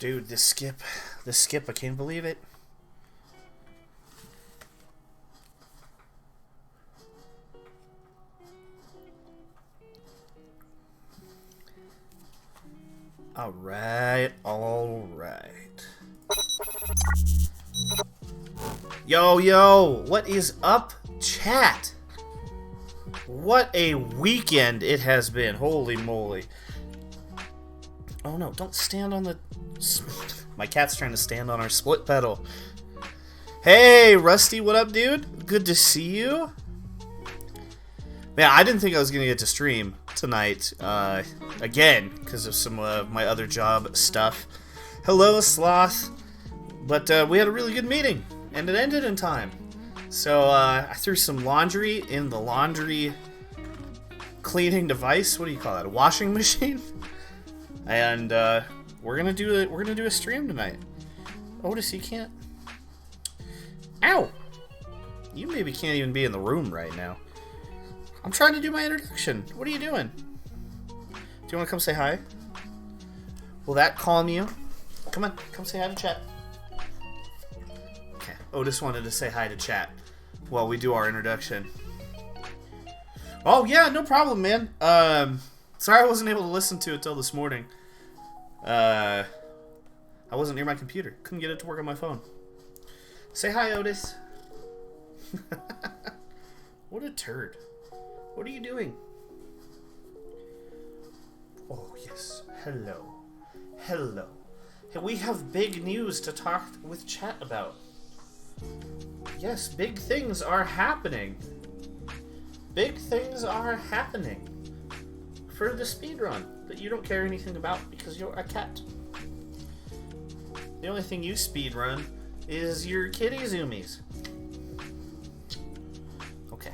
Dude, this skip, I can't believe it. Alright. Yo, what is up, chat? What a weekend it has been. Holy moly. Oh no, don't stand on the... My cat's trying to stand on our split pedal. Hey, Rusty, what up, dude? Good to see you. Man, I didn't think I was going to get to stream tonight, again, because of some of my other job stuff. Hello, Sloth. But we had a really good meeting, and it ended in time. So I threw some laundry in the laundry cleaning device. What do you call that? A washing machine? And we're gonna do a stream tonight. Otis, you can't. Ow! You maybe can't even be in the room right now. I'm trying to do my introduction. What are you doing? Do you want to come say hi? Will that calm you? Come on, come say hi to chat. Okay, Otis wanted to say hi to chat while we do our introduction. Oh yeah, no problem, man. Sorry I wasn't able to listen to it till this morning. I wasn't near my computer. Couldn't get it to work on my phone. Say hi, Otis. What a turd. What are you doing? Oh, yes. Hello. Hello. Hey, we have big news to talk with chat about. Yes, big things are happening. Big things are happening for the speedrun that you don't care anything about because you're a cat. The only thing you speedrun is your kitty zoomies. Okay.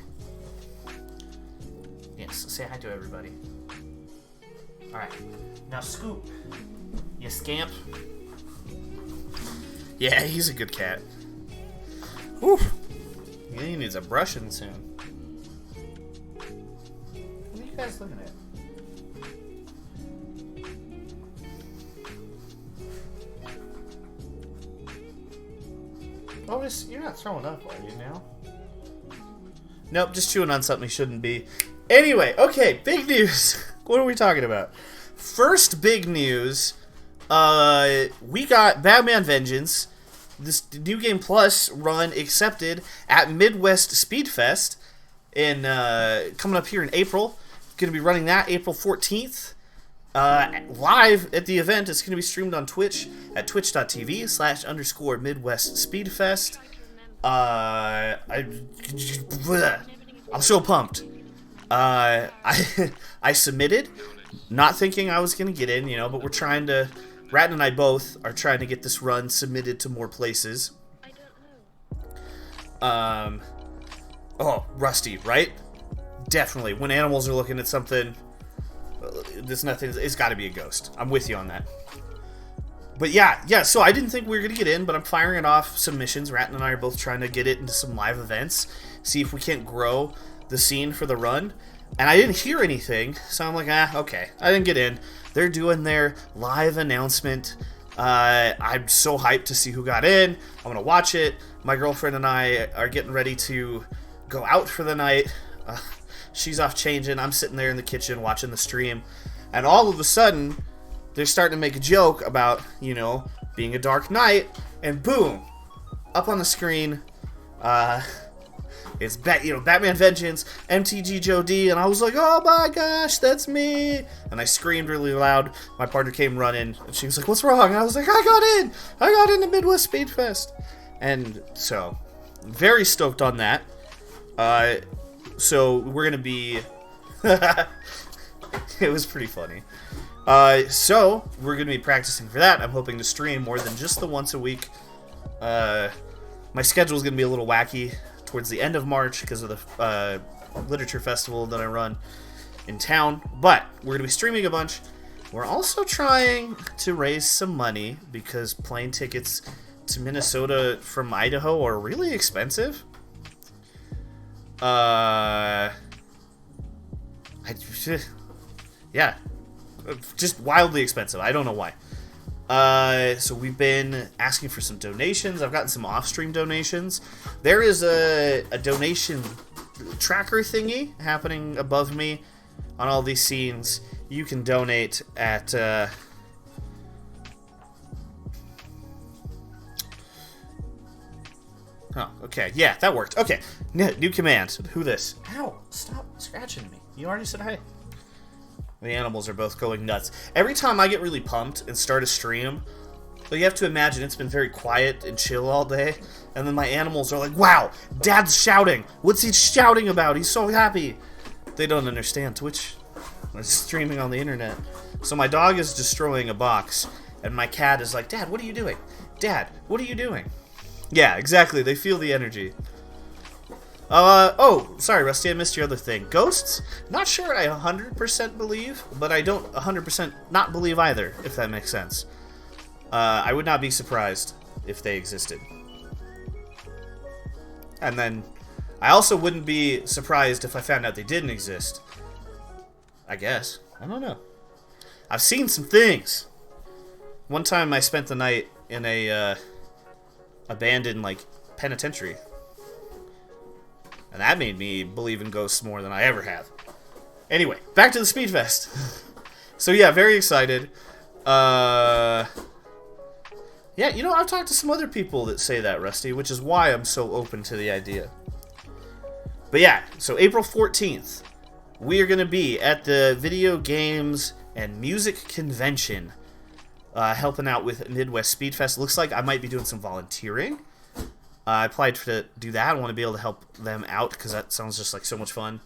Yes, say hi to everybody. Alright, now Scoop, you scamp. Yeah, he's a good cat. Whew. He needs a brushing soon. What are you guys looking at? Otis, you're not throwing up, are you now? Nope, just chewing on something he shouldn't be. Anyway, okay, big news. What are we talking about? First big news, we got Batman Vengeance, this New Game Plus run accepted at Midwest Speedfest in coming up here in April. Going to be running that April 14th. Live at the event. It's going to be streamed on Twitch at twitch.tv/_Midwest Speedfest. I'm so pumped. I submitted, not thinking I was going to get in, but we're trying to, Rat and I both are trying to get this run submitted to more places. Oh, Rusty, right? Definitely. When animals are looking at something, there's nothing, it's got to be a ghost. I'm with you on that. But yeah, so I didn't think we were going to get in, but I'm firing off submissions. Rat and I are both trying to get it into some live events, see if we can't grow the scene for the run. And I didn't hear anything, so I'm like, okay, I didn't get in. They're doing their live announcement. I'm so hyped to see who got in. I'm going to watch it. My girlfriend and I are getting ready to go out for the night. She's off changing. I'm sitting there in the kitchen watching the stream. And all of a sudden, they're starting to make a joke about, being a dark night. And boom, up on the screen, it's Batman Vengeance, MTG Joe D, and I was like, oh my gosh, that's me! And I screamed really loud. My partner came running, and she was like, what's wrong? And I was like, I got into Midwest Speedfest. And so, very stoked on that. So we're gonna be... It was pretty funny. So, we're gonna be practicing for that. I'm hoping to stream more than just the once a week. My schedule's gonna be a little wacky towards the end of March because of the literature festival that I run in town, but we're going to be streaming a bunch. We're also trying to raise some money because plane tickets to Minnesota from Idaho are really expensive. Yeah, just wildly expensive. I don't know why. So we've been asking for some donations. I've gotten some off-stream donations. There is a donation tracker thingy happening above me on all these scenes. You can donate at... Oh, okay. Yeah, that worked. Okay. New command. Who this? Ow! Stop scratching me. You already said hi. The animals are both going nuts. Every time I get really pumped and start a stream, you have to imagine it's been very quiet and chill all day, and then my animals are like, wow, Dad's shouting. What's he shouting about? He's so happy. They don't understand Twitch. I'm streaming on the internet. So my dog is destroying a box, and my cat is like, Dad, what are you doing? Dad, what are you doing? Yeah, exactly. They feel the energy. Oh, sorry, Rusty, I missed your other thing. Ghosts? Not sure I 100% believe, but I don't 100% not believe either, if that makes sense. I would not be surprised if they existed. And then, I also wouldn't be surprised if I found out they didn't exist. I guess. I don't know. I've seen some things. One time I spent the night in a, abandoned, like, penitentiary. And that made me believe in ghosts more than I ever have. Anyway, back to the Speedfest. So yeah, very excited. Yeah, you know, I've talked to some other people that say that, Rusty, which is why I'm so open to the idea. But yeah, so April 14th, we are going to be at the Video Games and Music Convention, helping out with Midwest Speedfest. Looks like I might be doing some volunteering. I applied to do that. I want to be able to help them out because that sounds just like so much fun.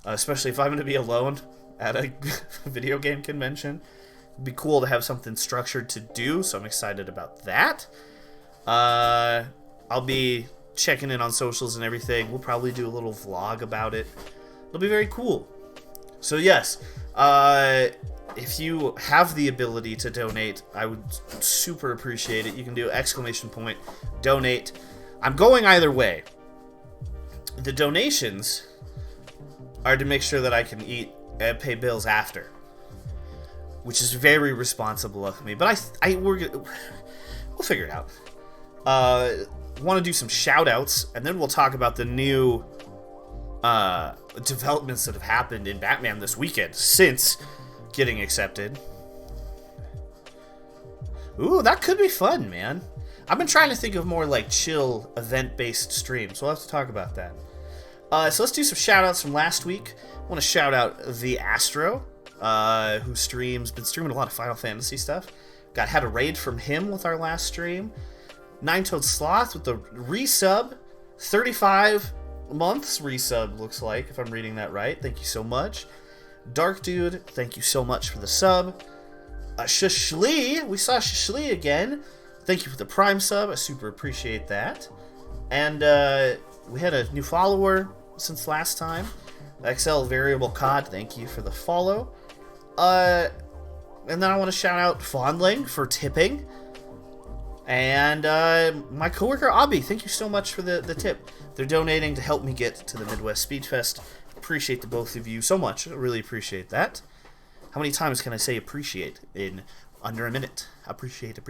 Especially if I'm going to be alone at a video game convention. It'd be cool to have something structured to do, so I'm excited about that. I'll be checking in on socials and everything. We'll probably do a little vlog about it. It'll be very cool. So yes, if you have the ability to donate, I would super appreciate it. You can do ! Donate. I'm going either way. The donations are to make sure that I can eat and pay bills after, which is very responsible of me. But we'll figure it out. Want to do some shout outs, and then we'll talk about the new developments that have happened in Batman this weekend since getting accepted. Ooh, that could be fun, man. I've been trying to think of more like chill event-based streams. We'll have to talk about that. So let's do some shout-outs from last week. I want to shout out the Astro, who been streaming a lot of Final Fantasy stuff. Had a raid from him with our last stream. Nine-Toed Sloth with the resub. 35 months resub, looks like, if I'm reading that right. Thank you so much. Dark Dude, thank you so much for the sub. Shishli, we saw Shishli again. Thank you for the Prime sub. I super appreciate that. And we had a new follower since last time. XL Variable Cod, thank you for the follow. And then I want to shout out Fondling for tipping. And my coworker Abby, thank you so much for the tip. They're donating to help me get to the Midwest Speedfest. Appreciate the both of you so much. I really appreciate that. How many times can I say appreciate in under a minute? Appreciate.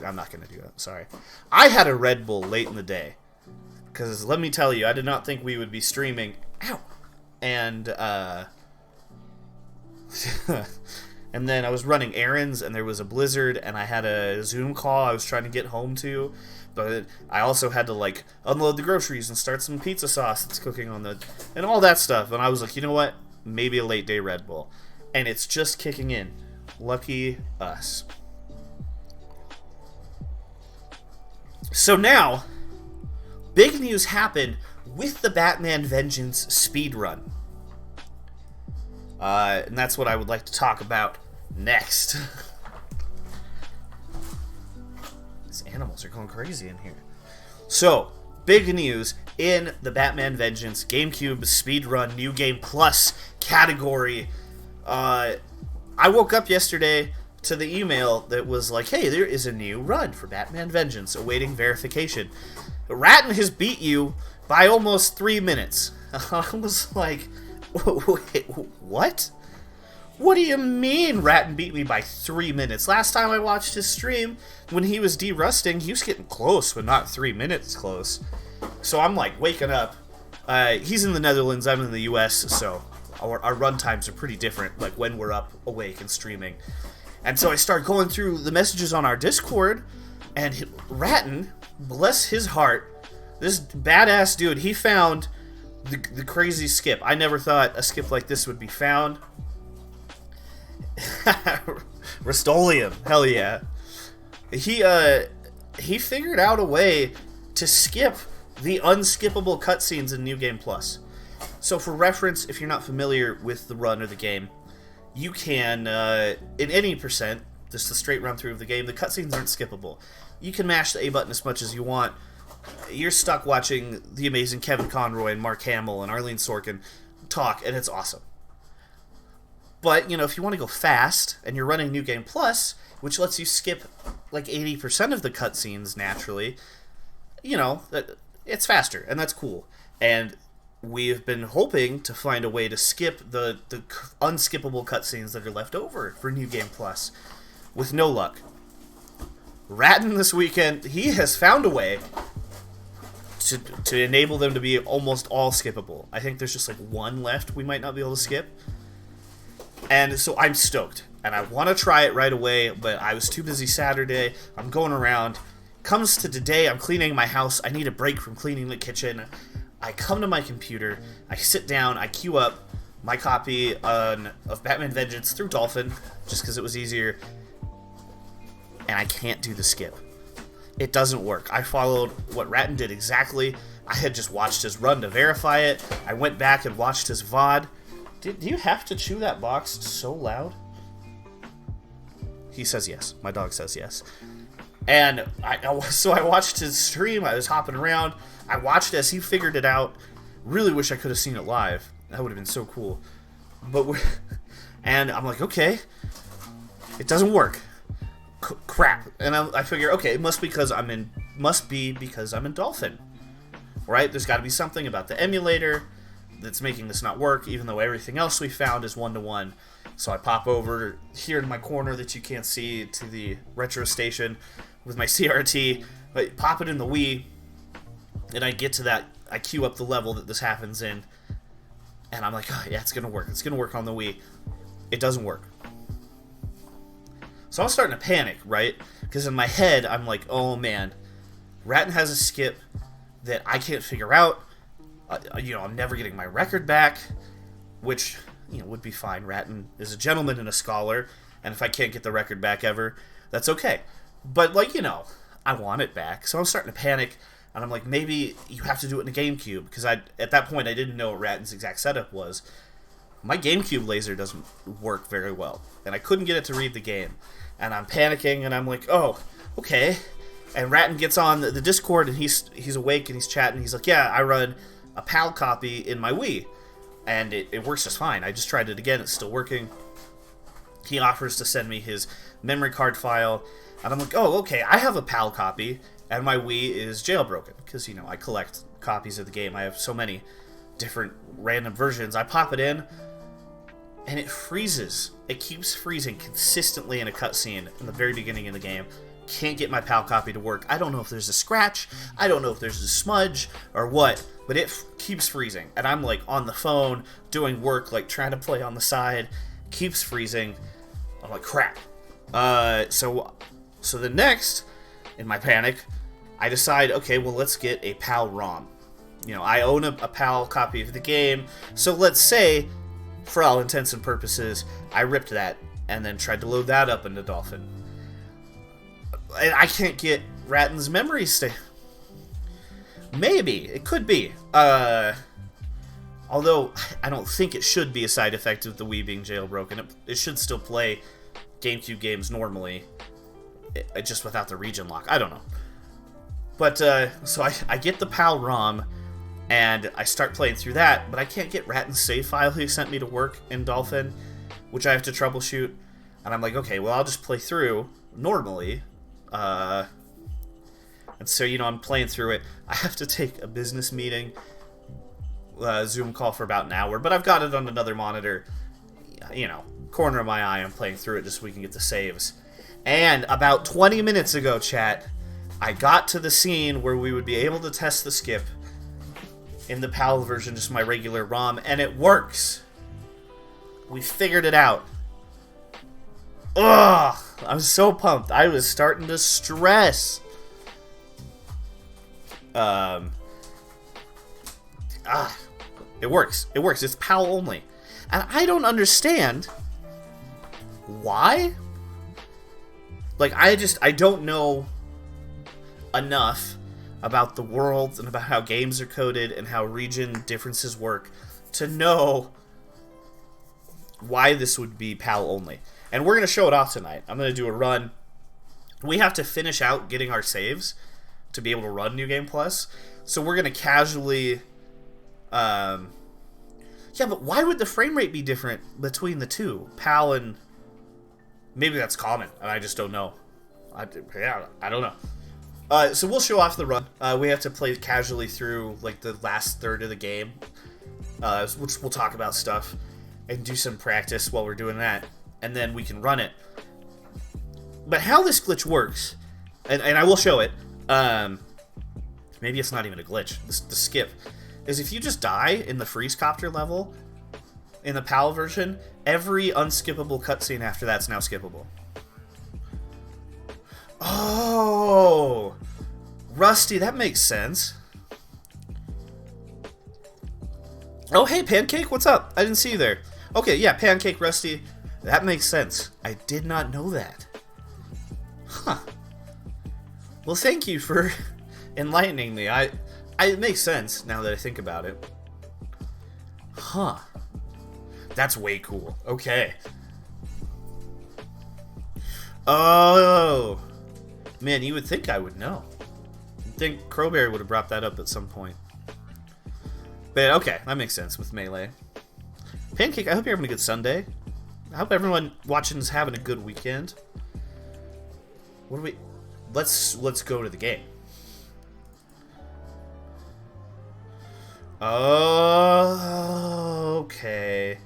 I'm not going to do that. Sorry. I had a Red Bull late in the day. Because let me tell you, I did not think we would be streaming. Ow! And, and then I was running errands, and there was a blizzard, and I had a Zoom call I was trying to get home to. But I also had to, like, unload the groceries and start some pizza sauce that's cooking on the... and all that stuff. And I was like, you know what? Maybe a late day Red Bull. And it's just kicking in. Lucky us. So now, big news happened with the Batman Vengeance speedrun. And that's what I would like to talk about next. These animals are going crazy in here. So, big news in the Batman Vengeance GameCube speedrun New Game Plus category. I woke up yesterday to the email that was like, hey, there is a new run for Batman Vengeance awaiting verification. Ratton has beat you by almost 3 minutes. I was like, wait, what? What do you mean Ratton beat me by 3 minutes? Last time I watched his stream, when he was derusting, he was getting close, but not 3 minutes close. So I'm like waking up. He's in the Netherlands, I'm in the US, so our run times are pretty different, like when we're up, awake, and streaming. And so I start going through the messages on our Discord, and Ratton, bless his heart, this badass dude, he found the crazy skip. I never thought a skip like this would be found. Rust-Oleum, hell yeah. He figured out a way to skip the unskippable cutscenes in New Game Plus. So for reference, if you're not familiar with the run or the game, you can, in any percent, just the straight run through of the game, the cutscenes aren't skippable. You can mash the A button as much as you want. You're stuck watching the amazing Kevin Conroy and Mark Hamill and Arlene Sorkin talk, and it's awesome. But, you know, if you want to go fast, and you're running New Game Plus, which lets you skip like 80% of the cutscenes naturally, you know, it's faster, and that's cool. And we've been hoping to find a way to skip the unskippable cutscenes that are left over for New Game Plus, with no luck. Ratton this weekend, he has found a way to enable them to be almost all skippable. I think there's just like one left we might not be able to skip. And so I'm stoked, and I want to try it right away, but I was too busy Saturday. I'm going around. Comes to today, I'm cleaning my house. I need a break from cleaning the kitchen. I come to my computer, I sit down, I queue up my copy of Batman Vengeance through Dolphin, just because it was easier, and I can't do the skip. It doesn't work. I followed what Ratton did exactly. I had just watched his run to verify it. I went back and watched his VOD. Do you have to chew that box so loud? He says yes. My dog says yes. And so I watched his stream. I was hopping around. I watched as he figured it out. Really wish I could have seen it live. That would have been so cool. And I'm like, okay, it doesn't work. Crap. And I figure, okay, it must be because I'm in Dolphin, right? There's got to be something about the emulator that's making this not work, even though everything else we found is 1-to-1. So I pop over here in my corner that you can't see to the retro station with my CRT, but pop it in the Wii, and I get to that, I queue up the level that this happens in, and I'm like, oh, yeah, it's gonna work. It's gonna work on the Wii. It doesn't work. So I'm starting to panic, right? Because in my head, I'm like, oh man, Ratton has a skip that I can't figure out. I'm never getting my record back, which, would be fine. Ratton is a gentleman and a scholar, and if I can't get the record back ever, that's okay. But, I want it back. So I'm starting to panic, and I'm like, maybe you have to do it in a GameCube, because at that point I didn't know what Ratton's exact setup was. My GameCube laser doesn't work very well, and I couldn't get it to read the game. And I'm panicking, and I'm like, oh, okay. And Ratton gets on the Discord, and he's awake, and he's chatting. He's like, yeah, I run a PAL copy in my Wii, and it works just fine. I just tried it again. It's still working. He offers to send me his memory card file, and I'm like, oh, okay, I have a PAL copy, and my Wii is jailbroken, because, I collect copies of the game. I have so many different random versions. I pop it in, and it freezes. It keeps freezing consistently in a cutscene in the very beginning of the game. Can't get my PAL copy to work. I don't know if there's a scratch, I don't know if there's a smudge, or what, but it keeps freezing. And I'm, on the phone, doing work, trying to play on the side, keeps freezing. I'm like, crap. So the next, in my panic, I decide, okay, well, let's get a PAL ROM. I own a PAL copy of the game, so let's say, for all intents and purposes, I ripped that, and then tried to load that up into Dolphin. And I can't get Ratton's memory Maybe. It could be. Although, I don't think it should be a side effect of the Wii being jailbroken. It should still play GameCube games normally, just without the region lock. I don't know. But, so I get the PAL ROM, and I start playing through that, but I can't get Ratton's save file he sent me to work in Dolphin, which I have to troubleshoot. And I'm like, okay, well, I'll just play through normally. And so, I'm playing through it. I have to take a business meeting, Zoom call for about an hour, but I've got it on another monitor, corner of my eye, I'm playing through it just so we can get the saves. And about 20 minutes ago, chat, I got to the scene where we would be able to test the skip in the PAL version, just my regular ROM, and it works. We figured it out. Ugh! I'm so pumped. I was starting to stress. It works. It works. It's PAL only. And I don't understand why. Like, I don't know enough about the world and about how games are coded and how region differences work to know why this would be PAL only. And we're going to show it off tonight. I'm going to do a run. We have to finish out getting our saves to be able to run New Game Plus. So we're going to casually... yeah, but why would the frame rate be different between the two? PAL and... Maybe that's common, and I just don't know. I don't know. So we'll show off the run. We have to play casually through like the last third of the game, which we'll talk about stuff and do some practice while we're doing that, and then we can run it. But how this glitch works, and I will show it. Maybe it's not even a glitch. The skip is if you just die in the freeze copter level in the PAL version, every unskippable cutscene after that's now skippable. Oh, Rusty, that makes sense. Oh, hey, Pancake, what's up? I didn't see you there. Okay, yeah, Pancake, Rusty, that makes sense. I did not know that. Huh. Well, thank you for enlightening me. It makes sense now that I think about it. Huh. That's way cool. Okay. Oh. Man, you would think I would know. You'd think Crowberry would have brought that up at some point. But okay, that makes sense with Melee. Pancake, I hope you're having a good Sunday. I hope everyone watching is having a good weekend. What do we... Let's go to the game. Oh, okay.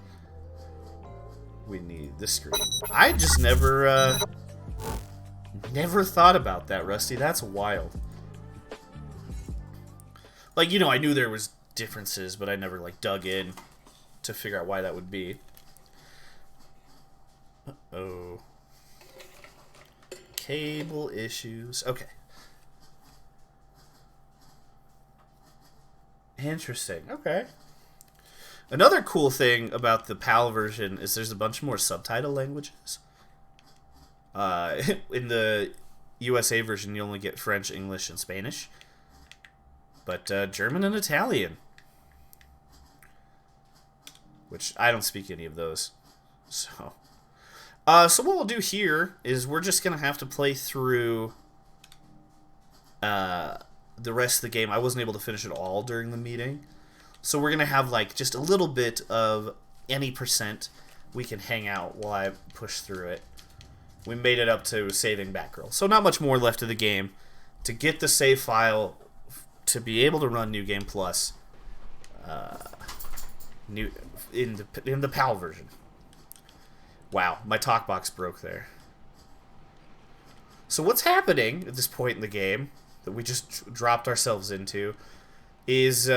We need the screen. I just never thought about that, Rusty. That's wild. Like, you know, I knew there was differences, but I never, like, dug in to figure out why that would be. Uh-oh. Cable issues. Okay. Interesting. Okay. Another cool thing about the PAL version is there's a bunch more subtitle languages. In the USA version, you only get French, English, and Spanish. But German and Italian. Which, I don't speak any of those. So what we'll do here is we're just going to have to play through the rest of the game. I wasn't able to finish it all during the meeting. So we're going to have like just a little bit of any percent we can hang out while I push through it. We made it up to saving Batgirl. So not much more left of the game to get the save file to be able to run New Game Plus in the PAL version. Wow, my talk box broke there. So what's happening at this point in the game that we just dropped ourselves into is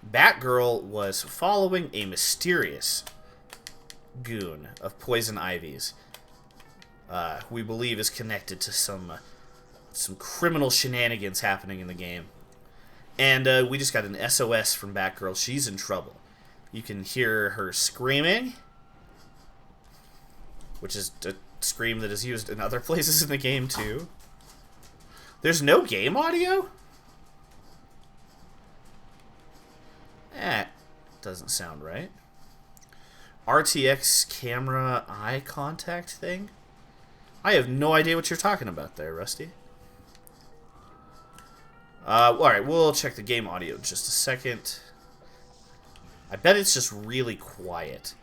Batgirl was following a mysterious goon of Poison Ivy's. We believe is connected to some criminal shenanigans happening in the game. And we just got an SOS from Batgirl. She's in trouble. You can hear her screaming, which is a scream that is used in other places in the game too. There's no game audio? That doesn't sound right. RTX camera eye contact thing? I have no idea what you're talking about there, Rusty. Alright, we'll check the game audio in just a second. I bet it's just really quiet.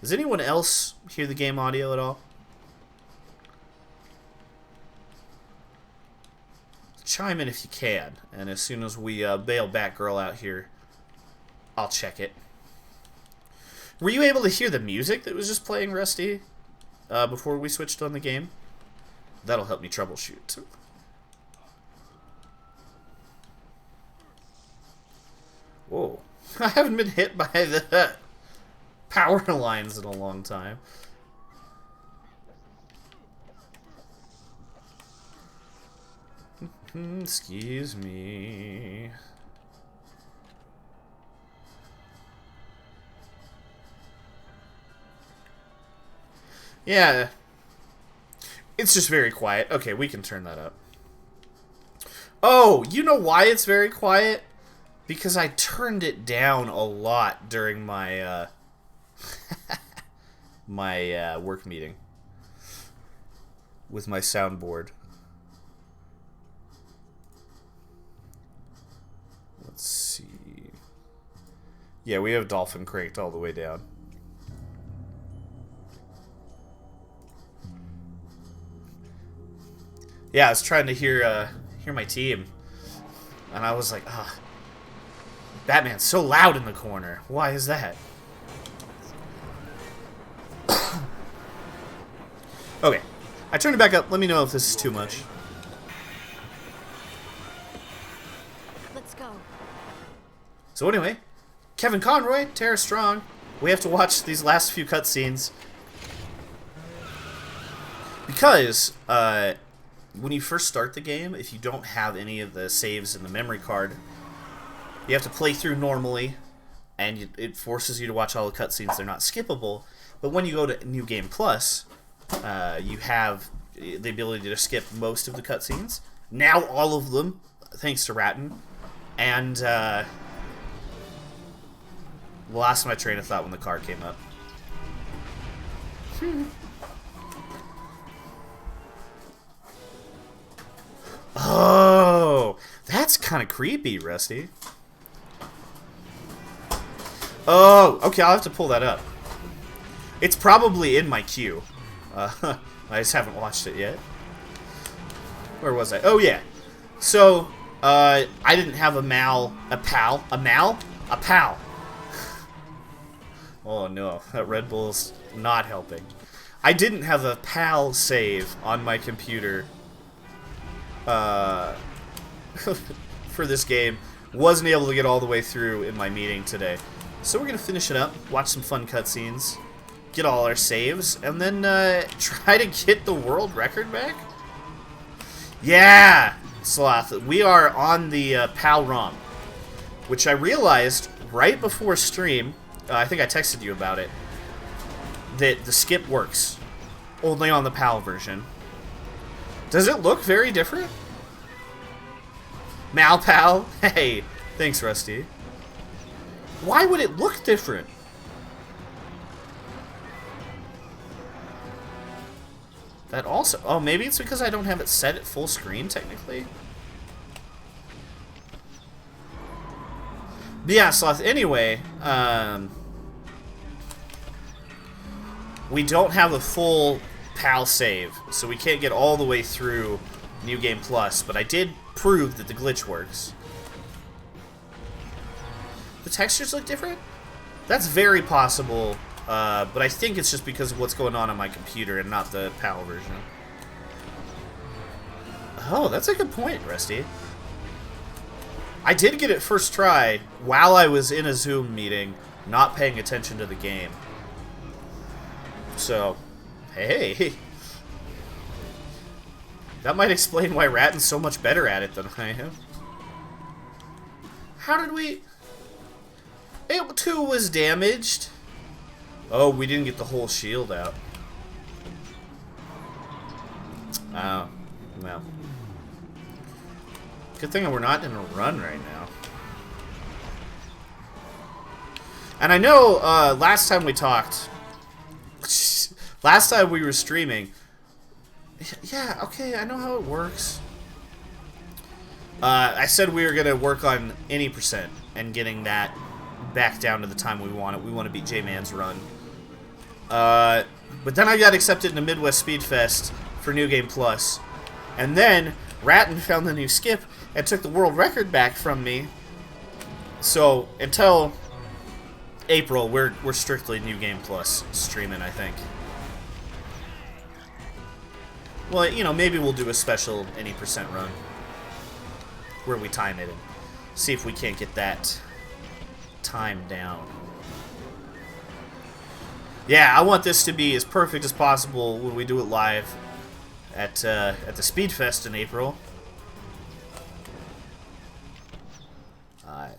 Does anyone else hear the game audio at all? Chime in if you can, and as soon as we bail Batgirl out here, I'll check it. Were you able to hear the music that was just playing, Rusty, before we switched on the game? That'll help me troubleshoot. Whoa. I haven't been hit by the power lines in a long time. Excuse me. Yeah. It's just very quiet. Okay, we can turn that up. Oh, you know why it's very quiet? Because I turned it down a lot during my my work meeting with my soundboard. Let's see. Yeah, we have Dolphin cranked all the way down. Yeah, I was trying to hear my team, and I was like, ah, Batman's so loud in the corner. Why is that? Okay, I turned it back up. Let me know if this is too much. Let's go. So anyway, Kevin Conroy, Tara Strong. We have to watch these last few cutscenes because when you first start the game, if you don't have any of the saves in the memory card, you have to play through normally, and it forces you to watch all the cutscenes. They're not skippable. But when you go to New Game Plus, you have the ability to skip most of the cutscenes. Now all of them, thanks to Ratton. And lost my train of thought when the car came up. Oh, that's kind of creepy, Rusty. Oh, okay, I'll have to pull that up. It's probably in my queue. I just haven't watched it yet. Where was I? Oh, yeah. So, I didn't have a pal. Oh, no. That Red Bull's not helping. I didn't have a PAL save on my computer for this game. Wasn't able to get all the way through in my meeting today. So we're going to finish it up, watch some fun cutscenes, get all our saves, and then try to get the world record back? Yeah! Sloth, we are on the PAL ROM, which I realized right before stream, I think I texted you about it, that the skip works only on the PAL version. Does it look very different? Malpal? Hey, thanks, Rusty. Why would it look different? That also... Oh, maybe it's because I don't have it set at full screen, technically. But yeah, Sloth, anyway, we don't have the full PAL save, so we can't get all the way through New Game Plus, but I did prove that the glitch works. The textures look different? That's very possible, but I think it's just because of what's going on my computer and not the PAL version. Oh, that's a good point, Rusty. I did get it first try while I was in a Zoom meeting, not paying attention to the game. So, hey. That might explain why Ratton's so much better at it than I am. How did we... It too was damaged. Oh, we didn't get the whole shield out. Oh, well. Good thing we're not in a run right now. And I know last time we talked, last time we were streaming, yeah, okay, I know how it works. I said we were going to work on any percent and getting that back down to the time we want it. We want to beat J-Man's run. But then I got accepted into Midwest Speedfest for New Game Plus. And then Ratton found the new skip and took the world record back from me. So, until April, we're strictly New Game Plus streaming, I think. Well, you know, maybe we'll do a special any percent run where we time it and see if we can't get that time down. Yeah, I want this to be as perfect as possible when we do it live at the Speedfest in April.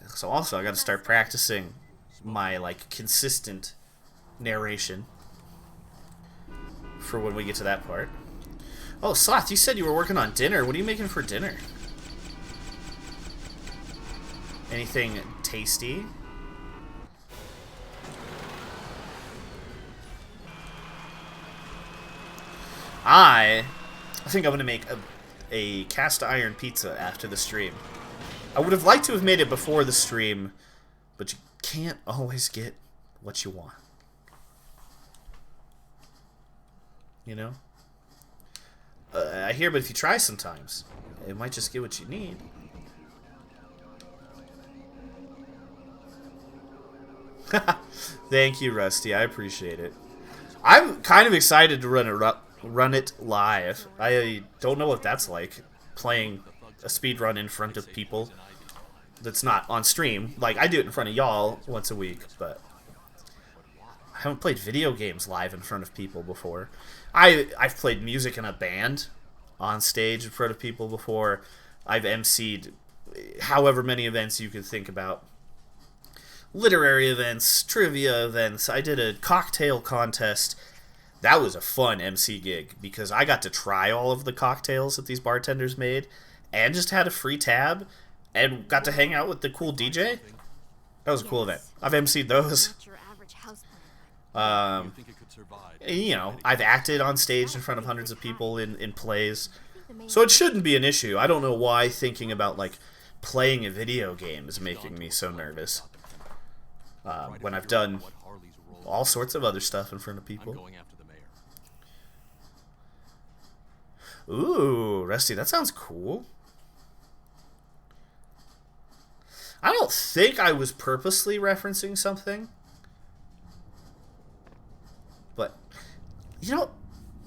So also, I got to start practicing my like consistent narration for when we get to that part. Oh, Sloth, you said you were working on dinner. What are you making for dinner? Anything tasty? I think I'm going to make a cast iron pizza after the stream. I would have liked to have made it before the stream, but you can't always get what you want. You know? I hear, but if you try sometimes, it might just get what you need. Thank you, Rusty. I appreciate it. I'm kind of excited to run it live. I don't know what that's like, playing a speedrun in front of people that's not on stream. Like, I do it in front of y'all once a week, but I haven't played video games live in front of people before. I've played music in a band on stage in front of people before. I've emceed however many events you could think about. Literary events, trivia events. I did a cocktail contest. That was a fun MC gig because I got to try all of the cocktails that these bartenders made and just had a free tab and got to hang out with the cool DJ. That was a cool event. I've MC'd those. You know, I've acted on stage in front of hundreds of people in plays. So it shouldn't be an issue. I don't know why thinking about, like, playing a video game is making me so nervous. When I've done all sorts of other stuff in front of people. Ooh, Rusty, that sounds cool. I don't think I was purposely referencing something. But, you know,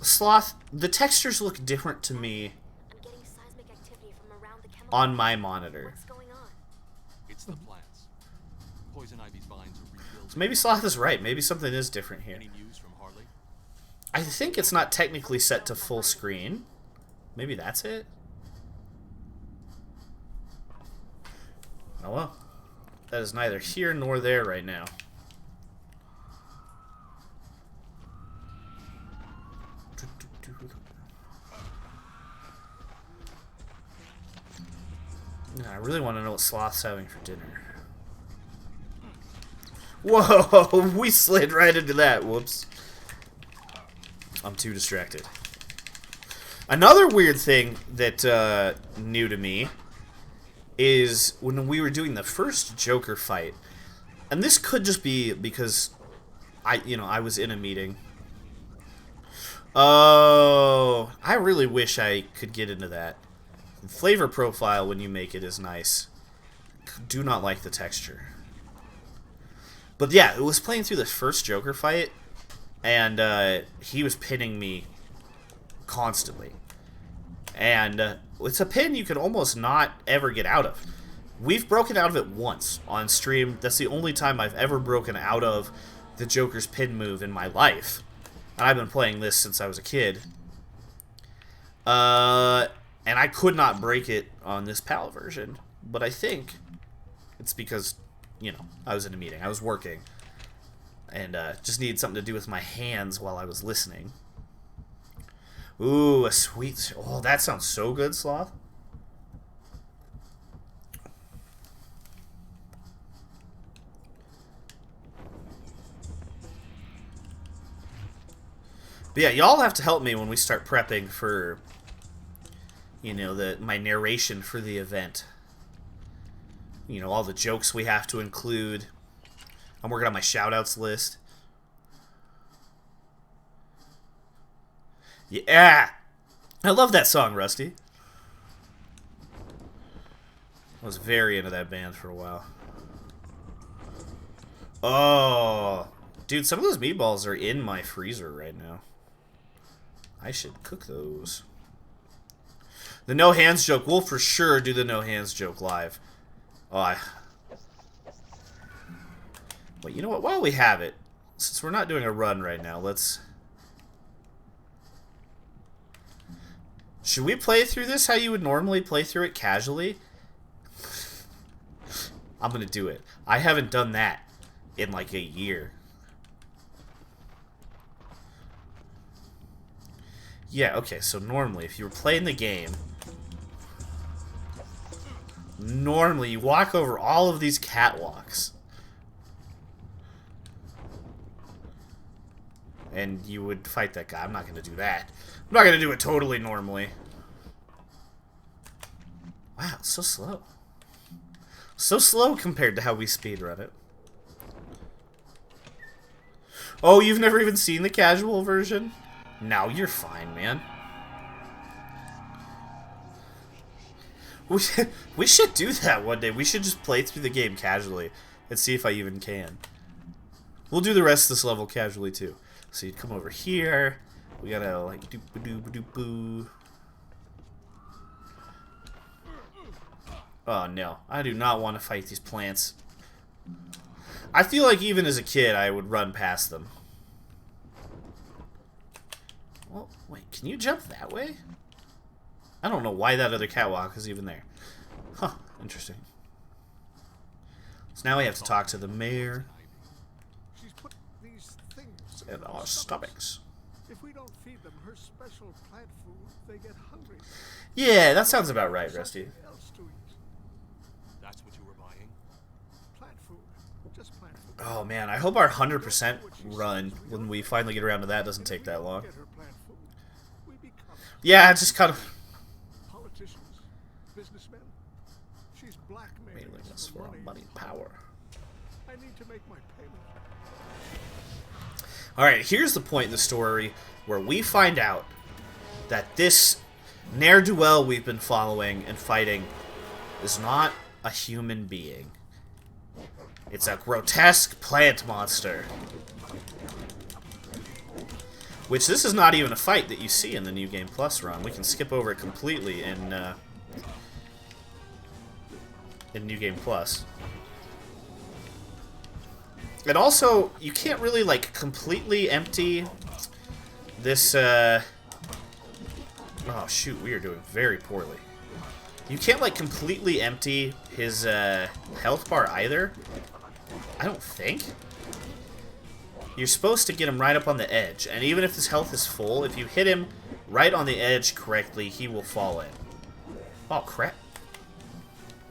Sloth, the textures look different to me on my monitor. It's the plants. Poison ivy's vines are rebuilding. So maybe Sloth is right. Maybe something is different here. Any news from Harley? I think it's not technically set to full screen. Maybe that's it? Oh well. That is neither here nor there right now. I really want to know what Sloth's having for dinner. Whoa! We slid right into that. Whoops. I'm too distracted. Another weird thing that new to me is when we were doing the first Joker fight, and this could just be because I was in a meeting. Oh, I really wish I could get into that. The flavor profile when you make it is nice. Do not like the texture. But yeah, it was playing through the first Joker fight, and he was pinning me constantly. And it's a pin you can almost not ever get out of. We've broken out of it once on stream. That's the only time I've ever broken out of the Joker's pin move in my life. And I've been playing this since I was a kid. And I could not break it on this PAL version. But I think it's because, you know, I was in a meeting. I was working. And just needed something to do with my hands while I was listening. Ooh, a sweet... Oh, that sounds so good, Sloth. But yeah, y'all have to help me when we start prepping for, you know, my narration for the event. You know, all the jokes we have to include. I'm working on my shoutouts list. Yeah! I love that song, Rusty. I was very into that band for a while. Oh, dude, some of those meatballs are in my freezer right now. I should cook those. The no hands joke. We'll for sure do the no hands joke live. Oh, Wait, you know what? While we have it, since we're not doing a run right now, let's... Should we play through this how you would normally play through it casually? I'm gonna do it. I haven't done that in like a year. Yeah, okay, so normally if you were playing the game, normally you walk over all of these catwalks. And you would fight that guy. I'm not gonna do that. I'm not gonna do it totally normally. Wow, it's so slow. So slow compared to how we speedrun it. Oh, you've never even seen the casual version? No, you're fine, man. We should do that one day. We should just play through the game casually and see if I even can. We'll do the rest of this level casually too. So you'd come over here. We gotta like doop-a-doop-a-doop-boo. Oh no, I do not want to fight these plants. I feel like even as a kid I would run past them. Well, wait, can you jump that way? I don't know why that other catwalk is even there. Huh, interesting. So now we have to talk to the mayor. She's put these things And our stomachs. If we don't feed them her special plant food, they get hungry. Yeah, that sounds about right, Rusty. Something else to eat. That's what you were buying? Plant food. Just plant food. Oh man, I hope our 100% run, when we finally get around to that, doesn't take that long. Get her plant food. We become Yeah, it's just kind of... politicians, businessmen. She's blackmailing Mailing us us for our money. money power. I need to make my payment. Alright, here's the point in the story where we find out that this ne'er-do-well we've been following and fighting is not a human being. It's a grotesque plant monster. Which, this is not even a fight that you see in the New Game Plus run. We can skip over it completely in New Game Plus. And also, you can't really, like, completely empty this, Oh, shoot, we are doing very poorly. You can't, like, completely empty his, health bar either. I don't think. You're supposed to get him right up on the edge. And even if his health is full, if you hit him right on the edge correctly, he will fall in. Oh, crap.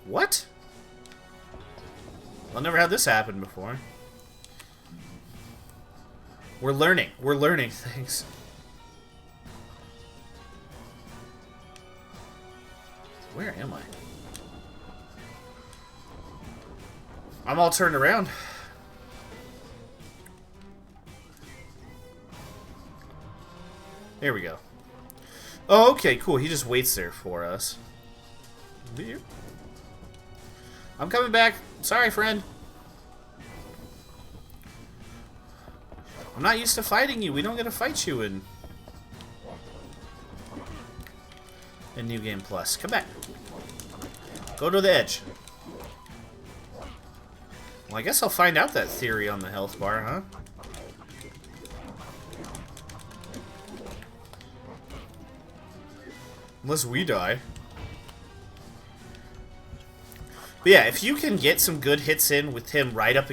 What? I've never had this happen before. We're learning. We're learning things. Where am I? I'm all turned around. There we go. Oh, okay, cool. He just waits there for us. I'm coming back. Sorry, friend. I'm not used to fighting you. We don't get to fight you in New Game Plus. Come back. Go to the edge. Well, I guess I'll find out that theory on the health bar, huh? Unless we die. But yeah, if you can get some good hits in with him right up...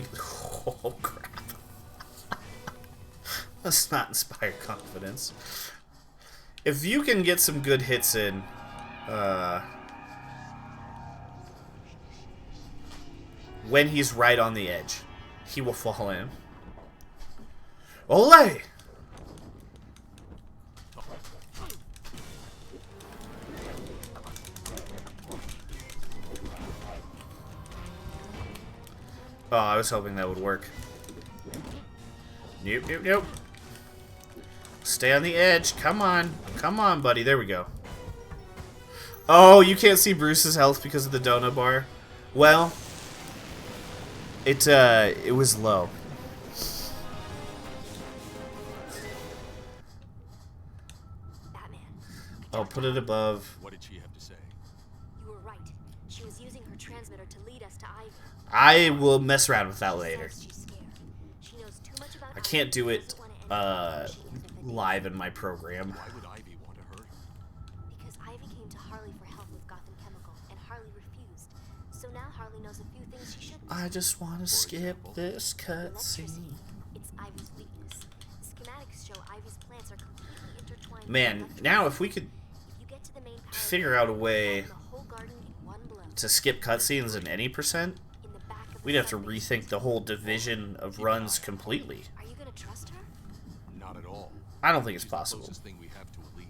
Oh, crap. Let's not inspire confidence. If you can get some good hits in, when he's right on the edge, he will fall in. Ole! Oh, I was hoping that would work. Nope, nope, nope. Stay on the edge. Come on. Come on, buddy. There we go. Oh, you can't see Bruce's health because of the donut bar? Well, It was low. Batman. I'll put it above. What did she have to say? You were right. She was using her transmitter to lead us to Ivy. I will mess around with that later. She's scared. She knows too much about I can't do Ivy, it doesn't wanna end up where she ended up live in my program. Why would Ivy want to hurt her? Because Ivy came to Harley for help with Gotham Chemical, and Harley refused. So now Harley knows a few things she shouldn't. I just want to skip example? this Electricity. cutscene. It's Ivy's weakness. Schematics show Ivy's plants are completely intertwined. Man, with now if we could If you get to the main power figure out a way the whole garden in one blow. to skip cutscenes in any percent, In the back of the we'd have to subway. rethink the whole division of runs completely. Are you gonna trust her? Not at all. I don't think it's She's the possible. closest thing we have to a lead.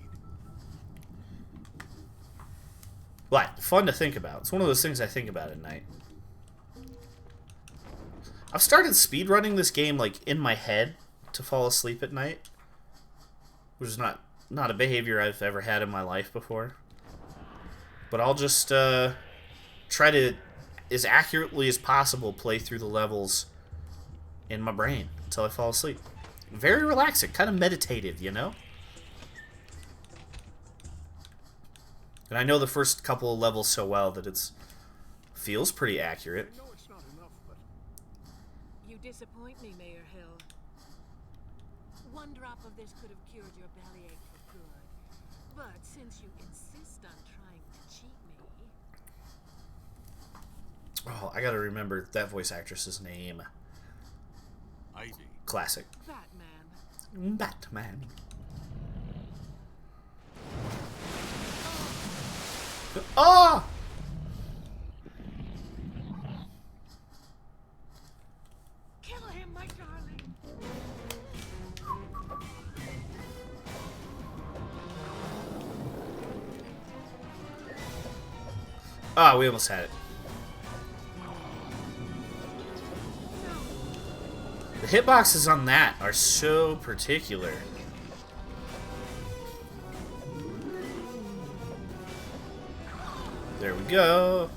But fun to think about. It's one of those things I think about at night. I've started speedrunning this game like in my head to fall asleep at night, which is not a behavior I've ever had in my life before. But I'll just try to, as accurately as possible, play through the levels in my brain until I fall asleep. Very relaxing, kind of meditative, you know? And I know the first couple of levels so well that it's feels pretty accurate. I know it's not enough, but You disappoint me, Mayor Hill. One drop of this could have cured your bellyache for good. But since you insist on trying to cheat me... Oh, I gotta remember that voice actress's name. Ivy. Classic. Batman. Batman. Oh! Kill him, my darling! Ah, we almost had it. The hitboxes on that are so particular. There we go.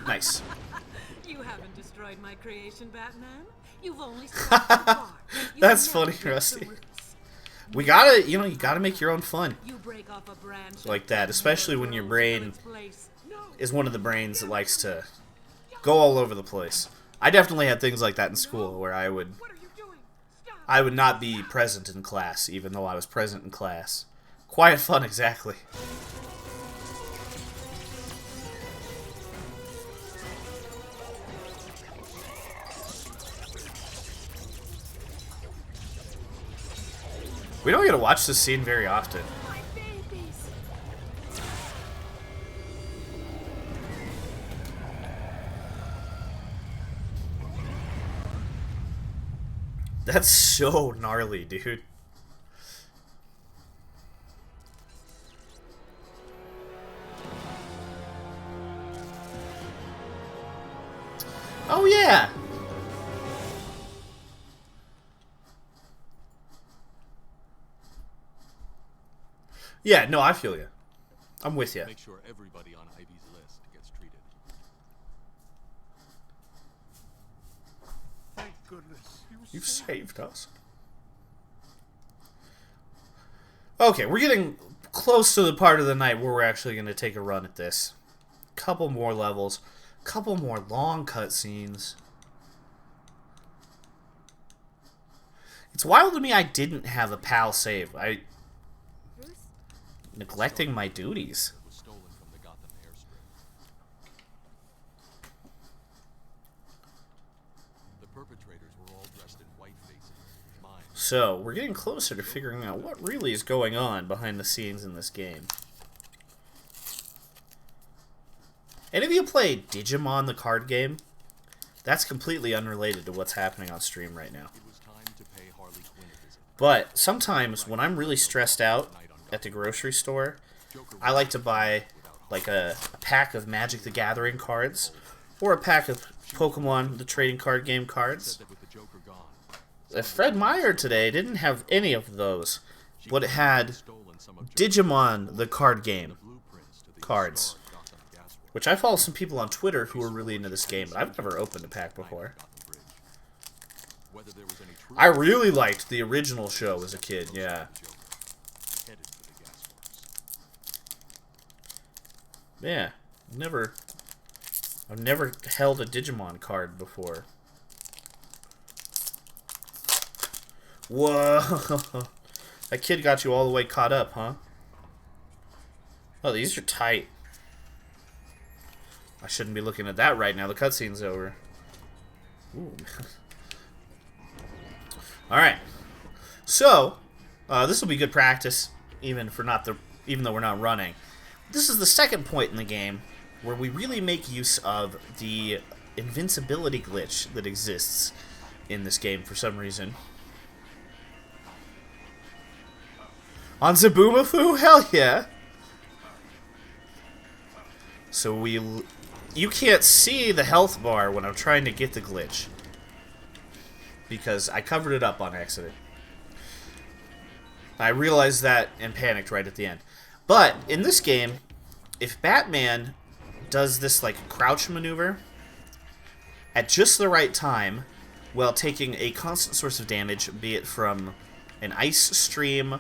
Nice. You haven't destroyed my creation, Batman. You've only scratched the bar. You That's never funny, get the Rusty. roots. We gotta, you know, you gotta make your own fun You break off a branch like that, especially when your grows brain to its place. No. is one of the brains that likes to go all over the place. I definitely had things like that in school where I would What are you doing? Stop. not be present in class, even though I was present in class. Quiet fun, exactly. We don't get to watch this scene very often. My babies. That's so gnarly, dude. Oh yeah. Yeah, no, I feel you. I'm with you. Make sure everybody on Ivy's list gets treated. thank goodness. He was You've so saved us. Okay, we're getting close to the part of the night where we're actually going to take a run at this. Couple more levels, couple more long cutscenes. It's wild to me I didn't have a PAL save. Bruce? Neglecting my duties. It was stolen from the Gotham airstrip. The perpetrators were all dressed in white faces. Mine. So, we're getting closer to figuring out what really is going on behind the scenes in this game. Any of you play Digimon the card game? That's completely unrelated to what's happening on stream right now. It was time to pay Harley Quinn a visit. But sometimes when I'm really stressed out at the grocery store, I like to buy like a pack of Magic the Gathering cards or a pack of Pokemon the trading card game cards. Said that with the Joker gone, Fred Meyer today didn't have any of those, but it had stolen some of Digimon the card game, cards. Which I follow some people on Twitter who are really into this game, but I've never opened a pack before. I really liked the original show as a kid, yeah. Yeah, I've never held a Digimon card before. Whoa! That kid got you all the way caught up, huh? Oh, these are tight. I shouldn't be looking at that right now. The cutscene's over. Ooh. Alright. So, this will be good practice, even though we're not running. This is the second point in the game where we really make use of the invincibility glitch that exists in this game for some reason. On Zaboomafoo? Hell yeah! So you can't see the health bar when I'm trying to get the glitch, because I covered it up on accident. I realized that and panicked right at the end. But in this game, if Batman does this like crouch maneuver at just the right time while taking a constant source of damage, be it from an ice stream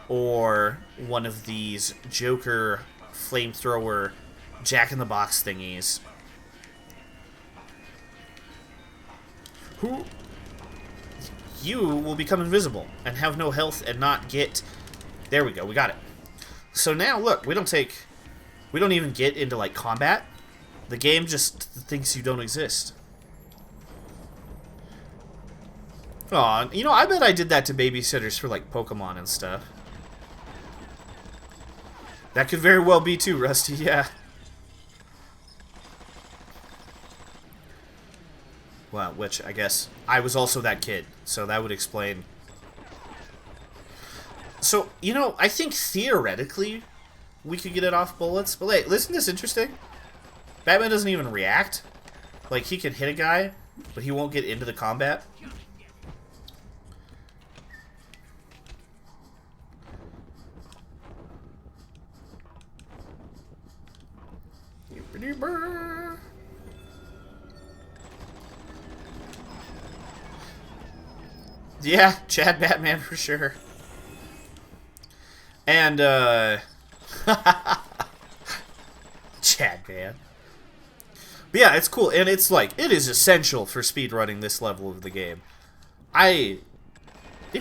or one of these Joker flamethrower Jack-in-the-Box thingies, you will become invisible and have no health and not get... There we go, we got it. So now, look, we don't even get into, like, combat. The game just thinks you don't exist. Aw, you know, I bet I did that to babysitters for, like, Pokemon and stuff. That could very well be too, Rusty, yeah. Well, which, I guess, I was also that kid, so that would explain. So, you know, I think theoretically we could get it off bullets, but wait, isn't this interesting? Batman doesn't even react. Like, he can hit a guy, but he won't get into the combat. Yeah, Chad Batman for sure. And, Chad Man. But yeah, it's cool, and it's like, it is essential for speedrunning this level of the game. It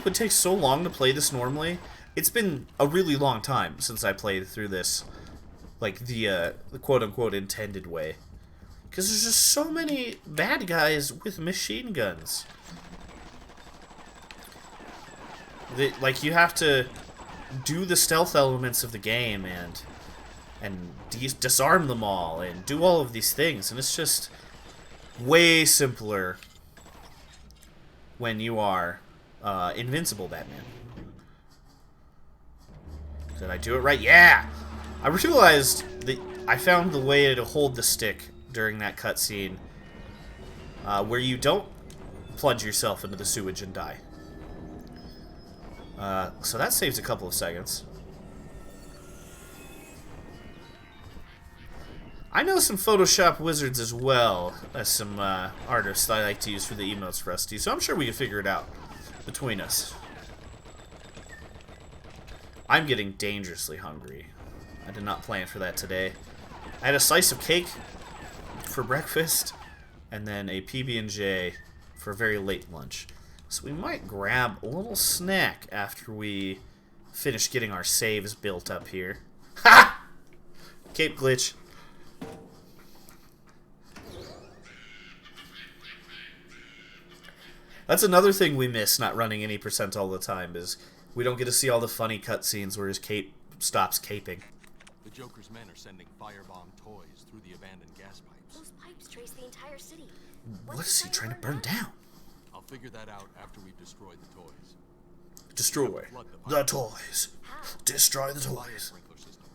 would take so long to play this normally. It's been a really long time since I played through this, like, the quote-unquote intended way. Because there's just so many bad guys with machine guns. Like, you have to do the stealth elements of the game and disarm them all and do all of these things, and it's just way simpler when you are invincible Batman. Did I do it right? Yeah! I realized that I found the way to hold the stick during that cutscene where you don't plunge yourself into the sewage and die. So that saves a couple of seconds. I know some Photoshop wizards as well as some artists that I like to use for the emotes, Rusty, so I'm sure we can figure it out between us. I'm getting dangerously hungry. I did not plan for that today. I had a slice of cake for breakfast and then a PB&J for a very late lunch. So we might grab a little snack after we finish getting our saves built up here. Ha! Cape glitch. That's another thing we miss not running any percent all the time, is we don't get to see all the funny cutscenes where his cape stops caping. The Joker's men are sending firebomb toys through the abandoned gas pipes. Those pipes trace the entire city. What is he trying to burn down? I'll figure that out after we've destroyed the toys. Destroy the toys. Destroy the toys. Sprinkler system.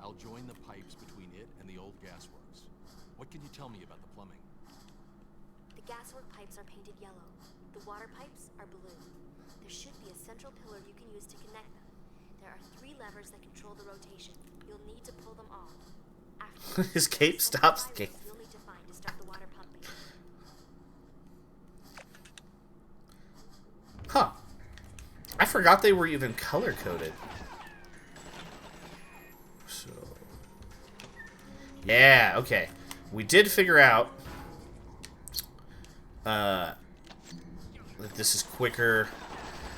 I'll join the pipes between it and the old gasworks. What can you tell me about the plumbing? The gaswork pipes are painted yellow. The water pipes are blue. There should be a central pillar you can use to connect them. There are 3 levers that control the rotation. You'll need to pull them off. After His cape stops the game. you'll need to find to start the water pumping. Huh. I forgot they were even color-coded. So... yeah, okay. We did figure out that this is quicker,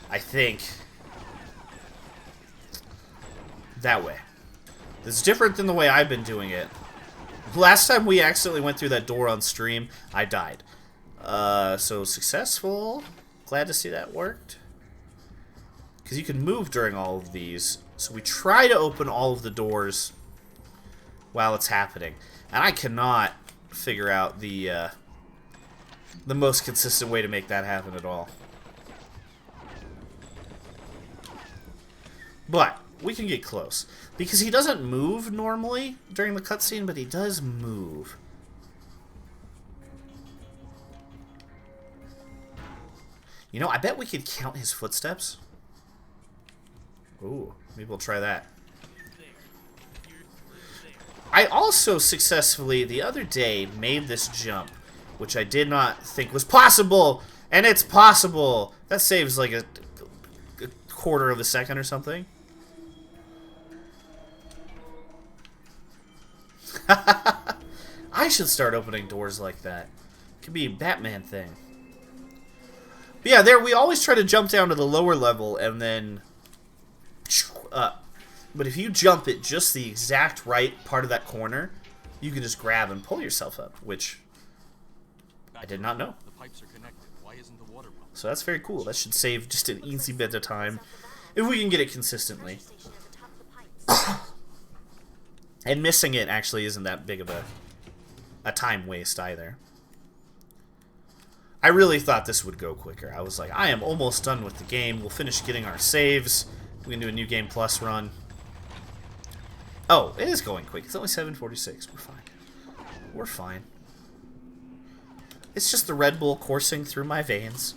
I think, that way. This is different than the way I've been doing it. Last time we accidentally went through that door on stream, I died. So successful. Glad to see that worked. Because you can move during all of these. So we try to open all of the doors while it's happening. And I cannot figure out the most consistent way to make that happen at all. But we can get close. Because he doesn't move normally during the cutscene, but he does move. You know, I bet we could count his footsteps. Ooh, maybe we'll try that. I also successfully, the other day, made this jump, which I did not think was possible, and it's possible. That saves like a quarter of a second or something. I should start opening doors like that. It could be a Batman thing. But yeah, there we always try to jump down to the lower level and then up. But if you jump at just the exact right part of that corner, you can just grab and pull yourself up, which I did not know. The pipes are connected. Why isn't the water pumped? So that's very cool. That should save just an easy bit of time if we can get it consistently. Station at the top of the pipes. And missing it actually isn't that big of a time waste either. I really thought this would go quicker. I was like, I am almost done with the game. We'll finish getting our saves. We can do a New Game Plus run. Oh, it is going quick. It's only 7:46. We're fine. We're fine. It's just the Red Bull coursing through my veins.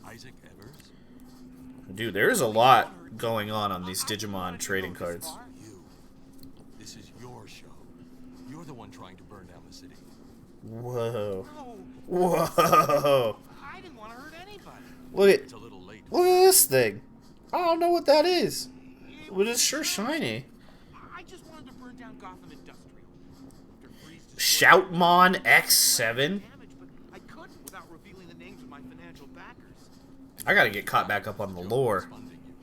Isaac Evers? Dude, there is a lot going on these Digimon trading cards. You. This is your show. You're the one trying to burn down the city. Whoa. No, Whoa. I didn't want to hurt anybody. Look at It's a little late. look at this thing. I don't know what that is. But it's sure shiny. I just wanted to burn down Gotham Industrial. After Freeze destroyed Shoutmon X7? damage, but I couldn't without revealing the names of my financial backers. I gotta get caught back up on the lore. Funding you.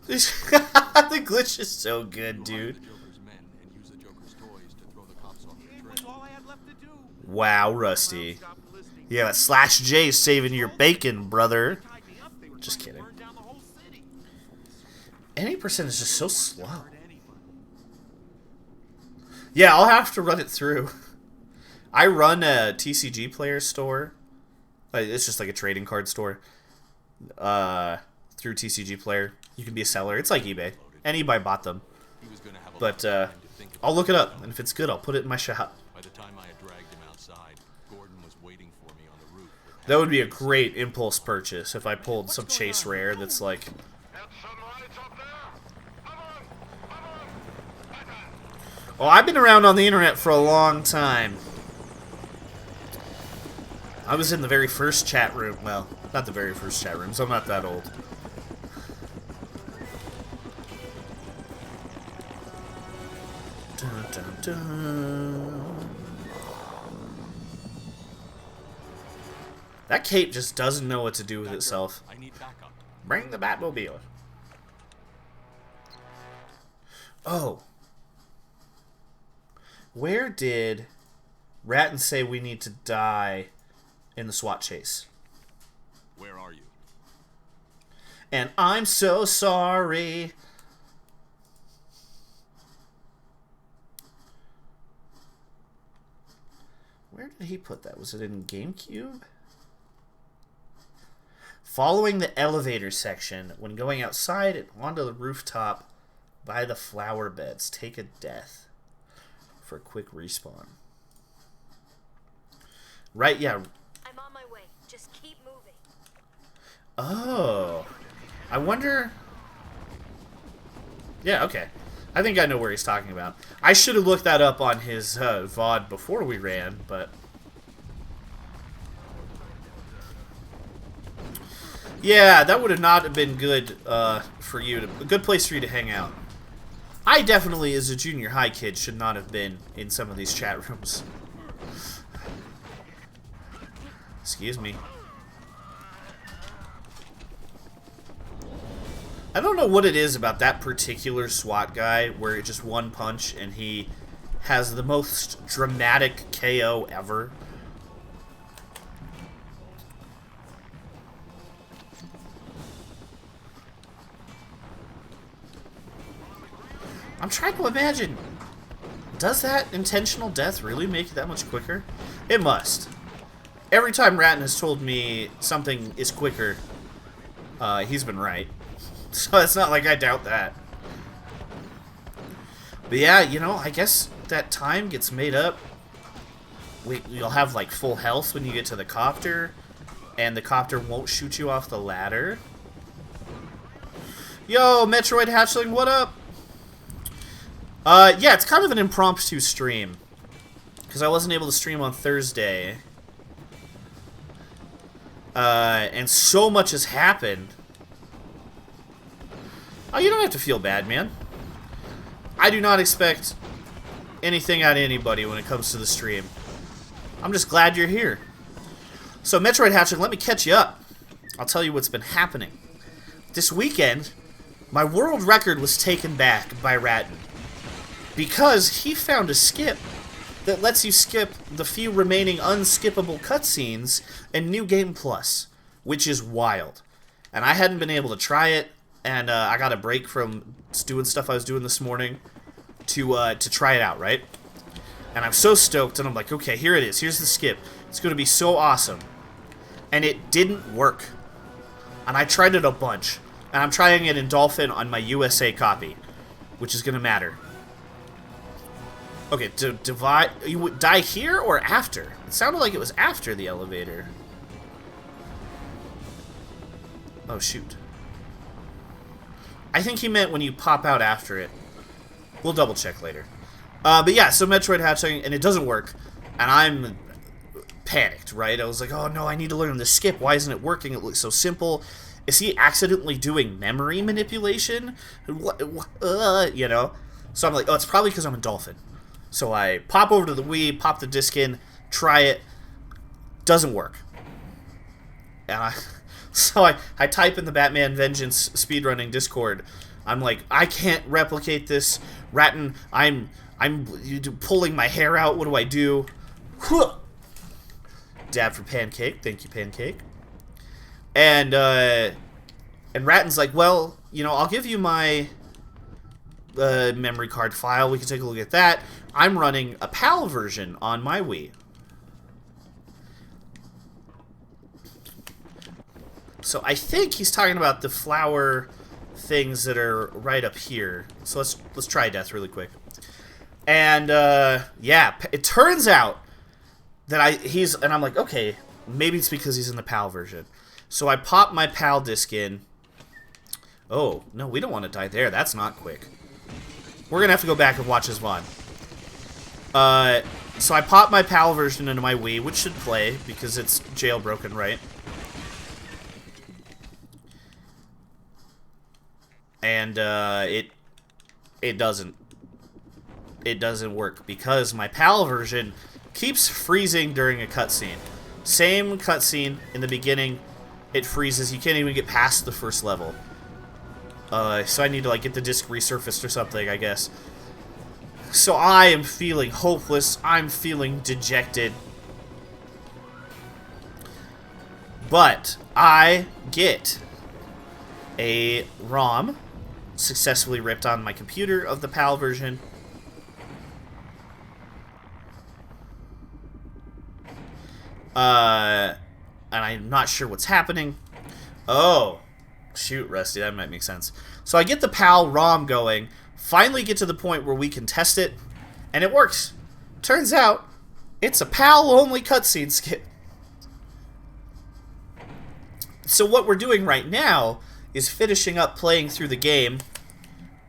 The glitch is so good, dude. The Joker's men and use the Joker's toys to throw the cops off It your was trail. all I had left to do. Wow, Rusty. Stopped listening. Yeah, that slash J saving your bacon, brother. Tied me up, they were Just trying to kidding. burn down the whole city. Any percent is just so slow. Hurt anybody. Yeah, I'll have to run it through. I run a TCG player store. It's just like a trading card store. Through TCG player. You can be a seller. It's like eBay. Anybody bought them. He was gonna have a But lot of time to think about I'll look it this up, plan. and if it's good, I'll put it in my shop. By the time I had dragged him outside, Gordon was waiting for me on the roof. with That would be a half-baked great impulse purchase if I pulled some chase rare that's like... Oh, I've been around on the internet for a long time. I was in the very first chat room. Well, not the very first chat rooms. I'm not that old. Dun, dun, dun. That cape just doesn't know what to do with itself. I need backup. Bring the Batmobile. Oh. Where did Ratton say we need to die in the SWAT chase? Where are you? And I'm so sorry. Where did he put that? Was it in GameCube? Following the elevator section, when going outside and onto the rooftop by the flower beds, take a death for a quick respawn. Right, yeah. I'm on my way. Just keep moving. Oh. I wonder... Yeah, okay. I think I know where he's talking about. I should have looked that up on his VOD before we ran, but... Yeah, that would have not been good for you to... A good place for you to hang out. I definitely, as a junior high kid, should not have been in some of these chat rooms. Excuse me. I don't know what it is about that particular SWAT guy where it's just one punch and he has the most dramatic KO ever. I'm trying to imagine, does that intentional death really make it that much quicker? It must. Every time Ratton has told me something is quicker, he's been right. So it's not like I doubt that. But yeah, you know, I guess that time gets made up. You'll have like full health when you get to the copter, and the copter won't shoot you off the ladder. Yo, Metroid Hatchling, what up? Yeah, it's kind of an impromptu stream, because I wasn't able to stream on Thursday. And so much has happened. Oh, you don't have to feel bad, man. I do not expect anything out of anybody when it comes to the stream. I'm just glad you're here. So, Metroid Hatching, let me catch you up. I'll tell you what's been happening. This weekend, my world record was taken back by Ratton, because he found a skip that lets you skip the few remaining unskippable cutscenes in New Game Plus, which is wild. And I hadn't been able to try it, and I got a break from doing stuff I was doing this morning to try it out, right? And I'm so stoked, and I'm like, okay, here it is. Here's the skip. It's going to be so awesome. And it didn't work. And I tried it a bunch. And I'm trying it in Dolphin on my USA copy, which is going to matter. Okay, you would die here or after? It sounded like it was after the elevator. Oh, shoot. I think he meant when you pop out after it. We'll double check later. But yeah, so Metroid Hatching, and it doesn't work. And I'm panicked, right? I was like, oh no, I need to learn the skip. Why isn't it working? It looks so simple. Is he accidentally doing memory manipulation? You know? So I'm like, oh, it's probably because I'm a Dolphin. So I pop over to the Wii, pop the disc in, try it. Doesn't work. And I type in the Batman Vengeance speedrunning Discord. I'm like, I can't replicate this. Ratton, I'm pulling my hair out. What do I do? Dab for Pancake. Thank you, Pancake. And Ratton's like, well, you know, I'll give you my memory card file. We can take a look at that. I'm running a PAL version on my Wii. So I think he's talking about the flower things that are right up here. So let's try death really quick. And yeah, it turns out that I'm like, okay, maybe it's because he's in the PAL version. So I pop my PAL disc in. Oh, no, we don't want to die there. That's not quick. We're going to have to go back and watch his VOD. So I pop my PAL version into my Wii, which should play because it's jailbroken, right? And it doesn't work because my PAL version keeps freezing during a cutscene. Same cutscene in the beginning, it freezes. You can't even get past the first level. So I need to like get the disc resurfaced or something, I guess. So I am feeling hopeless. I'm feeling dejected. But I get a ROM successfully ripped on my computer of the PAL version. And I'm not sure what's happening. Oh, shoot, Rusty, that might make sense. So I get the PAL ROM going, finally get to the point where we can test it, and it works. Turns out, it's a PAL-only cutscene skip. So what we're doing right now is finishing up playing through the game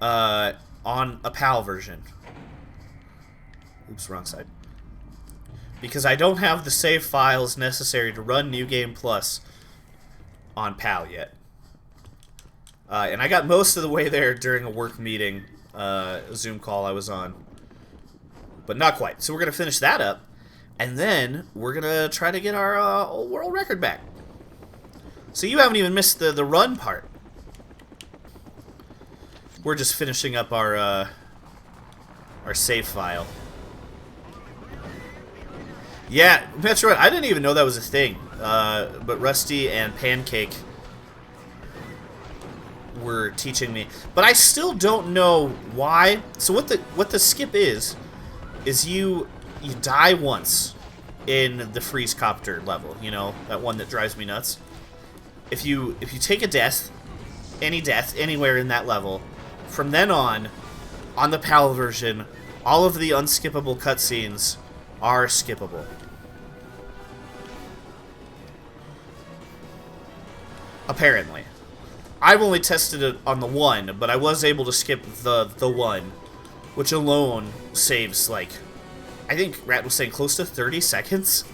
on a PAL version. Oops, wrong side. Because I don't have the save files necessary to run New Game Plus on PAL yet. And I got most of the way there during a work meeting, Zoom call I was on. But not quite. So we're going to finish that up. And then we're going to try to get our old world record back. So you haven't even missed the run part. We're just finishing up our save file. Yeah, Metroid, I didn't even know that was a thing. But Rusty and Pancake were teaching me. But I still don't know why. So what the skip is you die once in the freeze copter level, you know, that one that drives me nuts. If you take a death, any death anywhere in that level, from then on the PAL version, all of the unskippable cutscenes are skippable. Apparently. I've only tested it on the 1, but I was able to skip the 1, which alone saves, like, I think Rat was saying close to 30 seconds.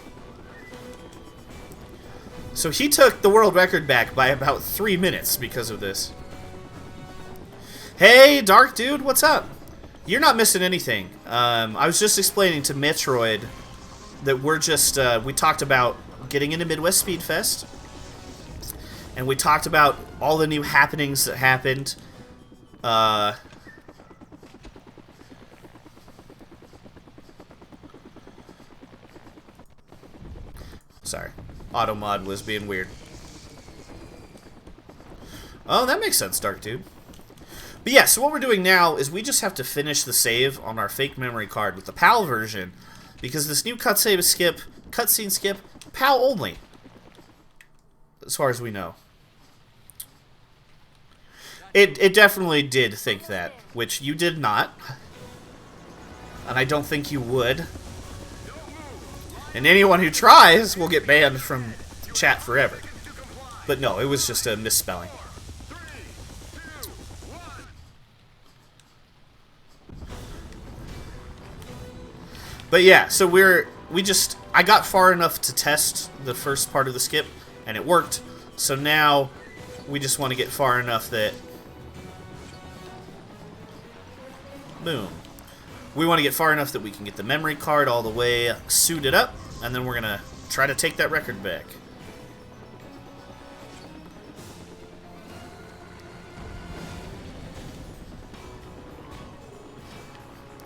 So he took the world record back by about 3 minutes because of this. Hey, Dark Dude, what's up? You're not missing anything. I was just explaining to Metroid that we're just, we talked about getting into Midwest Speedfest. And we talked about all the new happenings that happened. Sorry. Automod was being weird. Oh, that makes sense, Dark Dude. But yeah, so what we're doing now is we just have to finish the save on our fake memory card with the PAL version. Because this new cutscene skip, PAL only. As far as we know. It definitely did think that, which you did not. And I don't think you would. And anyone who tries will get banned from chat forever. But no, it was just a misspelling. But yeah, so I got far enough to test the first part of the skip, and it worked. So now we just want to get far enough that... Boom. We want to get far enough that we can get the memory card all the way suited up, and then we're going to try to take that record back.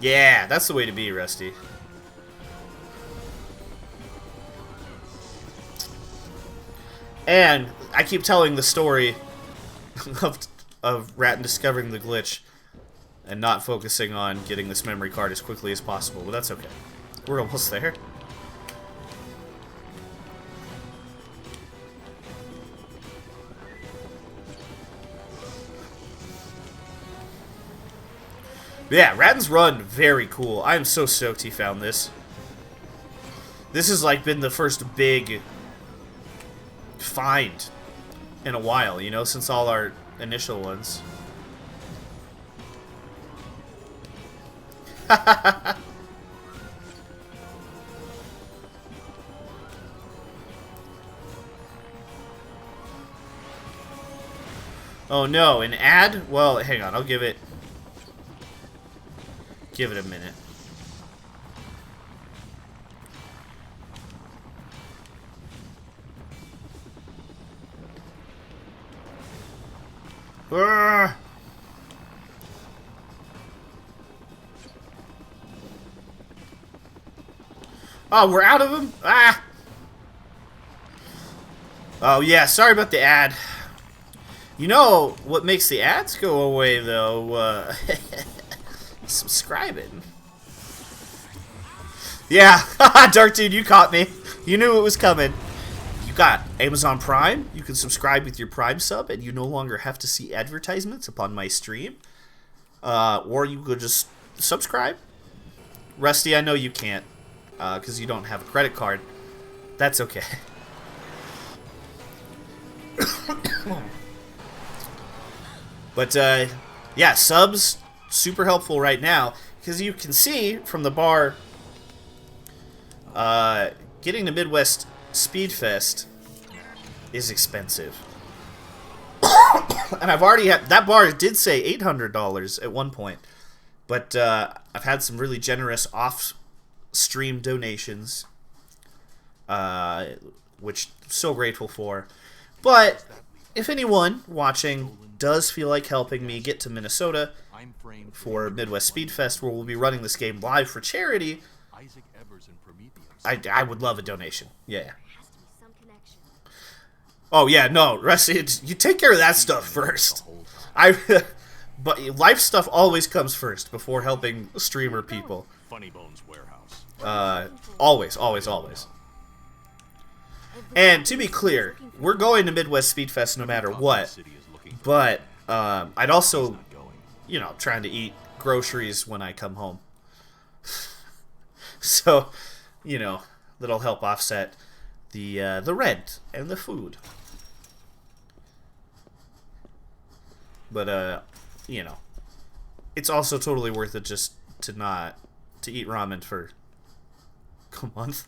Yeah, that's the way to be, Rusty. And I keep telling the story of Ratton discovering the glitch and not focusing on getting this memory card as quickly as possible, but that's okay. We're almost there. But yeah, Ratton's Run, very cool. I am so stoked he found this. This has like been the first big find in a while, you know, since all our initial ones. Oh no, an ad? Well, hang on, I'll give it a minute. Urgh. Oh, we're out of them? Ah! Oh, yeah, sorry about the ad. You know what makes the ads go away, though? Subscribing. Yeah, Dark Dude, you caught me. You knew it was coming. You got Amazon Prime. You can subscribe with your Prime sub, and you no longer have to see advertisements upon my stream. Or you could just subscribe. Rusty, I know you can't, because you don't have a credit card. That's okay. But yeah, subs super helpful right now because you can see from the bar. Getting to Midwest Speedfest is expensive. And I've already had... That bar did say $800 at one point. But I've had some really generous off-stream donations. Which I'm so grateful for. But if anyone watching does feel like helping me get to Minnesota for Midwest Speedfest, where we'll be running this game live for charity... I would love a donation. Yeah. There has to be some connection. Oh yeah, no, Rusty, you take care of that stuff first. But life stuff always comes first before helping streamer people. Funny Bones Warehouse. Always, always, always. And to be clear, we're going to Midwest Speedfest no matter what. But I'd also, you know, trying to eat groceries when I come home. So. You know, that'll help offset the rent and the food. But you know, it's also totally worth it just to eat ramen for a month.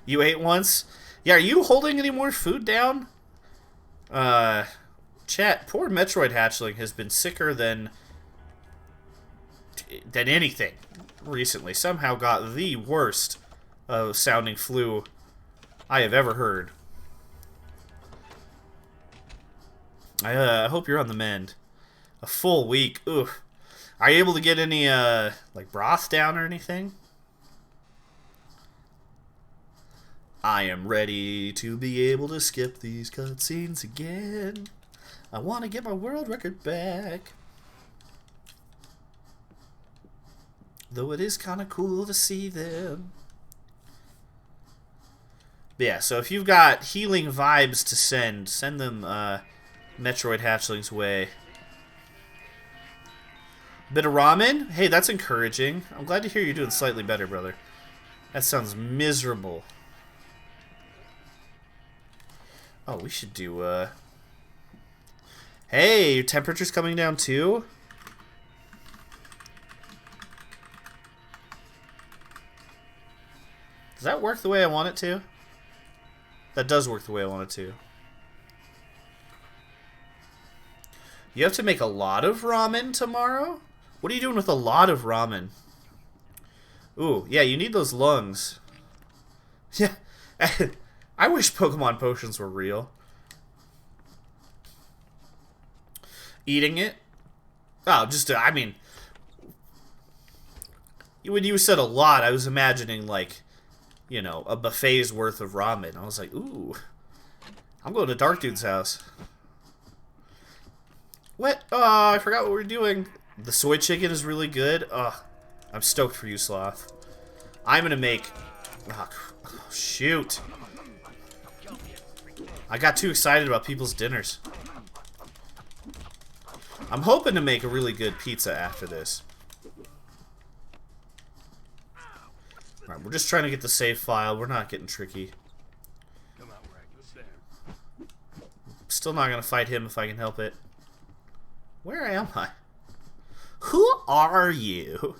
You ate once? Yeah, are you holding any more food down? Chat, poor Metroid hatchling has been sicker than anything recently. Somehow got the worst sounding flu I have ever heard. I hope you're on the mend. A full week. Ooh. Are you able to get any like broth down or anything? I am ready to be able to skip these cutscenes again. I want to get my world record back. Though it is kind of cool to see them. But yeah, so if you've got healing vibes to send them Metroid hatchlings way. Bit of ramen? Hey, that's encouraging. I'm glad to hear you're doing slightly better, brother. That sounds miserable. Oh, we should do, Hey, your temperature's coming down too? Does that work the way I want it to? That does work the way I want it to. You have to make a lot of ramen tomorrow? What are you doing with a lot of ramen? Ooh, yeah, you need those lungs. Yeah. I wish Pokemon potions were real. Eating it? Oh, just, I mean... When you said a lot, I was imagining, like... You know, a buffet's worth of ramen. I was like, ooh. I'm going to Dark Dude's house. What? Oh, I forgot what we're doing. The soy chicken is really good. Oh, I'm stoked for you, Sloth. I'm going to make... Oh, shoot. I got too excited about people's dinners. I'm hoping to make a really good pizza after this. Alright, we're just trying to get the save file. We're not getting tricky. Still not going to fight him if I can help it. Where am I? Who are you?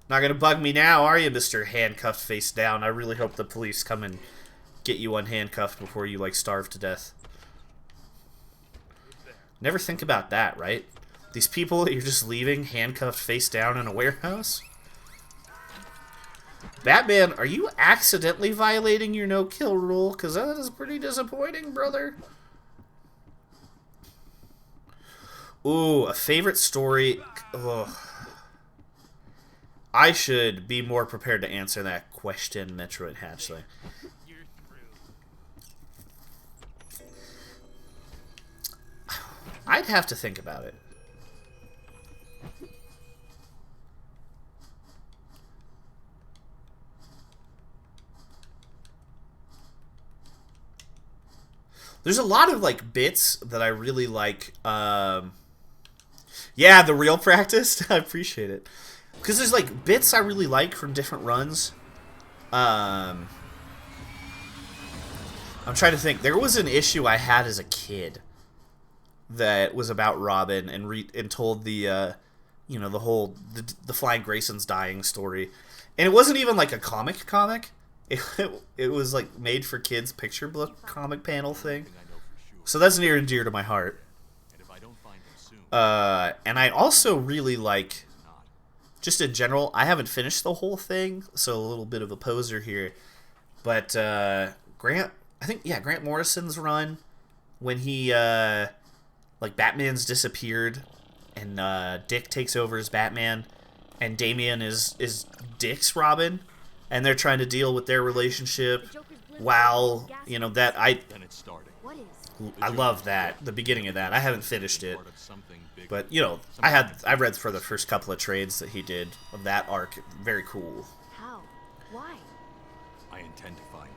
Not going to bug me now, are you, Mr. Handcuffed face down? I really hope the police come and get you unhandcuffed before you, like, starve to death. Never think about that, right? These people that you're just leaving handcuffed face down in a warehouse? Batman, are you accidentally violating your no-kill rule? Because that is pretty disappointing, brother. Ooh, a favorite story. Ugh. I should be more prepared to answer that question, Metroid Hatchling. I'd have to think about it. There's a lot of, like, bits that I really like. Yeah, the real practice. I appreciate it. because there's like bits I really like from different runs. I'm trying to think. There was an issue I had as a kid that was about Robin and told the you know, the whole the Flying Grayson's dying story, and it wasn't even like a comic. It was like made for kids picture book comic panel thing. So that's near and dear to my heart. And I also really like, just in general, I haven't finished the whole thing, so a little bit of a poser here. But Grant Morrison's run, when he like Batman's disappeared and Dick takes over as Batman, and Damian is Dick's Robin, and they're trying to deal with their relationship. Wow, you know that I love that, the beginning of that. I haven't finished it, but you know, I read for the first couple of trades that he did of that arc. Very cool. How? Why? I intend to find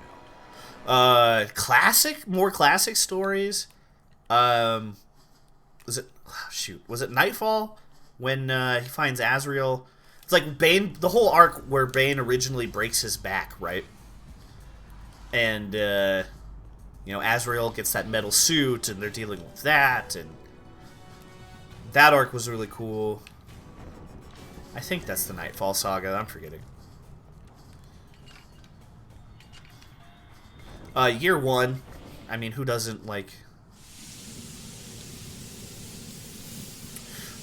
out. More classic stories. Was it Nightfall when he finds Azrael? It's like Bane, the whole arc where Bane originally breaks his back, right? And you know, Azrael gets that metal suit, and they're dealing with that, and that arc was really cool. I think that's the Nightfall saga. I'm forgetting. Year one. I mean, who doesn't like?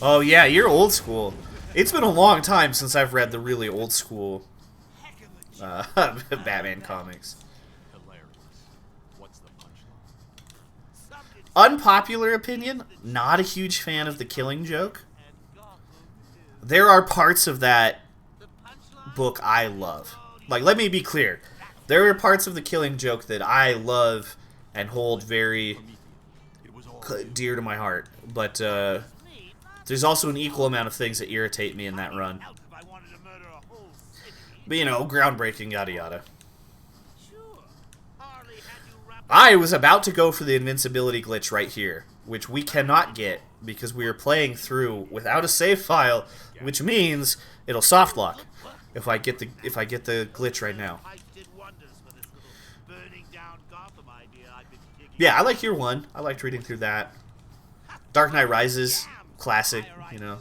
Oh yeah, you're old school. It's been a long time since I've read the really old school Batman comics. Unpopular opinion, not a huge fan of The Killing Joke. There are parts of that book I love. Like, let me be clear. There are parts of The Killing Joke that I love and hold very dear to my heart. But there's also an equal amount of things that irritate me in that run. But, you know, groundbreaking, yada yada. I was about to go for the invincibility glitch right here, which we cannot get because we are playing through without a save file, which means it'll soft lock if I get the glitch right now. Yeah, I like year one. I liked reading through that. Dark Knight Rises, classic, you know.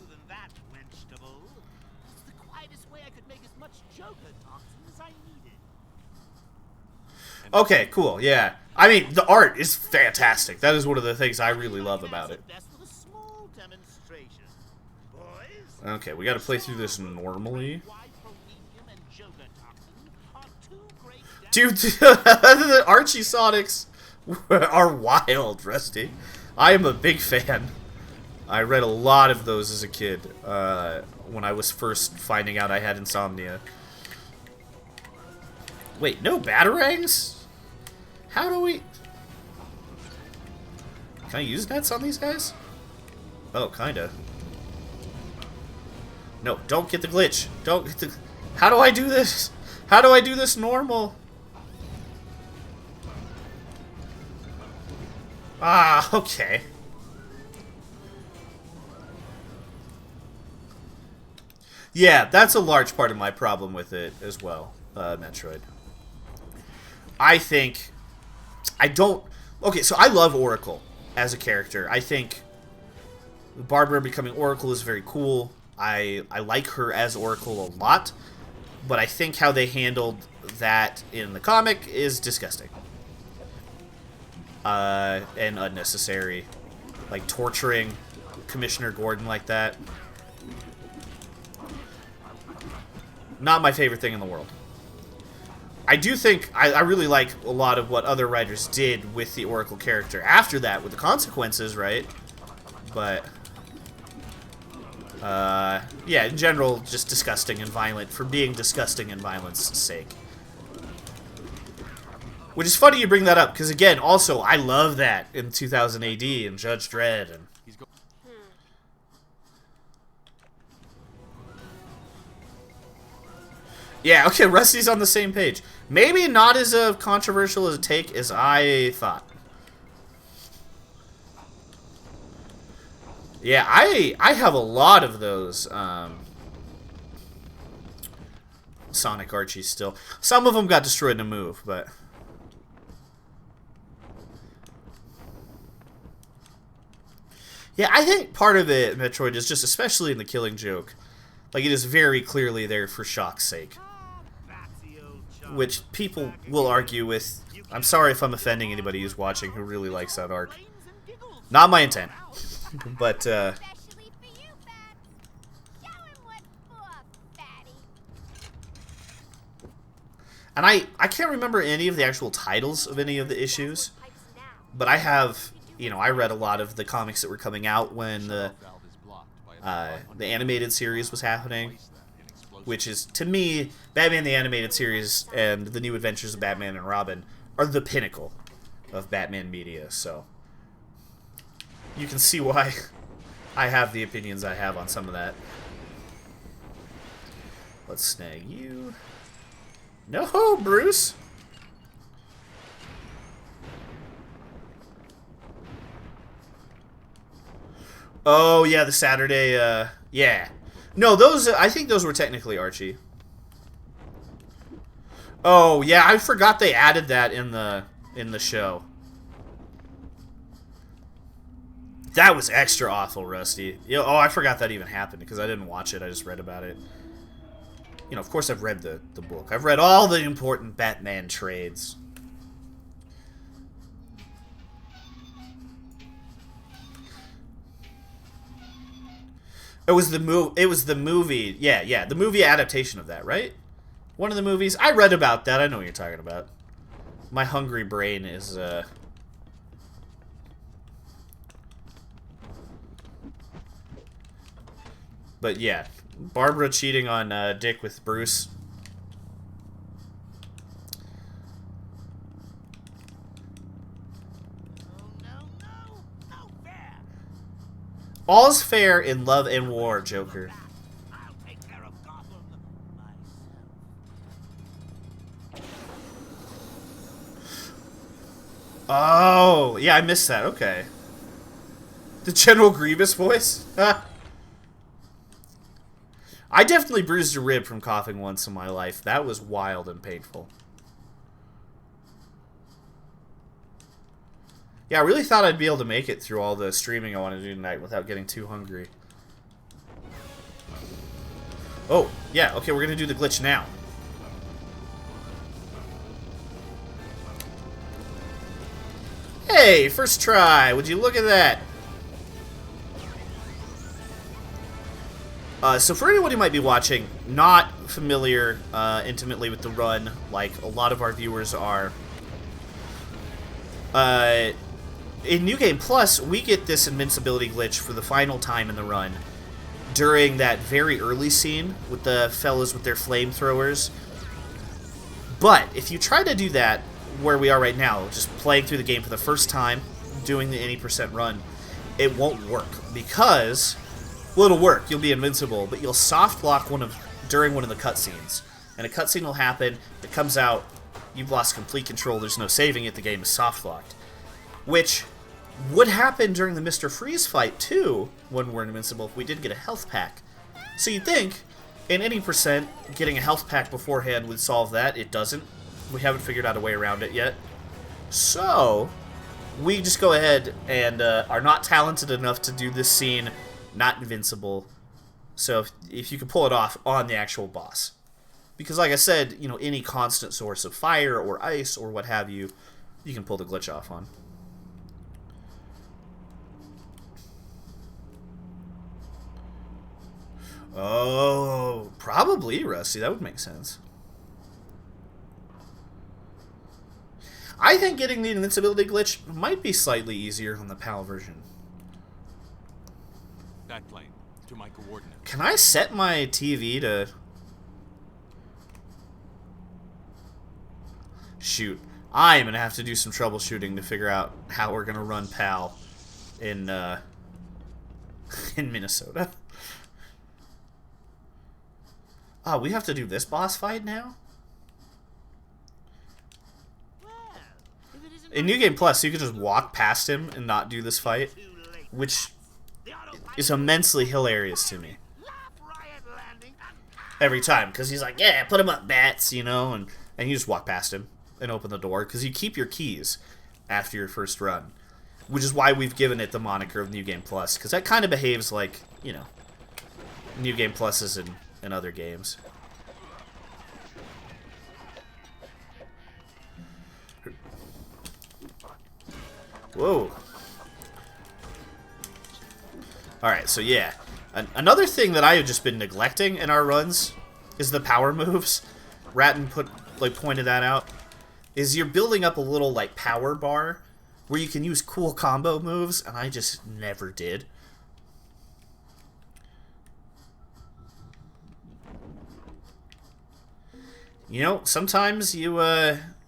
Okay, cool, yeah. I mean, the art is fantastic. That is one of the things I really love about it. Okay, we gotta play through this normally. Dude, the Archie Sonics are wild, Rusty. I am a big fan. I read a lot of those as a kid, when I was first finding out I had insomnia. Wait, no batarangs? How do we... Can I use nets on these guys? Oh, kinda. No, don't get the glitch. Don't get the... How do I do this? How do I do this normal? Ah, okay. Yeah, that's a large part of my problem with it as well, Metroid. I think... I don't... Okay, so I love Oracle as a character. I think Barbara becoming Oracle is very cool. I like her as Oracle a lot. But I think how they handled that in the comic is disgusting. And unnecessary. Like, torturing Commissioner Gordon like that. Not my favorite thing in the world. I do think, I really like a lot of what other writers did with the Oracle character after that, with the consequences, right? But, yeah, in general, just disgusting and violent for being disgusting and violent's sake. Which is funny you bring that up, because again, also, I love that in 2000 AD and Judge Dredd and... Yeah, okay, Rusty's on the same page. Maybe not as controversial a take as I thought. Yeah, I have a lot of those. Sonic Archie still. Some of them got destroyed in a move, but... Yeah, I think part of it, Metroid, is just especially in the Killing Joke. Like, it is very clearly there for shock's sake. Which people will argue with. I'm sorry if I'm offending anybody who's watching who really likes that arc. Not my intent. But, Especially for you, Babs. Show him what's for, fatty. and I can't remember any of the actual titles of any of the issues. But I have, you know, I read a lot of the comics that were coming out when the animated series was happening. Which is, to me, Batman the Animated Series and the New Adventures of Batman and Robin are the pinnacle of Batman media, so you can see why I have the opinions I have on some of that. Let's snag you. No, Bruce! Oh, yeah, the Saturday, yeah. No, those, I think those were technically Archie. Oh, yeah, I forgot they added that in the show. That was extra awful, Rusty. You know, oh, I forgot that even happened because I didn't watch it. I just read about it. You know, of course I've read the book. I've read all the important Batman trades. It was the movie. Yeah, the movie adaptation of that, right? One of the movies. I read about that. I know what you're talking about. My hungry brain is But yeah, Barbara cheating on Dick with Bruce. All's fair in love and war, Joker. I'll take care of Gotham myself. Oh, yeah, I missed that. Okay. The General Grievous voice? I definitely bruised a rib from coughing once in my life. That was wild and painful. Yeah, I really thought I'd be able to make it through all the streaming I want to do tonight without getting too hungry. Oh, yeah, okay, we're going to do the glitch now. Hey, first try. Would you look at that? So for anyone who might be watching, not familiar intimately with the run, like a lot of our viewers are, in New Game Plus, we get this invincibility glitch for the final time in the run during that very early scene with the fellas with their flamethrowers. But if you try to do that where we are right now, just playing through the game for the first time, doing the any % run, it won't work because, well, it'll work. You'll be invincible, but you'll soft lock during one of the cutscenes, and a cutscene will happen. It comes out. You've lost complete control. There's no saving it. The game is soft locked. Which would happen during the Mr. Freeze fight, too, when we're invincible, if we did get a health pack. So you'd think, in any %, getting a health pack beforehand would solve that. It doesn't. We haven't figured out a way around it yet. So, we just go ahead and are not talented enough to do this scene, not invincible. So, if you can pull it off on the actual boss. Because like I said, you know, any constant source of fire or ice or what have you, you can pull the glitch off on. Oh, probably, Rusty. That would make sense. I think getting the invincibility glitch might be slightly easier on the PAL version. That plane, to my coordinates. Can I set my TV to... Shoot. I am going to have to do some troubleshooting to figure out how we're going to run PAL in Minnesota. Oh, we have to do this boss fight now? In New Game Plus, you can just walk past him and not do this fight, which is immensely hilarious to me. every time because he's like, yeah, put him up, bats, you know, and you just walk past him and open the door because you keep your keys after your first run, which is why we've given it the moniker of New Game Plus, because that kind of behaves like, you know, New Game Pluses in other games. Whoa. Alright, so yeah. Another thing that I have just been neglecting in our runs is the power moves. Ratton pointed that out. Is you're building up a little like power bar where you can use cool combo moves, and I just never did. You know, sometimes you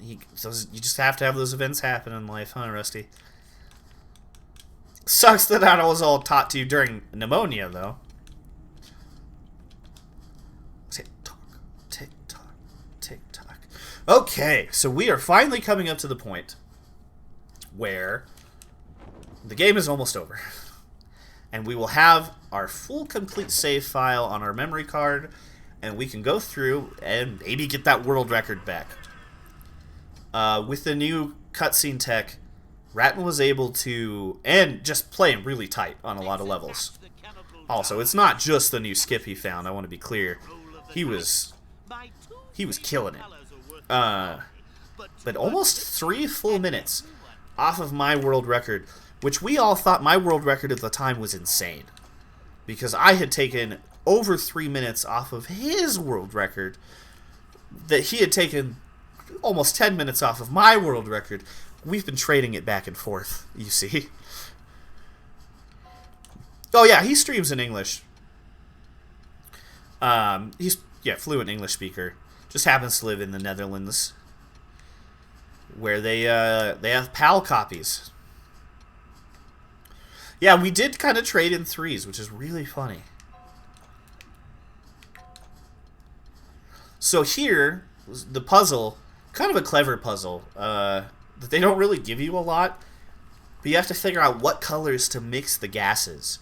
just have to have those events happen in life, huh, Rusty? Sucks that that was all taught to you during pneumonia, though. Tick-tock, tick-tock, tick-tock. Okay, so we are finally coming up to the point where the game is almost over. And we will have our full complete save file on our memory card, and we can go through and maybe get that world record back. With the new cutscene tech, Ratton was able to, and just playing really tight on a lot of levels. Also, it's not just the new skip he found, I want to be clear. He was killing it. But almost 3 full minutes off of my world record, which we all thought my world record at the time was insane. Because I had taken over 3 minutes off of his world record, that he had taken almost 10 minutes off of my world record. We've been trading it back and forth, you see. Oh yeah, he streams in English. He's fluent English speaker. Just happens to live in the Netherlands, where they have PAL copies. Yeah, we did kind of trade in threes, which is really funny. So here, the puzzle, kind of a clever puzzle, that they don't really give you a lot, but you have to figure out what colors to mix the gases.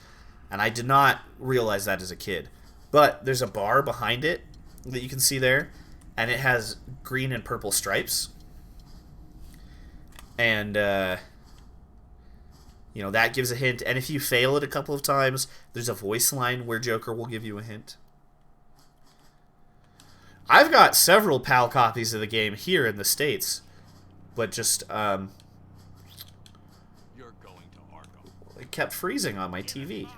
And I did not realize that as a kid. But there's a bar behind it that you can see there, and it has green and purple stripes. And, you know, that gives a hint. And if you fail it a couple of times, there's a voice line where Joker will give you a hint. I've got several PAL copies of the game here in the States, but just, You're going to Arkham. it kept freezing on my TV.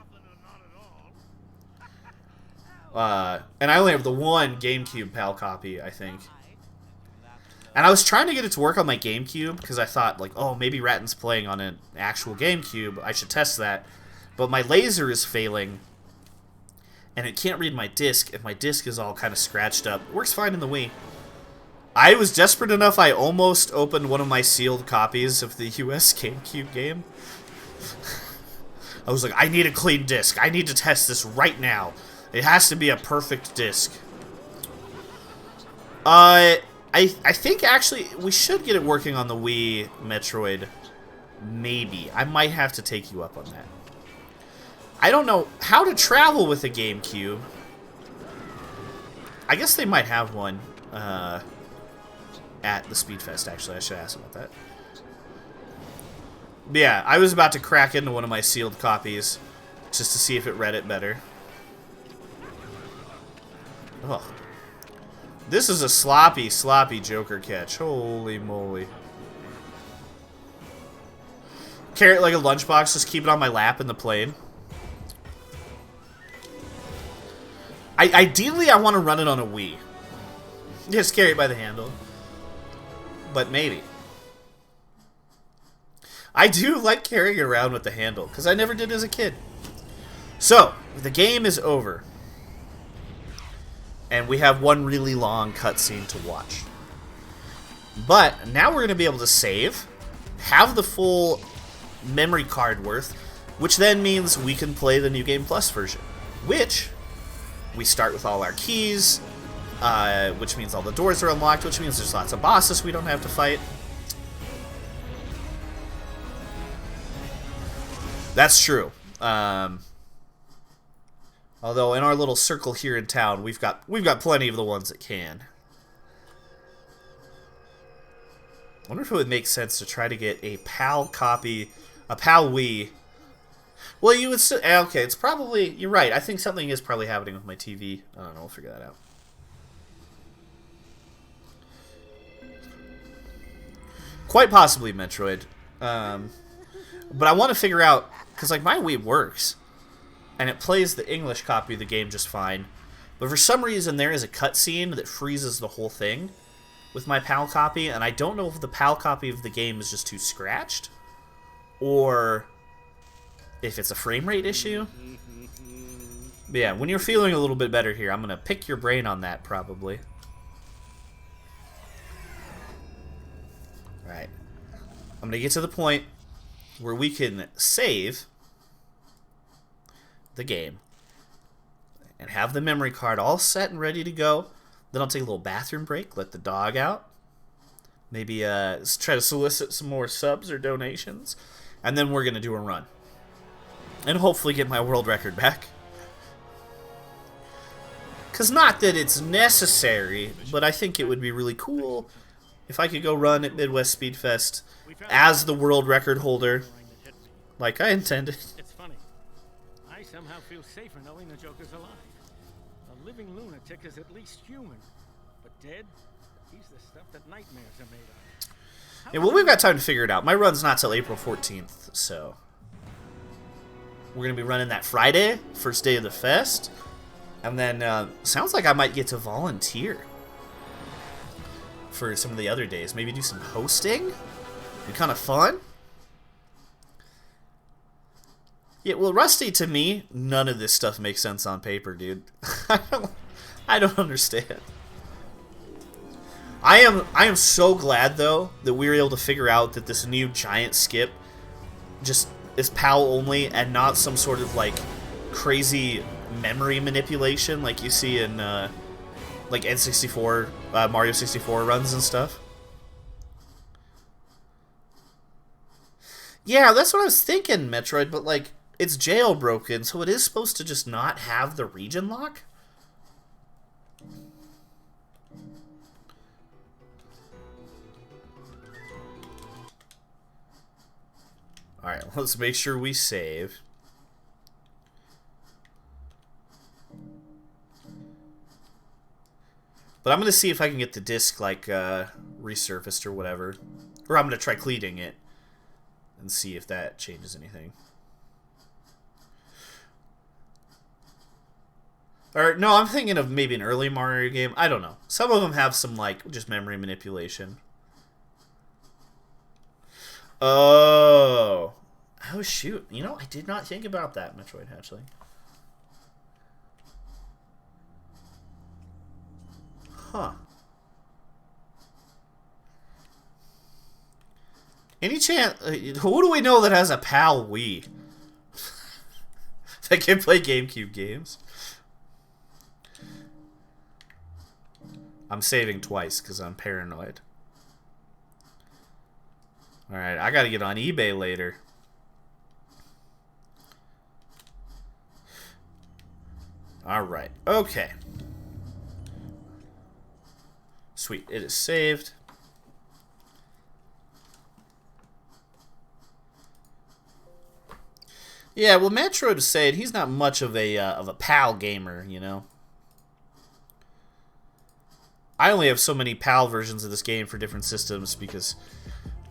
And I only have the one GameCube PAL copy, I think. And I was trying to get it to work on my GameCube, because I thought, like, oh, maybe Ratton's playing on an actual GameCube. I should test that. But my laser is failing, and it can't read my disc, and my disc is all kind of scratched up. It works fine in the Wii. I was desperate enough, I almost opened one of my sealed copies of the US GameCube game. I was like, I need a clean disc. I need to test this right now. It has to be a perfect disc. I think, actually, we should get it working on the Wii Metroid. Maybe. I might have to take you up on that. I don't know how to travel with a GameCube. I guess they might have one at the Speedfest, actually. I should ask about that. But yeah, I was about to crack into one of my sealed copies just to see if it read it better. Ugh. This is a sloppy, sloppy Joker catch. Holy moly. Carry it like a lunchbox, just keep it on my lap in the plane. Ideally, I want to run it on a Wii. Just carry it by the handle. But maybe. I do like carrying it around with the handle, because I never did as a kid. So, the game is over. And we have one really long cutscene to watch. But now we're going to be able to save, have the full memory card worth, which then means we can play the New Game Plus version. Which, we start with all our keys, which means all the doors are unlocked, which means there's lots of bosses we don't have to fight. That's true. Although in our little circle here in town, we've got plenty of the ones that can. I wonder if it would make sense to try to get a PAL copy, a PAL Wii. Well, you would still... Okay, it's probably... You're right. I think something is probably happening with my TV. I don't know. We'll figure that out. Quite possibly Metroid. But I want to figure out... Because, like, my Wii works. And it plays the English copy of the game just fine. But for some reason, there is a cutscene that freezes the whole thing with my PAL copy. And I don't know if the PAL copy of the game is just too scratched. Or... if it's a frame rate issue. But yeah, when you're feeling a little bit better here, I'm going to pick your brain on that, probably. Alright. I'm going to get to the point where we can save the game and have the memory card all set and ready to go. Then I'll take a little bathroom break, let the dog out. Maybe try to solicit some more subs or donations. And then we're going to do a run. And hopefully get my world record back. Because not that it's necessary, but I think it would be really cool if I could go run at Midwest Speedfest as the world record holder, like I intended. It's funny. I somehow feel safer knowing the Joker's alive. A living lunatic is at least human. But dead, he's the stuff that nightmares are made of. Yeah, well, we've got time to figure it out. My run's not till April 14th, so... We're going to be running that Friday, first day of the fest. And then, sounds like I might get to volunteer for some of the other days. Maybe do some hosting. Be kind of fun. Yeah, well, Rusty, to me, none of this stuff makes sense on paper, dude. I don't understand. I am so glad, though, that we were able to figure out that this new giant skip just... is PAL only and not some sort of like crazy memory manipulation like you see in like N64, Mario 64 runs and stuff. Yeah, that's what I was thinking, Metroid, but like it's jailbroken, so it is supposed to just not have the region lock. Alright, let's make sure we save. But I'm going to see if I can get the disc, like, resurfaced or whatever. Or I'm going to try cleaning it and see if that changes anything. Or, no, I'm thinking of maybe an early Mario game. I don't know. Some of them have some, like, just memory manipulation. Oh. Oh, shoot. You know, I did not think about that, Metroid, actually. Huh. Any chance... who do we know that has a PAL Wii? That can play GameCube games? I'm saving twice because I'm paranoid. Alright, I gotta get on eBay later. Alright, okay. Sweet, it is saved. Yeah, well, Metroid was saying he's not much of a PAL gamer, you know. I only have so many PAL versions of this game for different systems because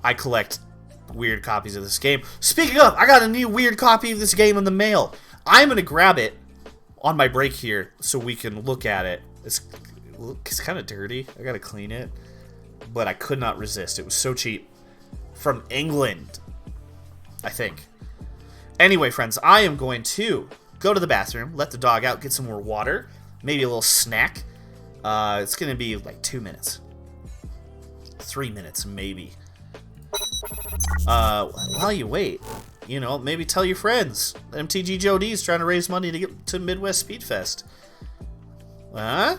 I collect weird copies of this game. Speaking of, I got a new weird copy of this game in the mail. I'm going to grab it on my break here so we can look at it. It's kind of dirty. I got to clean it. But I could not resist. It was so cheap. From England, I think. Anyway, friends, I am going to go to the bathroom, let the dog out, get some more water, maybe a little snack. It's going to be like 2 minutes. 3 minutes, maybe. While you wait, you know, maybe tell your friends. MTG Joe D's trying to raise money to get to Midwest Speedfest. Huh?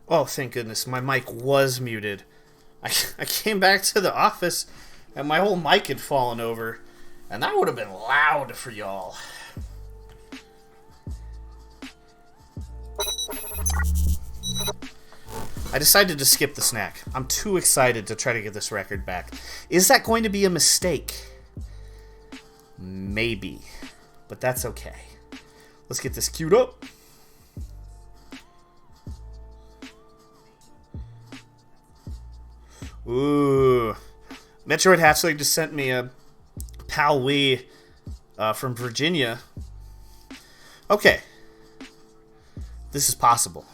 Oh, thank goodness, my mic was muted. I came back to the office and my whole mic had fallen over, and that would have been loud for y'all. I decided to skip the snack. I'm too excited to try to get this record back. Is that going to be a mistake? Maybe. But that's okay. Let's get this queued up. Ooh. Metroid Hatchling just sent me a Pal Wii from Virginia. Okay. This is possible.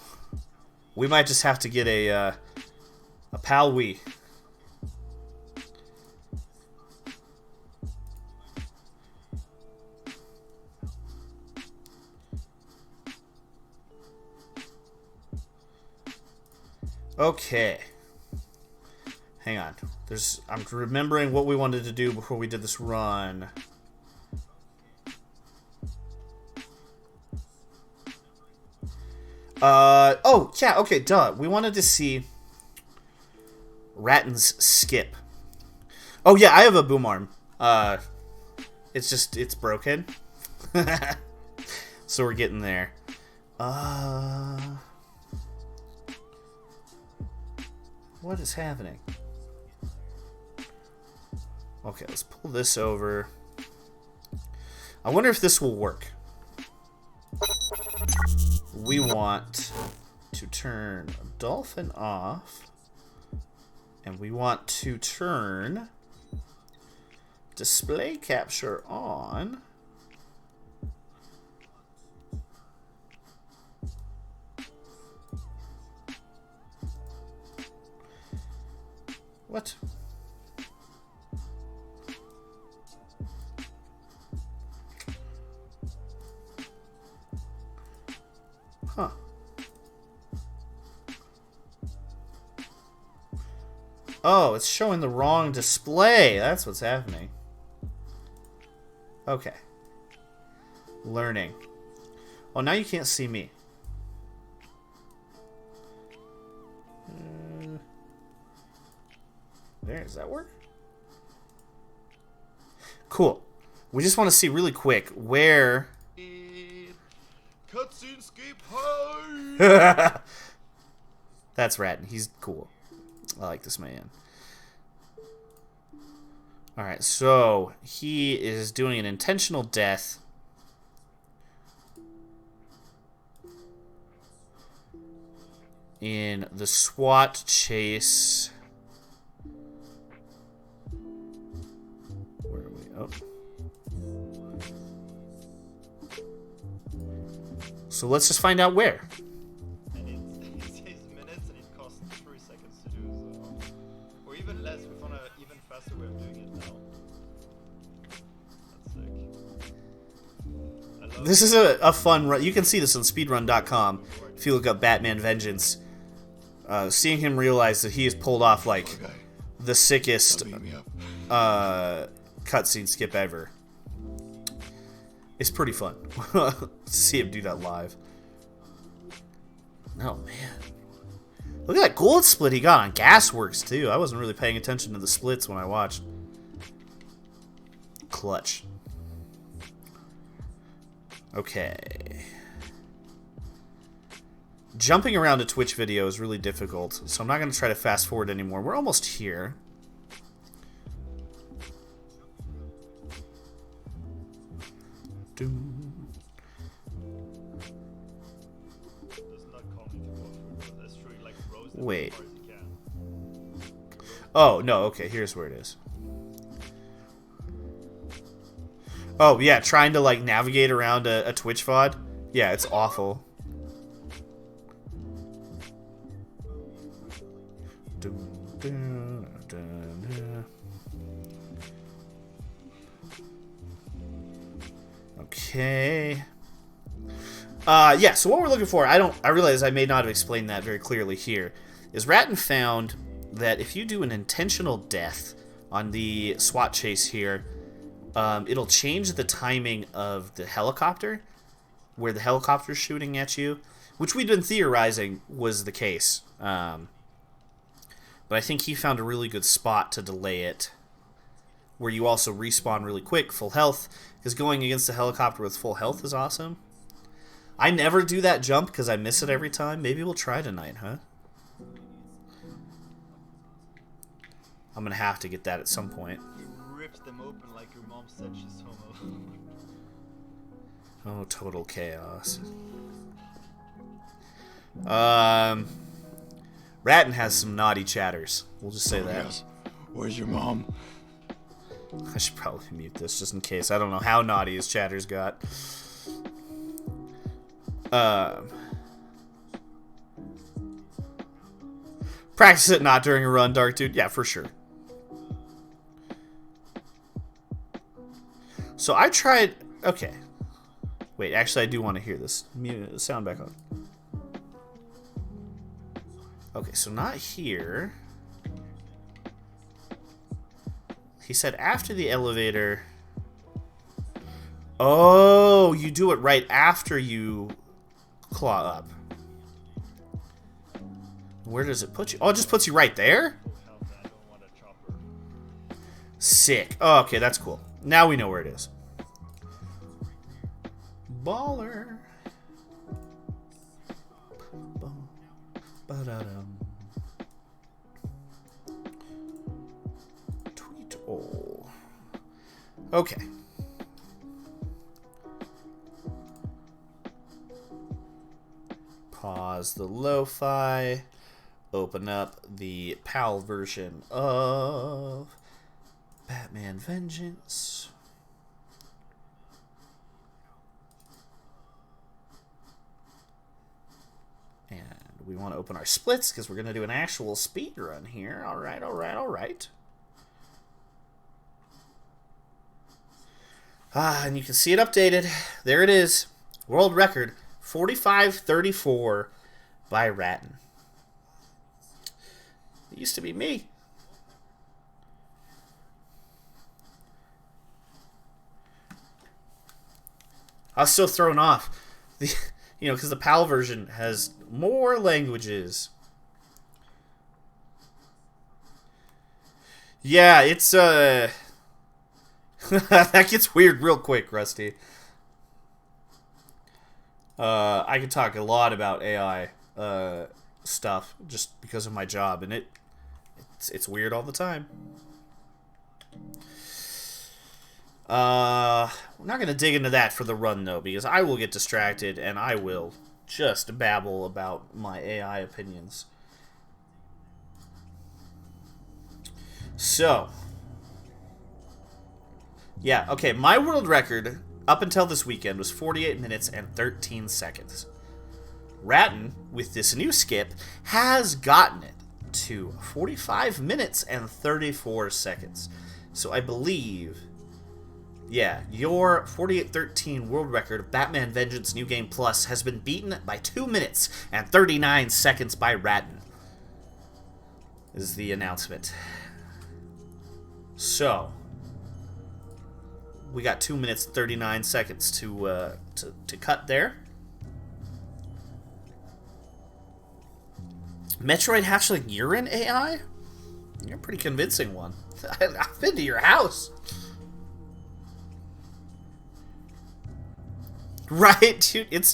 We might just have to get a Pal Wii. Okay. Hang on. I'm remembering what we wanted to do before we did this run. Oh, yeah, okay, duh. We wanted to see Ratton's skip. Oh, yeah, I have a boom arm. It's broken. So we're getting there. What is happening? Okay, let's pull this over. I wonder if this will work. We want to turn Dolphin off. And we want to turn display capture on. What? Huh. Oh, it's showing the wrong display. That's what's happening. Okay. Learning. Oh, now you can't see me. There, does that work? Cool. We just want to see really quick where... Cutscene skip high! That's Ratton. He's cool. I like this man. Alright, so he is doing an intentional death. In the SWAT chase. Where are we? Oh. So let's just find out where. And it says minutes and it costs 3 seconds to do, so... Or even less, we found an even faster way of doing it now. That's sick. This is a fun run. You can see this on speedrun.com if you look up Batman Vengeance. Seeing him realize that he has pulled off, like, the sickest cutscene skip ever. It's pretty fun. See him do that live. Oh, man. Look at that gold split he got on Gasworks, too. I wasn't really paying attention to the splits when I watched. Clutch. Okay. Jumping around a Twitch video is really difficult, so I'm not going to try to fast forward anymore. We're almost here. Wait. Oh, no, okay, here's where it is. Oh, yeah, trying to, like, navigate around a Twitch VOD? Yeah, it's awful. Okay. Yeah, so what we're looking for, I realize I may not have explained that very clearly here, is Ratton found that if you do an intentional death on the SWAT chase here, it'll change the timing of the helicopter, where the helicopter's shooting at you, which we'd been theorizing was the case. But I think he found a really good spot to delay it, where you also respawn really quick, full health, because going against a helicopter with full health is awesome. I never do that jump because I miss it every time. Maybe we'll try tonight, huh? I'm gonna have to get that at some point. You ripped them open like your mom said she's homo. Oh, total chaos. Ratton has some naughty chatters. We'll just say that. Yes. Where's your mom? I should probably mute this just in case. I don't know how naughty his chatters got. Practice it not during a run, Dark Dude. Yeah, for sure. So I tried... Okay. Wait, actually I do want to hear this. Mute, sound back on. Okay, so not here. He said after the elevator... Oh, you do it right after you claw up. Where does it put you? Oh, it just puts you right there? Sick. Oh, okay, that's cool. Now we know where it is. Baller. Ba-da-dum. Tweet all. Okay. Pause the lo-fi. Open up the PAL version of Batman Vengeance. And we want to open our splits because we're going to do an actual speed run here. Alright, alright, alright. And you can see it updated. There it is. World record 45:34 by Ratton. It used to be me. I was so thrown off. Because the PAL version has more languages. Yeah, it's, that gets weird real quick, Rusty. I could talk a lot about AI, stuff just because of my job, and it's weird all the time. We're not going to dig into that for the run, though, because I will get distracted, and I will just babble about my AI opinions. So, yeah, okay, my world record up until this weekend was 48 minutes and 13 seconds. Ratton, with this new skip, has gotten it to 45 minutes and 34 seconds. So I believe... Yeah, your 48:13 world record of Batman Vengeance New Game Plus has been beaten by 2 minutes and 39 seconds by Ratton. Is the announcement. So, we got 2 minutes and 39 seconds to cut there. Metroid Hatchling, you're an AI? You're a pretty convincing one. I've been to your house. Right, dude. It's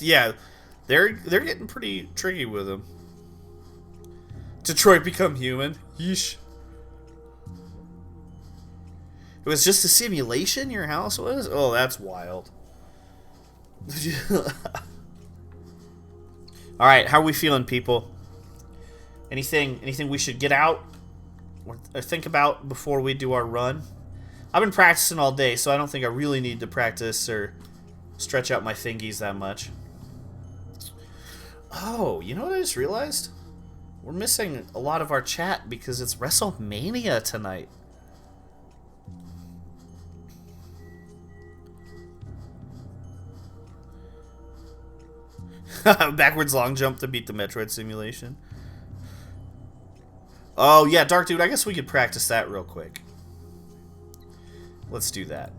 they're getting pretty tricky with him. Detroit Become Human. Yeesh. It was just a simulation. Your house was. Oh, that's wild. All right, how are we feeling, people? Anything we should get out or think about before we do our run? I've been practicing all day, so I don't think I really need to practice or stretch out my fingies that much. Oh, you know what I just realized? We're missing a lot of our chat because it's WrestleMania tonight. Backwards long jump to beat the Metroid simulation. Oh, yeah, Dark Dude, I guess we could practice that real quick. Let's do that.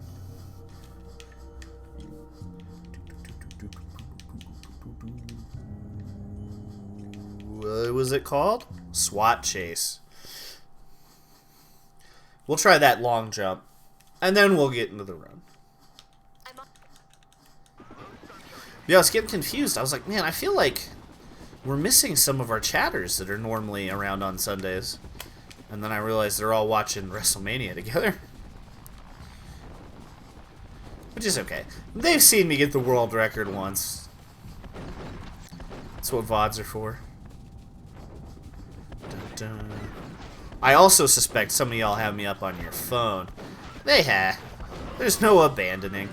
what was it called? SWAT chase. We'll try that long jump, and then we'll get into the run. Yeah, I was getting confused. I was like, man, I feel like we're missing some of our chatters that are normally around on Sundays. And then I realized they're all watching WrestleMania together. Which is okay. They've seen me get the world record once. That's what VODs are for. Dun, dun. I also suspect some of y'all have me up on your phone. They have. There's no abandoning.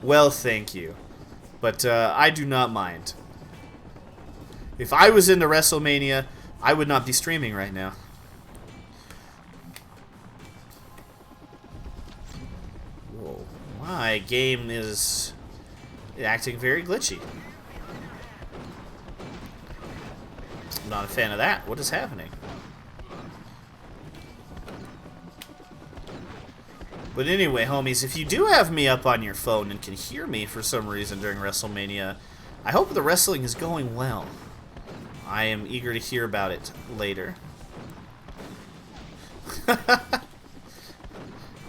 Well, thank you. But I do not mind. If I was into WrestleMania, I would not be streaming right now. Whoa. My game is acting very glitchy. I'm not a fan of that. What is happening? But anyway, homies, if you do have me up on your phone and can hear me for some reason during WrestleMania, I hope the wrestling is going well. I am eager to hear about it later.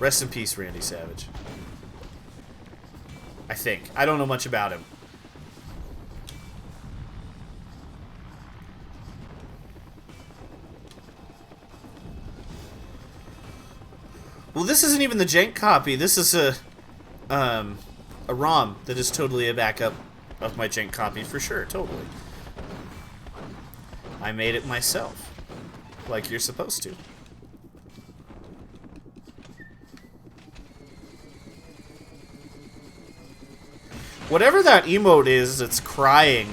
Rest in peace, Randy Savage. I think. I don't know much about him. Well, this isn't even the jank copy. This is a ROM that is totally a backup of my jank copy for sure, totally. I made it myself, like you're supposed to. Whatever that emote is that's crying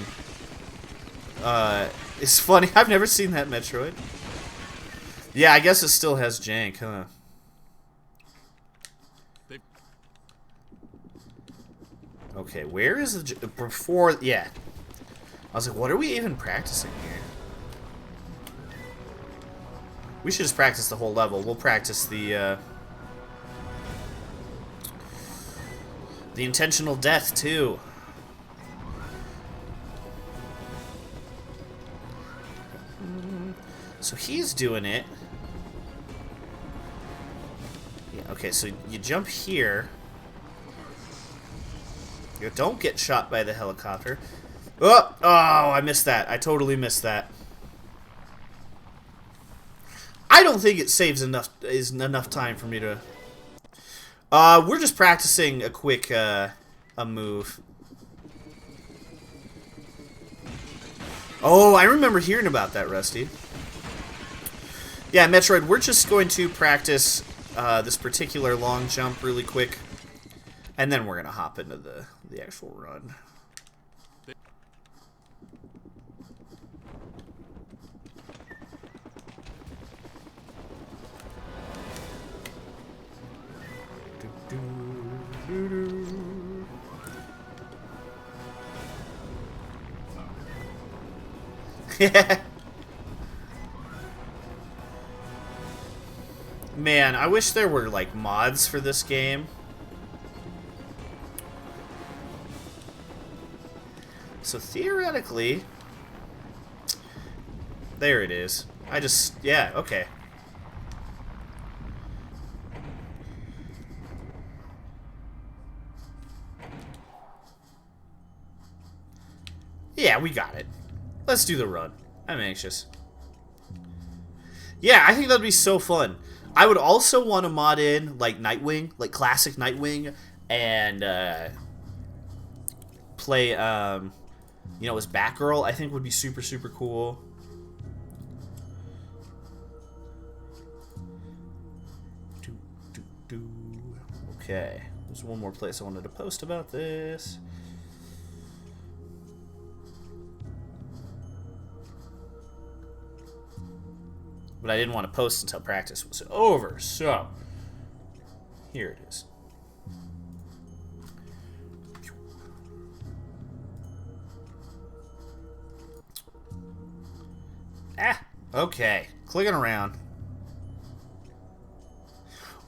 is funny. I've never seen that Metroid. Yeah, I guess it still has jank, huh? Okay, where is the... Before... Yeah. I was like, what are we even practicing here? We should just practice the whole level. We'll practice the intentional death, too. So he's doing it. Yeah, okay, so you jump here. You don't get shot by the helicopter. Oh, I missed that. I totally missed that. I don't think it saves enough time for me to... we're just practicing a quick a move. Oh, I remember hearing about that, Rusty. Yeah, Metroid, we're just going to practice this particular long jump really quick. And then we're going to hop into the actual run. Yeah. Man, I wish there were like mods for this game. So theoretically, there it is. Yeah, okay. Yeah, we got it. Let's do the run. I'm anxious. Yeah, I think that'd be so fun. I would also want to mod in, like, Nightwing, like classic Nightwing, and play, you know, as Batgirl. I think would be super, super cool. Okay, there's one more place I wanted to post about this. But I didn't want to post until practice was over, so here it is. Okay. Clicking around.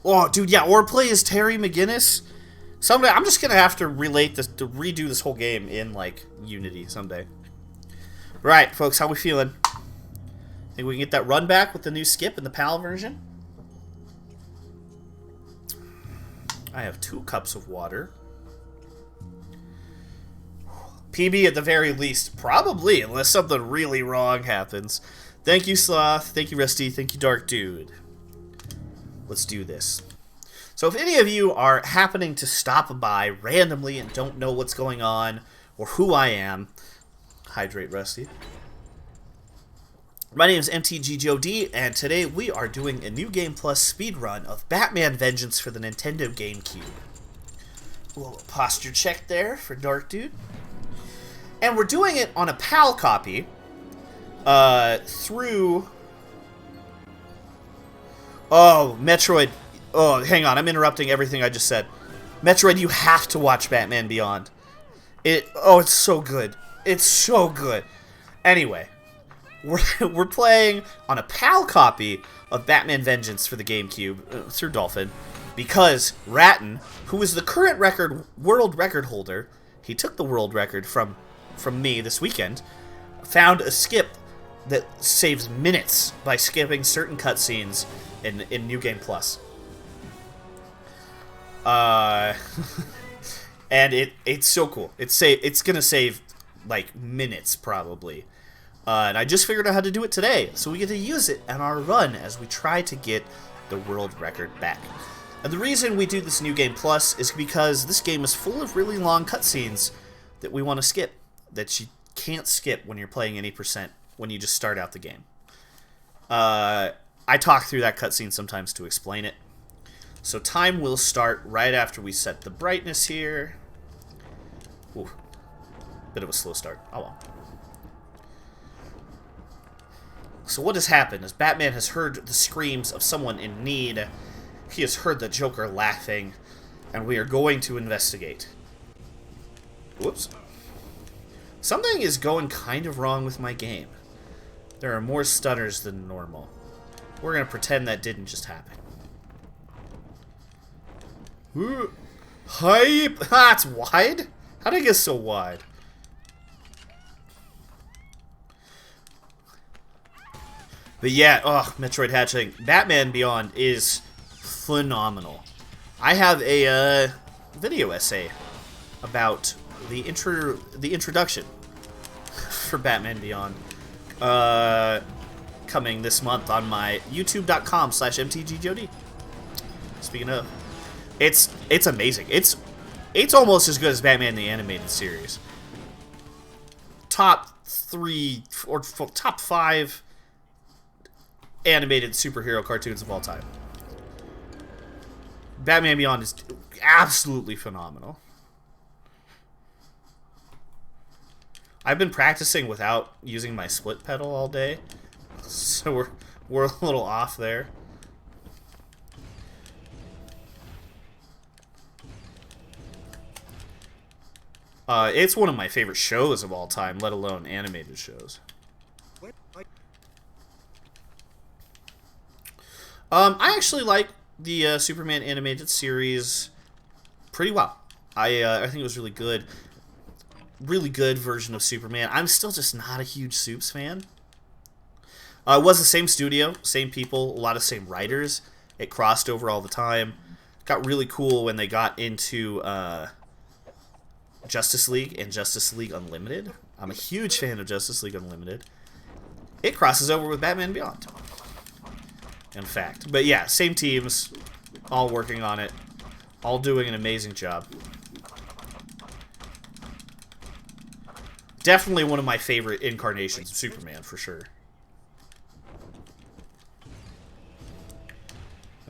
Oh, dude, yeah, or play as Terry McGinnis. Someday I'm just gonna have to redo this whole game in like Unity someday. Right, folks, how we feeling? Think we can get that run back with the new skip in the PAL version? I have 2 cups of water. PB at the very least, probably, unless something really wrong happens. Thank you, Sloth. Thank you, Rusty. Thank you, Dark Dude. Let's do this. So if any of you are happening to stop by randomly and don't know what's going on or who I am, hydrate, Rusty. My name is MTGGOD, and today we are doing a New Game Plus speedrun of Batman Vengeance for the Nintendo GameCube. A little posture check there for Dark Dude. And we're doing it on a PAL copy through... Oh, Metroid. Oh, hang on, I'm interrupting everything I just said. Metroid, you have to watch Batman Beyond. It's so good. It's so good. Anyway, we're playing on a PAL copy of Batman Vengeance for the GameCube through Dolphin, because Ratton, who is the current world record holder, he took the world record from me this weekend, found a skip that saves minutes by skipping certain cutscenes in New Game Plus. And it's so cool. It's gonna save like minutes probably. And I just figured out how to do it today, so we get to use it on our run as we try to get the world record back. And the reason we do this New Game Plus is because this game is full of really long cutscenes that we want to skip, that you can't skip when you're playing any percent when you just start out the game. I talk through that cutscene sometimes to explain it. So time will start right after we set the brightness here. Ooh, bit of a slow start. Oh well. So what has happened is Batman has heard the screams of someone in need. He has heard the Joker laughing, and we are going to investigate. Whoops. Something is going kind of wrong with my game. There are more stutters than normal. We're going to pretend that didn't just happen. Ooh. Hype! Ah, it's wide? How did it get so wide? But yeah, Metroid Hatchling. Batman Beyond is phenomenal. I have a video essay about the introduction for Batman Beyond coming this month on my youtube.com/mtggod. Speaking of, it's amazing. It's almost as good as Batman the Animated Series. Top 3 or top 5 animated superhero cartoons of all time. Batman Beyond is absolutely phenomenal. I've been practicing without using my split pedal all day, so we're a little off there. It's one of my favorite shows of all time, let alone animated shows. I actually like the Superman animated series pretty well. I think it was really good. Really good version of Superman. I'm still just not a huge Supes fan. It was the same studio, same people, a lot of same writers. It crossed over all the time. Got really cool when they got into Justice League and Justice League Unlimited. I'm a huge fan of Justice League Unlimited. It crosses over with Batman Beyond, in fact. But yeah, same teams, all working on it, all doing an amazing job. Definitely one of my favorite incarnations of Superman, for sure.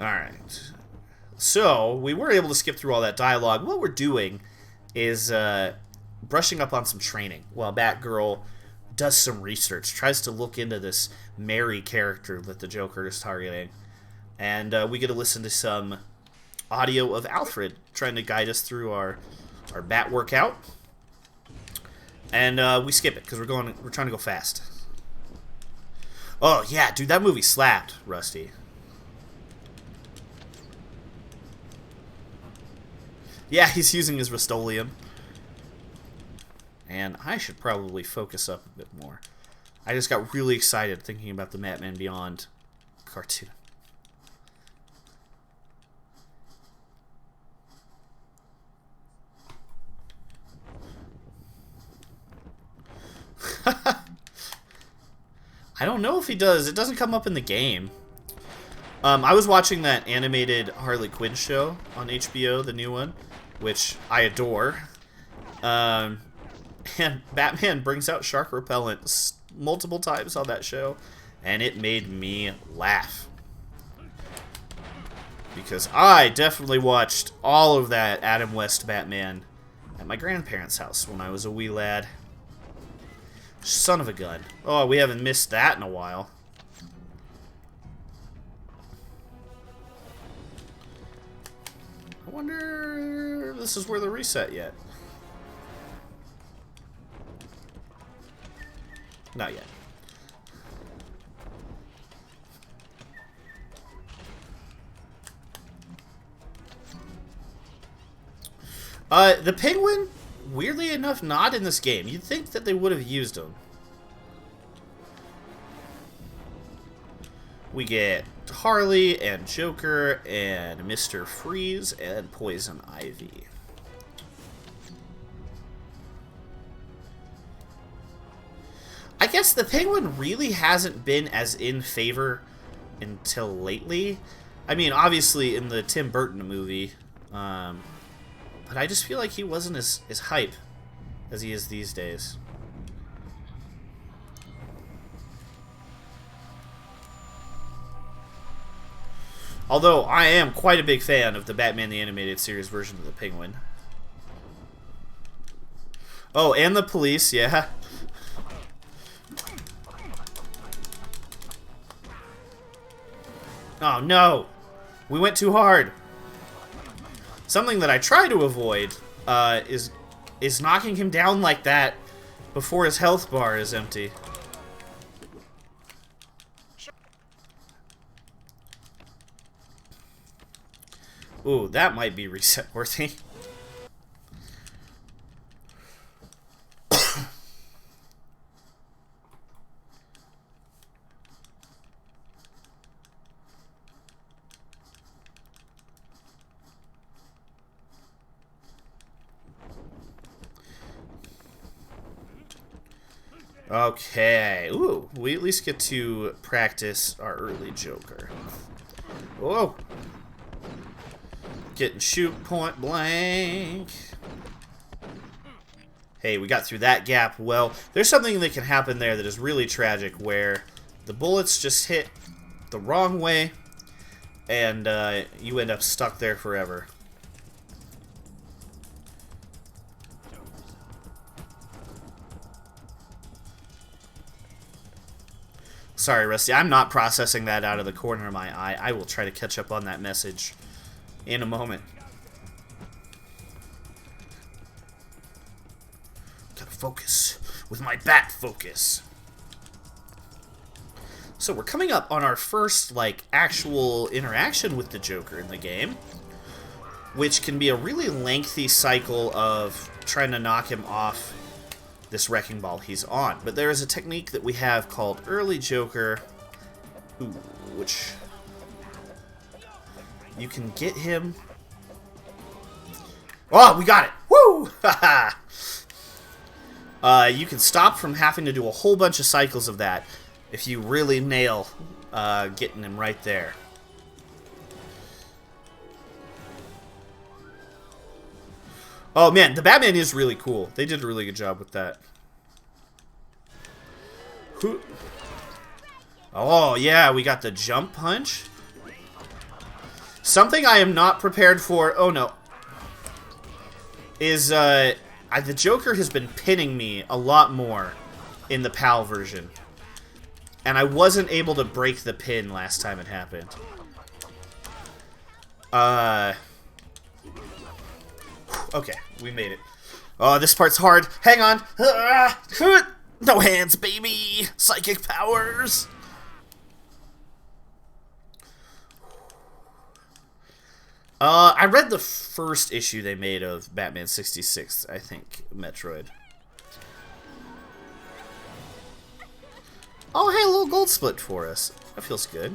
Alright. So, we were able to skip through all that dialogue. What we're doing is brushing up on some training while Batgirl does some research, tries to look into this Mary character that the Joker is targeting. And we get to listen to some audio of Alfred trying to guide us through our bat workout. And we skip it because we're trying to go fast. Oh yeah, dude, that movie slapped, Rusty. Yeah, he's using his Rust-Oleum. And I should probably focus up a bit more. I just got really excited thinking about the Batman Beyond cartoon. I don't know if he does. It doesn't come up in the game. I was watching that animated Harley Quinn show on HBO, the new one, which I adore. And Batman brings out shark repellent multiple times on that show, and it made me laugh. Because I definitely watched all of that Adam West Batman at my grandparents' house when I was a wee lad. Son of a gun. Oh, we haven't missed that in a while. I wonder if this is where the reset yet. Not yet. The Penguin, weirdly enough, not in this game. You'd think that they would have used him. We get Harley and Joker and Mr. Freeze and Poison Ivy. I guess the Penguin really hasn't been as in favor until lately. I mean, obviously in the Tim Burton movie, but I just feel like he wasn't as hype as he is these days. Although I am quite a big fan of the Batman the Animated Series version of the Penguin. Oh, and the police, yeah. Oh no! We went too hard. Something that I try to avoid is knocking him down like that before his health bar is empty. Ooh, that might be reset worthy. Okay. Ooh, we at least get to practice our early Joker. Whoa. Getting shoot point blank. Hey, we got through that gap well. There's something that can happen there that is really tragic where the bullets just hit the wrong way and you end up stuck there forever. Sorry, Rusty. I'm not processing that out of the corner of my eye. I will try to catch up on that message in a moment. Gotta focus with my bat focus. So we're coming up on our first, like, actual interaction with the Joker in the game, which can be a really lengthy cycle of trying to knock him off this wrecking ball he's on. But there is a technique that we have called early Joker, which you can get him. Oh, we got it! Woo! Haha! You can stop from having to do a whole bunch of cycles of that if you really nail getting him right there. Oh man, the Batman is really cool. They did a really good job with that. Oh yeah, we got the jump punch. Something I am not prepared for, oh no, is the Joker has been pinning me a lot more in the PAL version. And I wasn't able to break the pin last time it happened. Okay, we made it. Oh, this part's hard. Hang on. No hands, baby. Psychic powers. I read the first issue they made of Batman 66, I think, Metroid. Oh, hey, a little gold split for us. That feels good.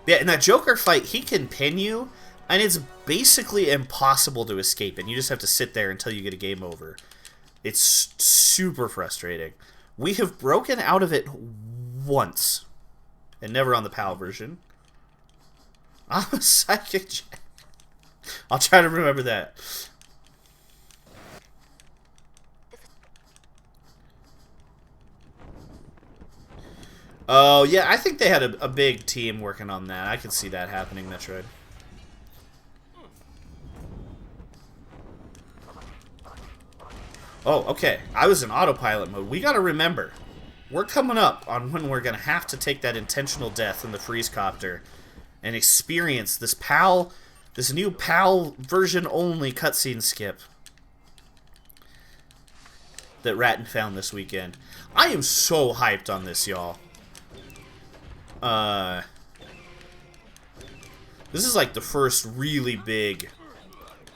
Yeah, in that Joker fight, he can pin you, and it's basically impossible to escape, and you just have to sit there until you get a game over. It's super frustrating. We have broken out of it once, and never on the PAL version. I'm a psychic jack. I'll try to remember that. Oh, yeah, I think they had a big team working on that. I can see that happening, Metroid. Oh, okay. I was in autopilot mode. We gotta remember, we're coming up on when we're gonna have to take that intentional death in the freeze copter and experience this PAL, this new PAL version only cutscene skip that Ratton found this weekend. I am so hyped on this, y'all. This is like the first really big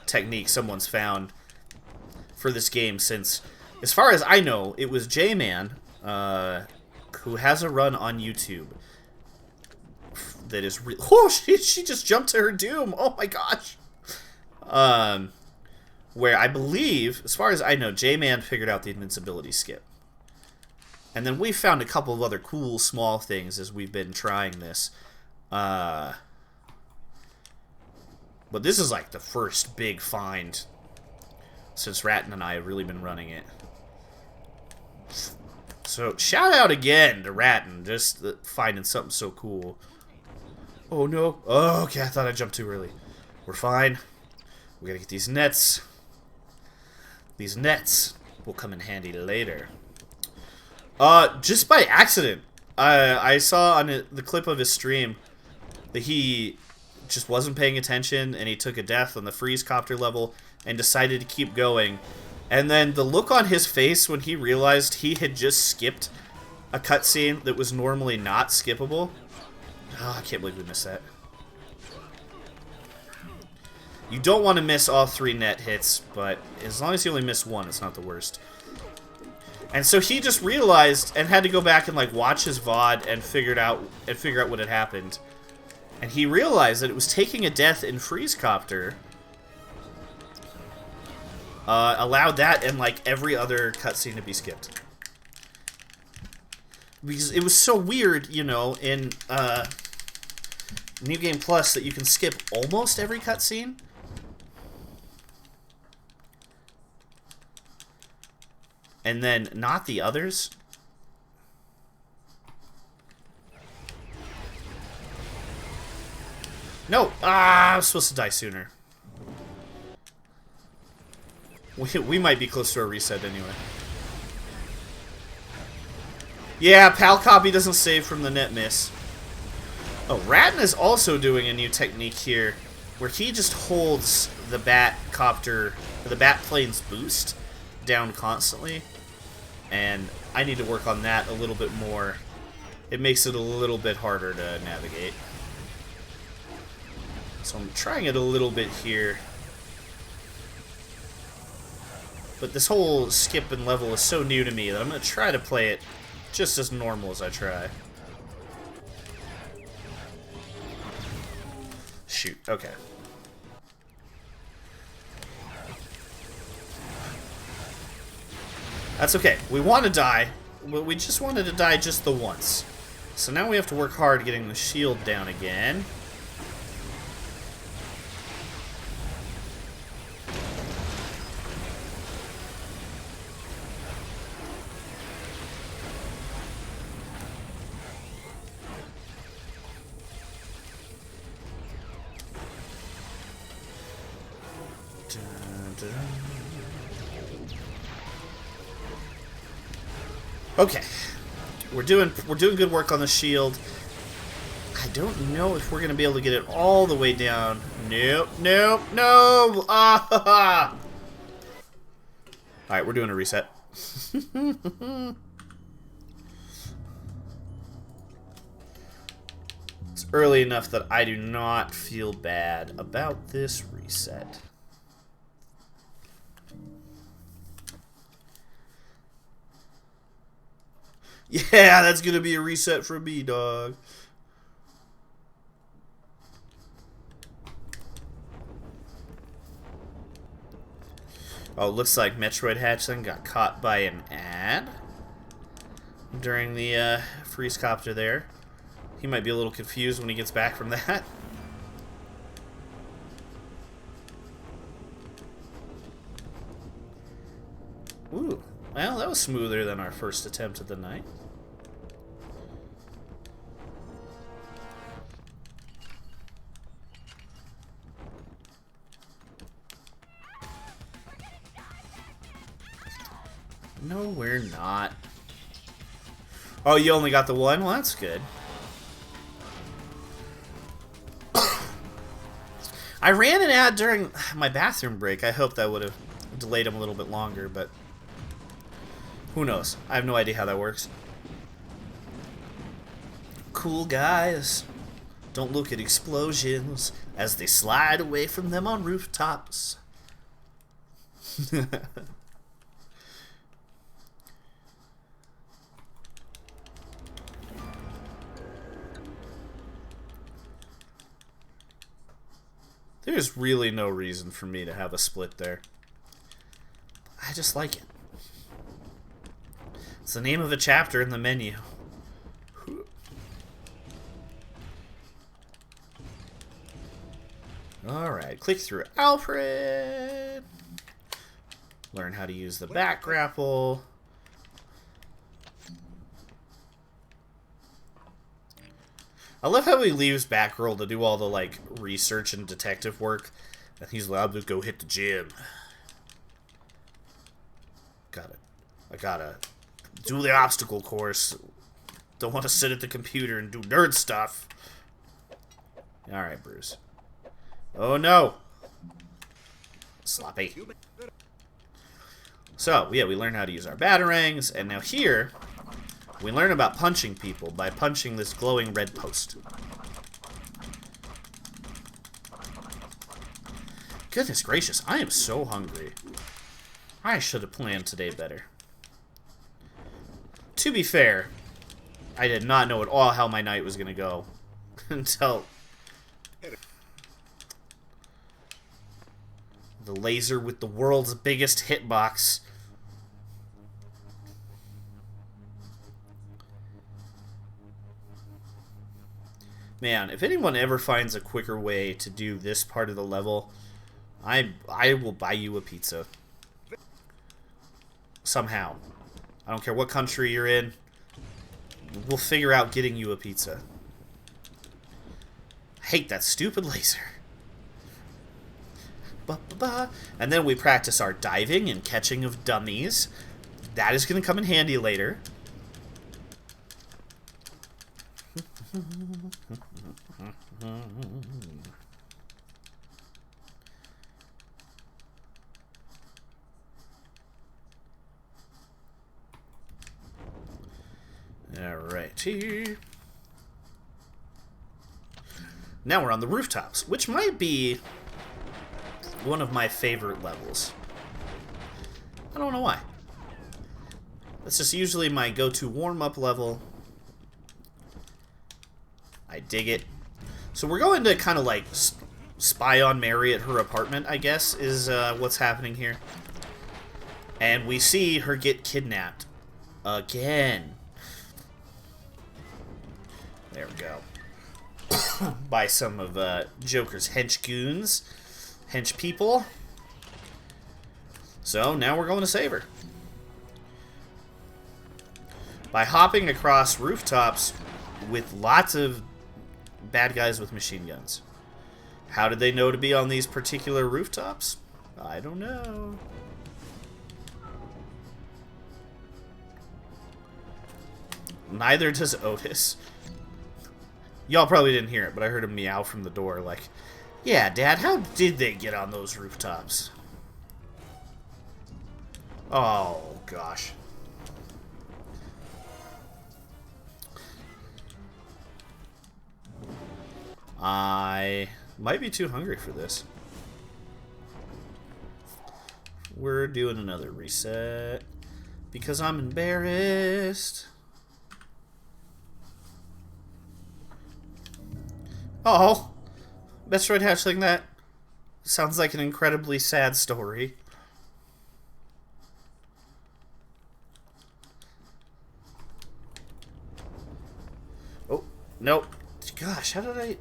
technique someone's found for this game since, as far as I know, it was J-Man, who has a run on YouTube that is oh, she just jumped to her doom. Oh my gosh. Where I believe, as far as I know, J-Man figured out the invincibility skip. And then we found a couple of other cool small things as we've been trying this. But this is like the first big find since Ratton and I have really been running it. So, shout out again to Ratton, just finding something so cool. Oh no. Oh, okay, I thought I jumped too early. We're fine. We gotta get these nets. These nets will come in handy later. Just by accident, I saw on the clip of his stream that he just wasn't paying attention and he took a death on the freeze copter level and decided to keep going. And then the look on his face when he realized he had just skipped a cutscene that was normally not skippable. Oh, I can't believe we missed that. You don't want to miss all 3 net hits, but as long as you only miss 1, it's not the worst. And so he just realized and had to go back and like watch his VOD and figure out what had happened. And he realized that it was taking a death in freeze copter allowed that and like every other cutscene to be skipped. Because it was so weird, you know, in New Game Plus that you can skip almost every cutscene. And then not the others. No! Ah, I was supposed to die sooner. We might be close to a reset anyway. Yeah, PAL copy doesn't save from the net miss. Oh, Ratton is also doing a new technique here, where he just holds the bat copter, the bat plane's boost down constantly, and I need to work on that a little bit more. It makes it a little bit harder to navigate. So I'm trying it a little bit here. But this whole skip and level is so new to me that I'm going to try to play it just as normal as I try. Shoot, okay. That's okay. We want to die, but we just wanted to die just the once. So now we have to work hard getting the shield down again. Okay, we're doing good work on the shield. I don't know if we're gonna be able to get it all the way down. Nope, nope, no! Ah! All right, we're doing a reset. early enough that I do not feel bad about this reset. Yeah, that's gonna be a reset for me, dog. Oh, looks like Metroid Hatchling got caught by an ad during the freeze copter there. He might be a little confused when he gets back from that. Ooh, well, that was smoother than our first attempt of the night. No, we're not. Oh, you only got the one? Well, that's good. I ran an ad during my bathroom break. I hope that would have delayed him a little bit longer, but who knows? I have no idea how that works. Cool guys don't look at explosions as they slide away from them on rooftops. There's really no reason for me to have a split there. I just like it. It's the name of a chapter in the menu. Alright, click through Alfred. Learn how to use the back grapple. I love how he leaves Batgirl to do all the, like, research and detective work. And he's allowed to go hit the gym. I gotta do the obstacle course. Don't want to sit at the computer and do nerd stuff. Alright, Bruce. Oh, no. Sloppy. So, yeah, we learn how to use our batarangs. And now here, we learn about punching people by punching this glowing red post. Goodness gracious, I am so hungry. I should have planned today better. To be fair, I did not know at all how my night was going to go until the laser with the world's biggest hitbox. Man, if anyone ever finds a quicker way to do this part of the level, I will buy you a pizza. Somehow. I don't care what country you're in. We'll figure out getting you a pizza. I hate that stupid laser. And then we practice our diving and catching of dummies. That is going to come in handy later. Alrighty. Now we're on the rooftops, which might be one of my favorite levels. I don't know why. That's just usually my go-to warm-up level. I dig it. So we're going to kind of like spy on Mary at her apartment, I guess, is what's happening here. And we see her get kidnapped. Again. There we go. By some of Joker's hench goons. Hench people. So now we're going to save her. By hopping across rooftops with lots of bad guys with machine guns. How did they know to be on these particular rooftops? I don't know. Neither does Otis. Y'all probably didn't hear it, but I heard him meow from the door like, yeah, Dad, how did they get on those rooftops? Oh, gosh. I might be too hungry for this. We're doing another reset because I'm embarrassed. Oh, Metroid hatchling, that sounds like an incredibly sad story. Oh, nope. Gosh, how did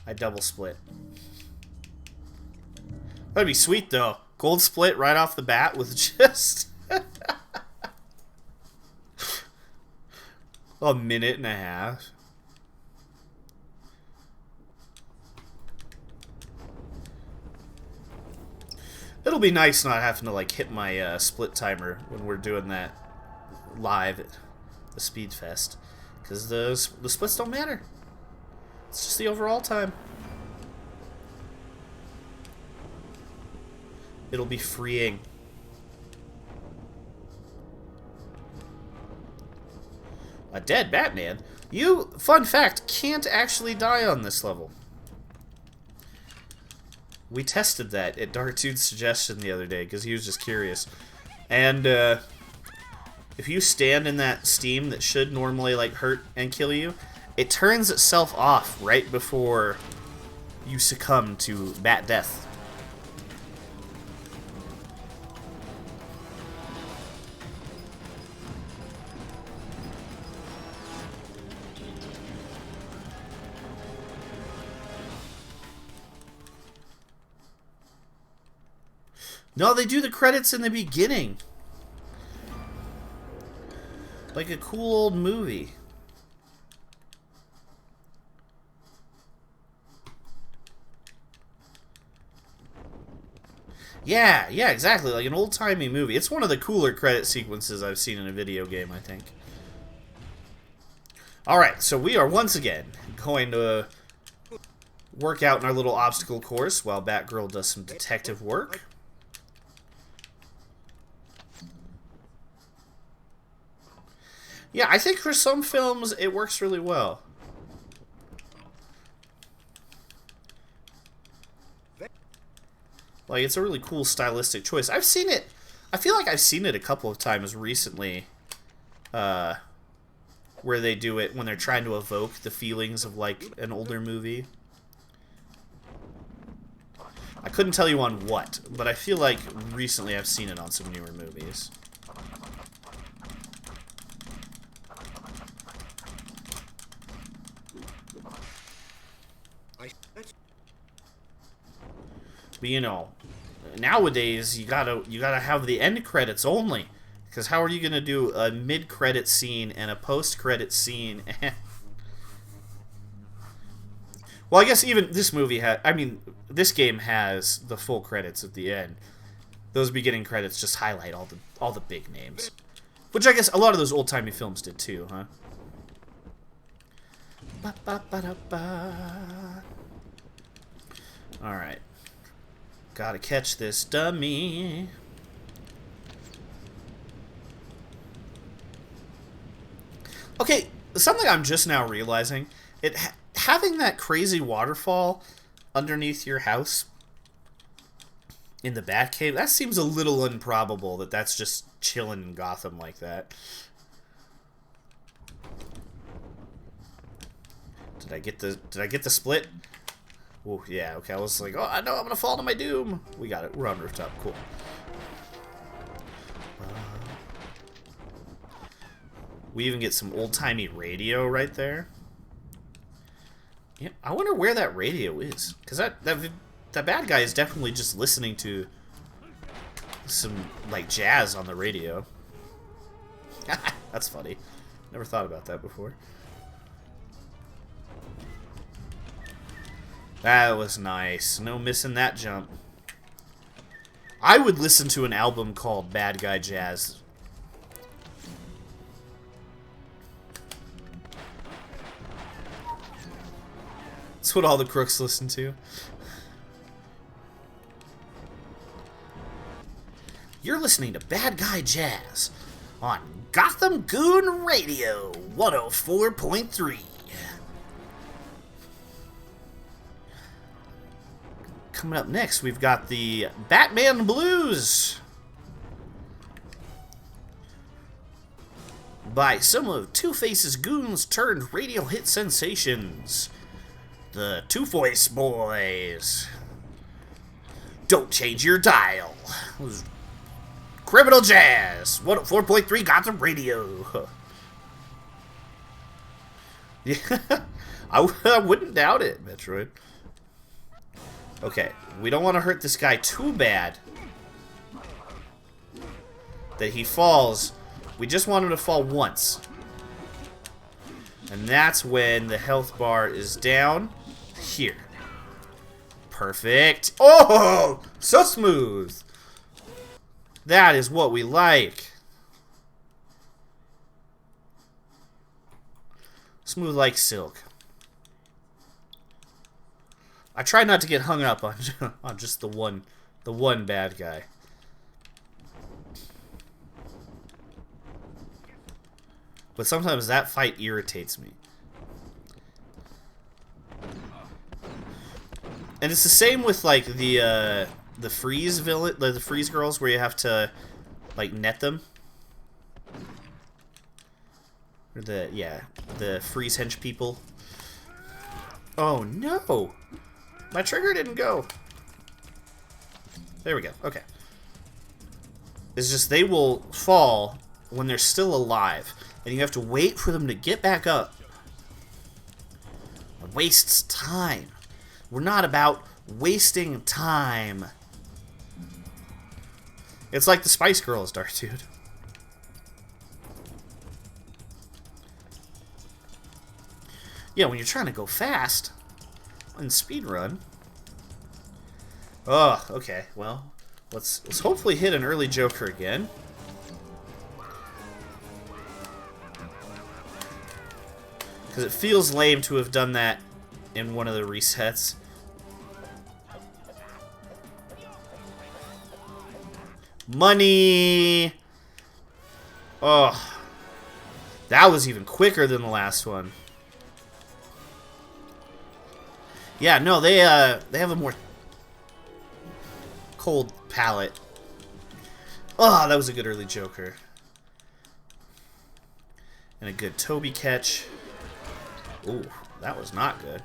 I double split. That'd be sweet, though. Gold split right off the bat with just a minute and a half. It'll be nice not having to like hit my split timer when we're doing that live at the Speedfest, because the splits don't matter. It's just the overall time. It'll be freeing. A dead Batman? You, fun fact, can't actually die on this level. We tested that at Dark Dude's suggestion the other day because he was just curious. And if you stand in that steam that should normally like hurt and kill you, it turns itself off right before you succumb to bat death. No, they do the credits in the beginning. Like a cool old movie. Yeah, exactly. Like an old-timey movie. It's one of the cooler credit sequences I've seen in a video game, I think. Alright, so we are once again going to work out in our little obstacle course while Batgirl does some detective work. Yeah, I think for some films it works really well. Like, it's a really cool stylistic choice. I've seen it, I feel like I've seen it a couple of times recently, where they do it when they're trying to evoke the feelings of, like, an older movie. I couldn't tell you on what, but I feel like recently I've seen it on some newer movies. But you know, nowadays you gotta have the end credits only, because how are you gonna do a mid-credit scene and a post-credit scene? Well, I guess even this movie this game has the full credits at the end. Those beginning credits just highlight all the big names, which I guess a lot of those old-timey films did too, huh? All right. Gotta catch this dummy. Okay, something I'm just now realizing, having that crazy waterfall underneath your house in the Batcave, that seems a little improbable that that's just chilling in Gotham like that. Did I get the split? Oh, yeah, okay, I was like, oh, I know I'm gonna fall to my doom. We got it, we're on rooftop, cool. We even get some old-timey radio right there. Yeah, I wonder where that radio is, because that bad guy is definitely just listening to some, like, jazz on the radio. That's funny. Never thought about that before. That was nice. No missing that jump. I would listen to an album called Bad Guy Jazz. That's what all the crooks listen to. You're listening to Bad Guy Jazz on Gotham Goon Radio 104.3. Coming up next, we've got the Batman Blues by some of Two-Face's goons turned radio hit sensations, the Two-Voice Boys. Don't change your dial. Criminal Jazz 104.3 Gotham Radio. Yeah, I wouldn't doubt it, Metroid. Okay, we don't want to hurt this guy too bad that he falls. We just want him to fall once. And that's when the health bar is down here. Perfect. Oh, so smooth. That is what we like. Smooth like silk. I try not to get hung up on on just the one bad guy. But sometimes that fight irritates me. And it's the same with like the freeze villain, the freeze girls, where you have to like net them. Or the freeze hench people. Oh no! My trigger didn't go. There we go. Okay. It's just they will fall when they're still alive, and you have to wait for them to get back up. It wastes time. We're not about wasting time. It's like the Spice Girls, Dark Dude. Yeah, when you're trying to go fast in speedrun. Oh, okay. Well, let's hopefully hit an early Joker again. Because it feels lame to have done that in one of the resets. Money! Oh. That was even quicker than the last one. Yeah, no, they have a more cold palate. Oh, that was a good early Joker. And a good Toby catch. Ooh, that was not good.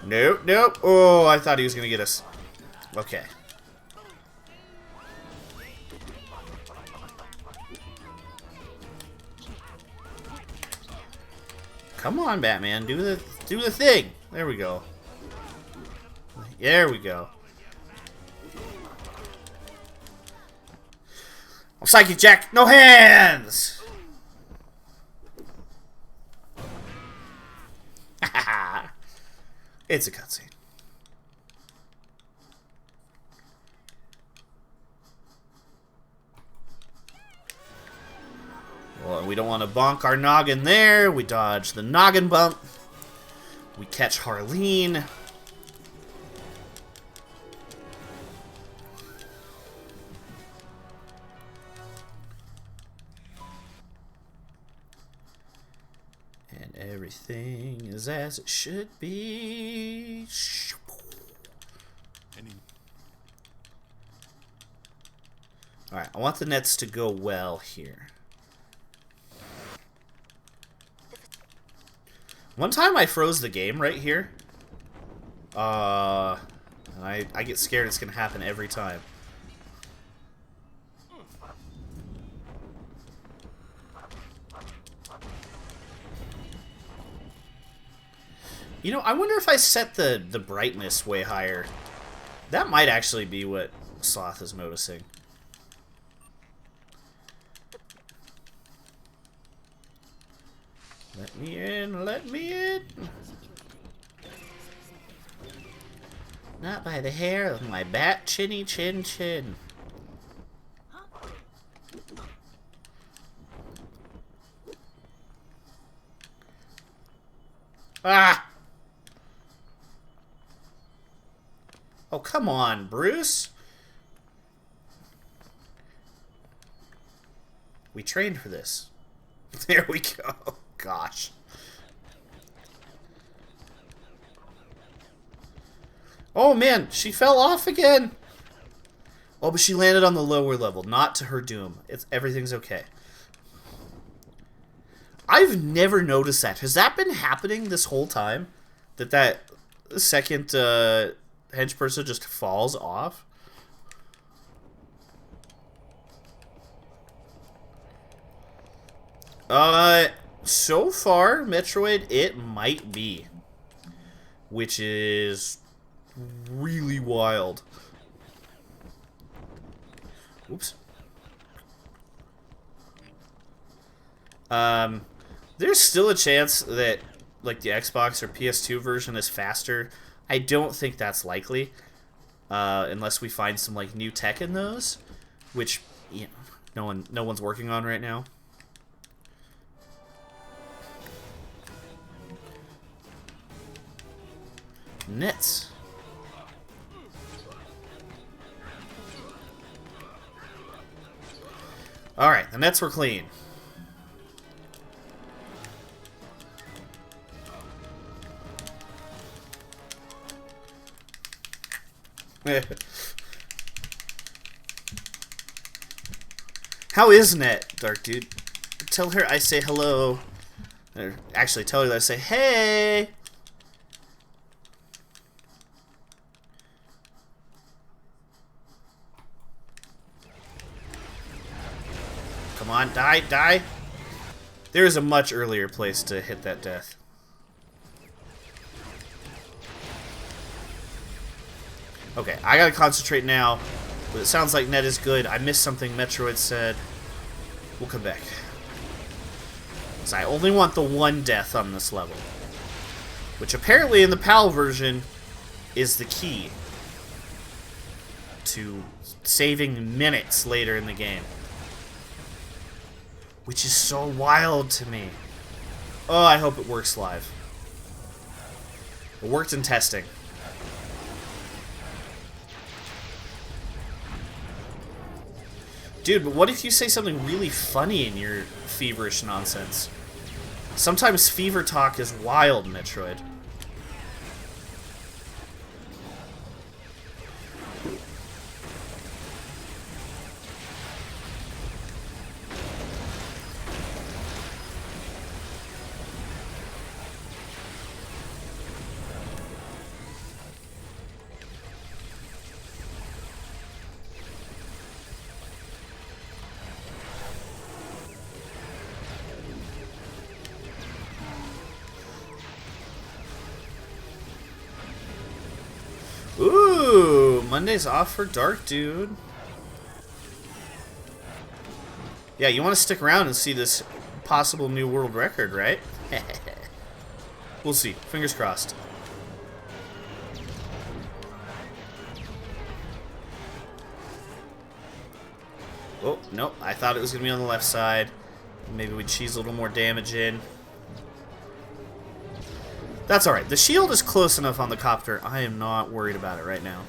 Nope, nope. Oh, I thought he was going to get us. Okay. Come on, Batman. Do the thing. There we go. There we go. I'm Psychic Jack. No hands! It's a cutscene. Well, we don't want to bonk our noggin there. We dodge the noggin bump. We catch Harleen. And everything is as it should be. Alright, I want the nets to go well here. One time I froze the game right here. And I get scared it's gonna happen every time. You know, I wonder if I set the brightness way higher. That might actually be what Sloth is noticing. Let me in, let me in. Not by the hair of my bat chinny chin chin. Ah! Oh, come on, Bruce. We trained for this. There we go. Gosh. Oh man, she fell off again. Oh, but she landed on the lower level, not to her doom. Everything's okay. I've never noticed that. Has that been happening this whole time? That second hench person just falls off? So far, Metroid, it might be. Which is really wild. Oops. There's still a chance that, like, the Xbox or PS2 version is faster. I don't think that's likely. Unless we find some, like, new tech in those. Which, you know, no one's working on right now. Nets. Alright, the nets were clean. How is Net, Dark Dude? Tell her I say hello. Or actually, tell her that I say hey. Come on, die, die. There is a much earlier place to hit that death. Okay, I gotta concentrate now. But it sounds like Net is good. I missed something Metroid said. We'll come back. So I only want the one death on this level. Which apparently in the PAL version is the key to saving minutes later in the game. Which is so wild to me. Oh, I hope it works live. It worked in testing. Dude, but what if you say something really funny in your feverish nonsense? Sometimes fever talk is wild, Metroid. Ooh, Monday's off for Dark Dude. Yeah, you want to stick around and see this possible new world record, right? We'll see. Fingers crossed. Oh, nope. I thought it was going to be on the left side. Maybe we'd cheese a little more damage in. That's alright. The shield is close enough on the copter. I am not worried about it right now.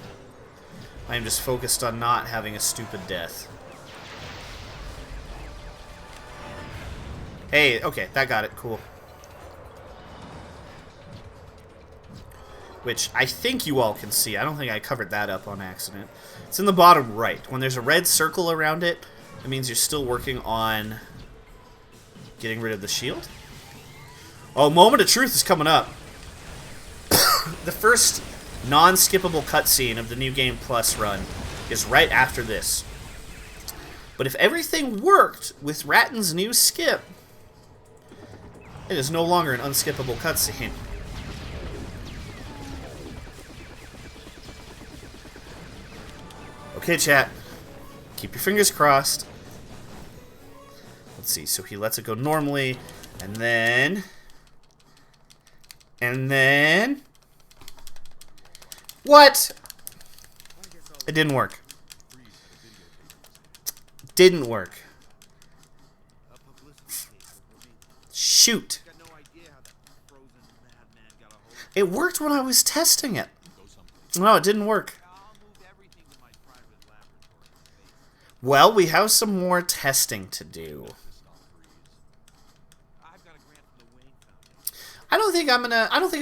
I am just focused on not having a stupid death. Hey, okay, that got it. Cool. Which I think you all can see. I don't think I covered that up on accident. It's in the bottom right. When there's a red circle around it, it means you're still working on getting rid of the shield. Oh, Moment of Truth is coming up. The first non-skippable cutscene of the New Game Plus run is right after this. But if everything worked with Ratton's new skip, it is no longer an unskippable cutscene. Okay, chat. Keep your fingers crossed. Let's see. So he lets it go normally, and then... What? It didn't work. Didn't work. Shoot. It worked when I was testing it. No, it didn't work. Well, we have some more testing to do. I don't think I'm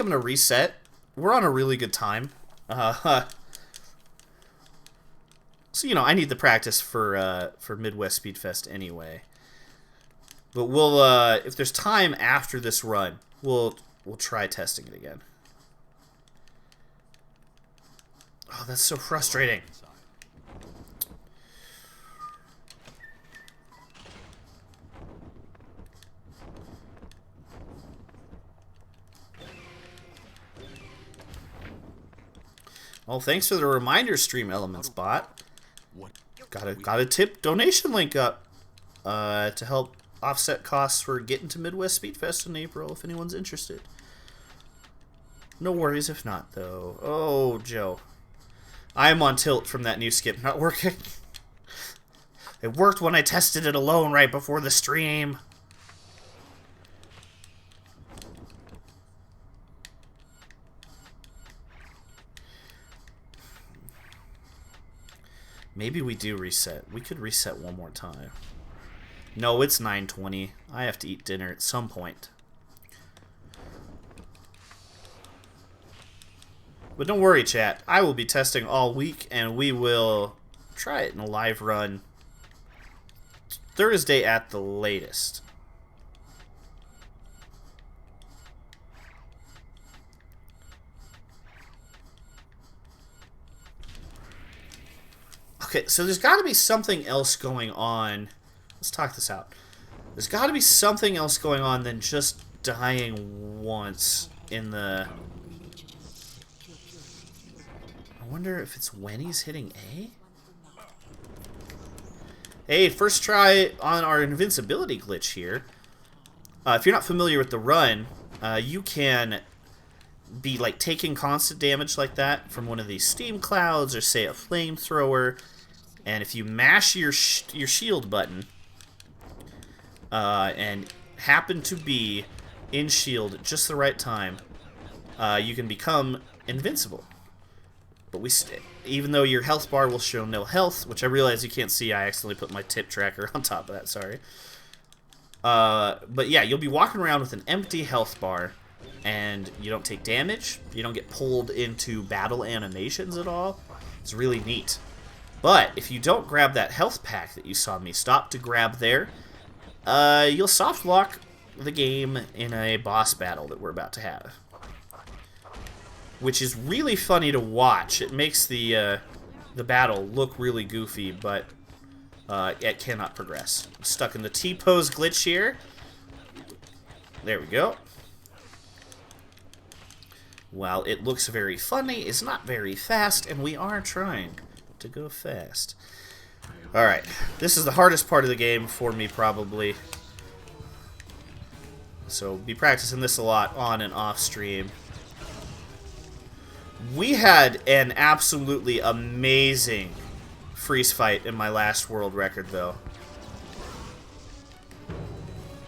gonna reset. We're on a really good time. So you know, I need the practice for Midwest Speedfest anyway. But we'll if there's time after this run, we'll try testing it again. Oh, that's so frustrating. Well, thanks for the reminder, Stream Elements bot. What? Got a tip donation link up to help offset costs for getting to Midwest Speedfest in April if anyone's interested. No worries if not, though. Oh, Joe. I'm on tilt from that new skip not working. It worked when I tested it alone right before the stream. Maybe we do reset. We could reset one more time. No, it's 9:20. I have to eat dinner at some point. But don't worry, chat. I will be testing all week, and we will try it in a live run Thursday at the latest. Okay, so there's got to be something else going on. Let's talk this out. There's got to be something else going on than just dying once in the... I wonder if it's when he's hitting A? Hey, first try on our invincibility glitch here. If you're not familiar with the run, you can be like taking constant damage like that from one of these steam clouds or say a flamethrower. And if you mash your shield button and happen to be in shield at just the right time, you can become invincible. But even though your health bar will show no health, which I realize you can't see, I accidentally put my tip tracker on top of that, sorry. But yeah, you'll be walking around with an empty health bar, and you don't take damage, you don't get pulled into battle animations at all. It's really neat. But if you don't grab that health pack that you saw me stop to grab there, you'll soft lock the game in a boss battle that we're about to have. Which is really funny to watch. It makes the battle look really goofy, but it cannot progress. I'm stuck in the T-pose glitch here. There we go. While it looks very funny, it's not very fast, and we are trying to go fast. Alright, this is the hardest part of the game for me, probably. So, be practicing this a lot on and off stream. We had an absolutely amazing freeze fight in my last world record, though.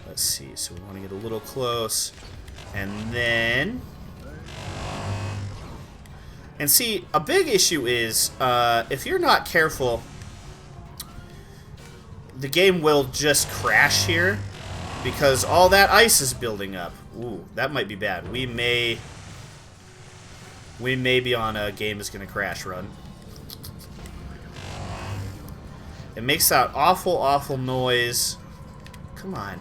Let's see, so we want to get a little close. And then... And see, a big issue is, if you're not careful, the game will just crash here, because all that ice is building up. Ooh, that might be bad. We may be on a game is gonna crash run. It makes that awful, awful noise. Come on.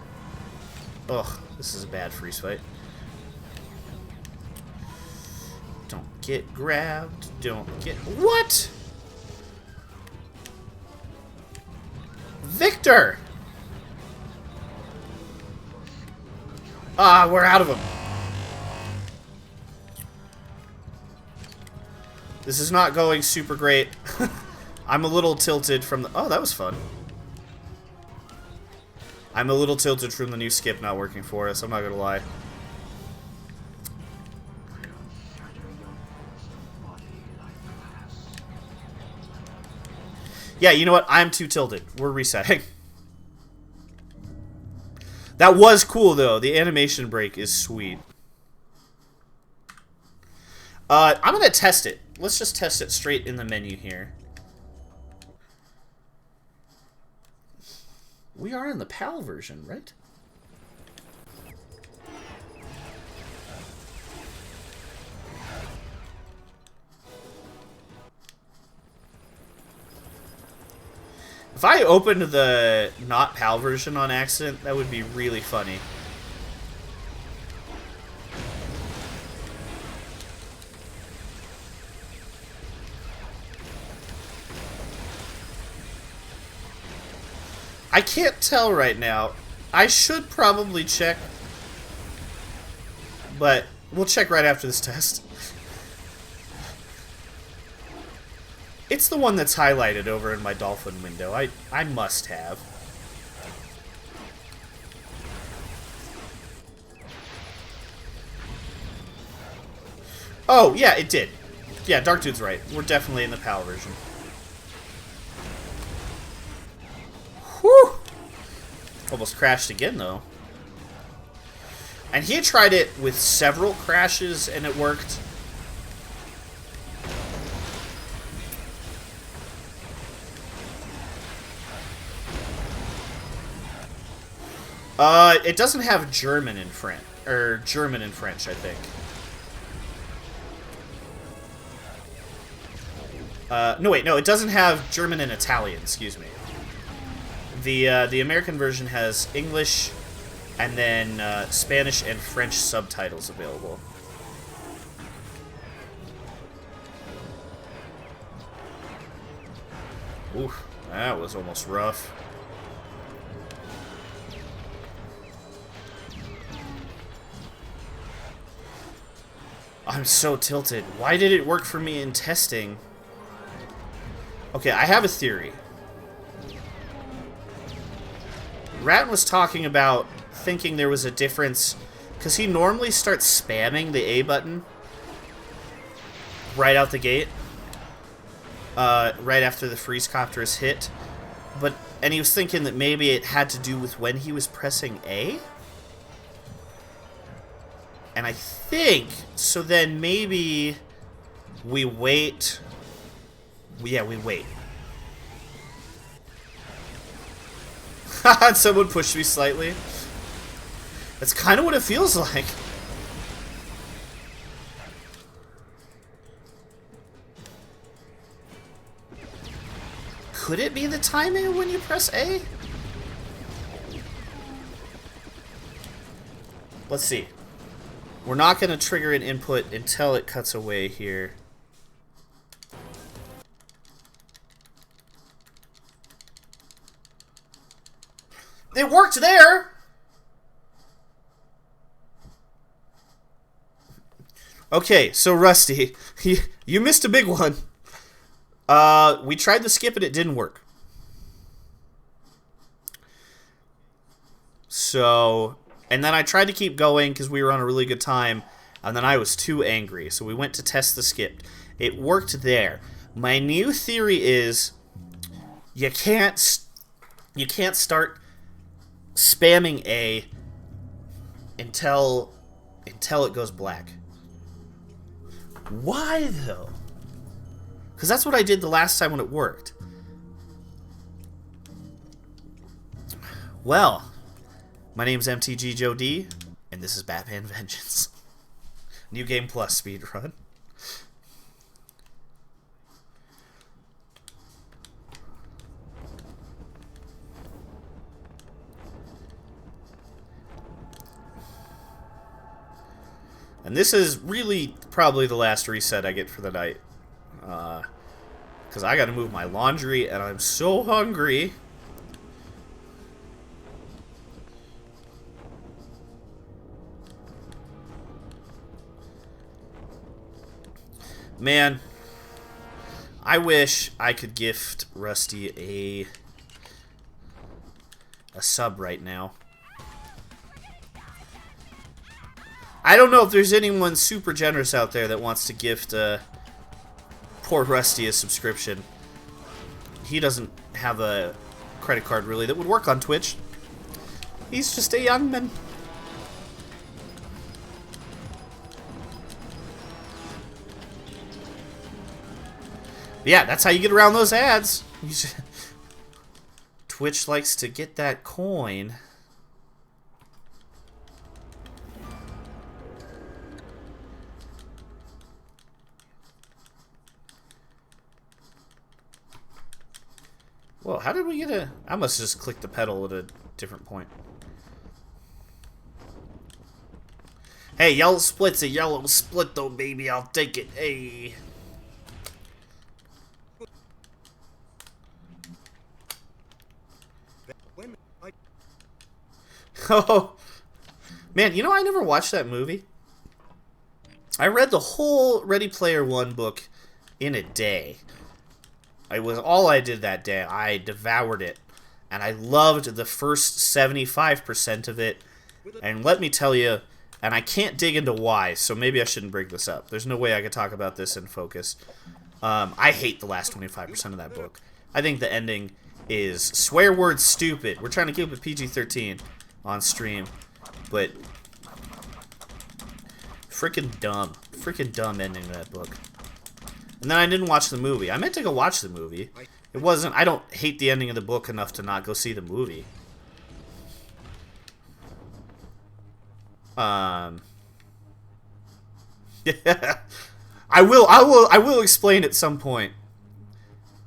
Ugh, this is a bad freeze fight. Don't get grabbed. Don't get... What? Victor! Ah, we're out of them. This is not going super great. I'm a little tilted from the... Oh, that was fun. I'm a little tilted from the new skip not working for us, I'm not gonna lie. Yeah, you know what? I'm too tilted. We're resetting. That was cool, though. The animation break is sweet. I'm going to test it. Let's just test it straight in the menu here. We are in the PAL version, right? If I opened the not PAL version on accident, that would be really funny. I can't tell right now. I should probably check, but we'll check right after this test. It's the one that's highlighted over in my Dolphin window. I must have. Oh, yeah, it did. Yeah, Dark Dude's right. We're definitely in the PAL version. Whew! Almost crashed again, though. And he had tried it with several crashes, and it worked. It doesn't have German in French, or German in French, I think. No, wait, no, it doesn't have German and Italian, excuse me. The American version has English and then Spanish and French subtitles available. Oof, that was almost rough. I'm so tilted. Why did it work for me in testing? Okay, I have a theory. Rat was talking about thinking there was a difference because he normally starts spamming the A button right out the gate, right after the freeze copter is hit. And he was thinking that maybe it had to do with when he was pressing A. And I think, so then maybe we wait. Yeah, we wait. Someone pushed me slightly. That's kind of what it feels like. Could it be the timing when you press A? Let's see. We're not going to trigger an input until it cuts away here. It worked there! Okay, so Rusty, you missed a big one. We tried to skip and it didn't work. So, and then I tried to keep going because we were on a really good time, and then I was too angry, so we went to test the skip. It worked there. My new theory is you can't start spamming A until it goes black. Why though? Because that's what I did the last time when it worked. Well, my name's MTG Joe D, and this is Batman Vengeance. New Game Plus speedrun. And this is really probably the last reset I get for the night. Because I gotta move my laundry, and I'm so hungry. Man, I wish I could gift Rusty a sub right now. I don't know if there's anyone super generous out there that wants to gift poor Rusty a subscription. He doesn't have a credit card really that would work on Twitch. He's just a young man. Yeah, that's how you get around those ads. Twitch likes to get that coin. Whoa. Whoa, how did we get a... I must just click the pedal at a different point. Hey, yellow split's a yellow split though, baby. I'll take it. Hey. Oh. Man, you know, I never watched that movie. I read the whole Ready Player One book in a day. It was all I did that day. I devoured it. And I loved the first 75% of it. And let me tell you, and I can't dig into why, so maybe I shouldn't bring this up. There's no way I could talk about this in focus. I hate the last 25% of that book. I think the ending is swear word stupid. We're trying to keep it PG-13 on stream. But freaking dumb. Freaking dumb ending to that book. And then I didn't watch the movie. I meant to go watch the movie. It wasn't... I don't hate the ending of the book enough to not go see the movie. Yeah. I will explain at some point.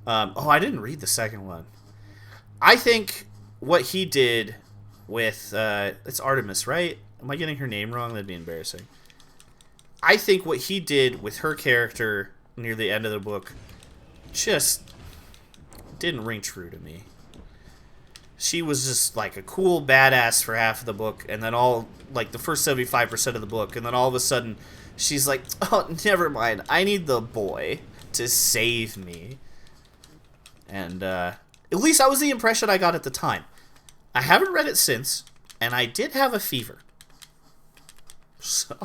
Oh, I didn't read the second one. I think what he did with it's Artemis, right? Am I getting her name wrong? That'd be embarrassing. I think what he did with her character near the end of the book just didn't ring true to me. She was just like a cool badass for half of the book, and then all, like, the first 75% of the book, and then all of a sudden she's like, oh, never mind, I need the boy to save me. And at least that was the impression I got at the time. I haven't read it since, and I did have a fever. So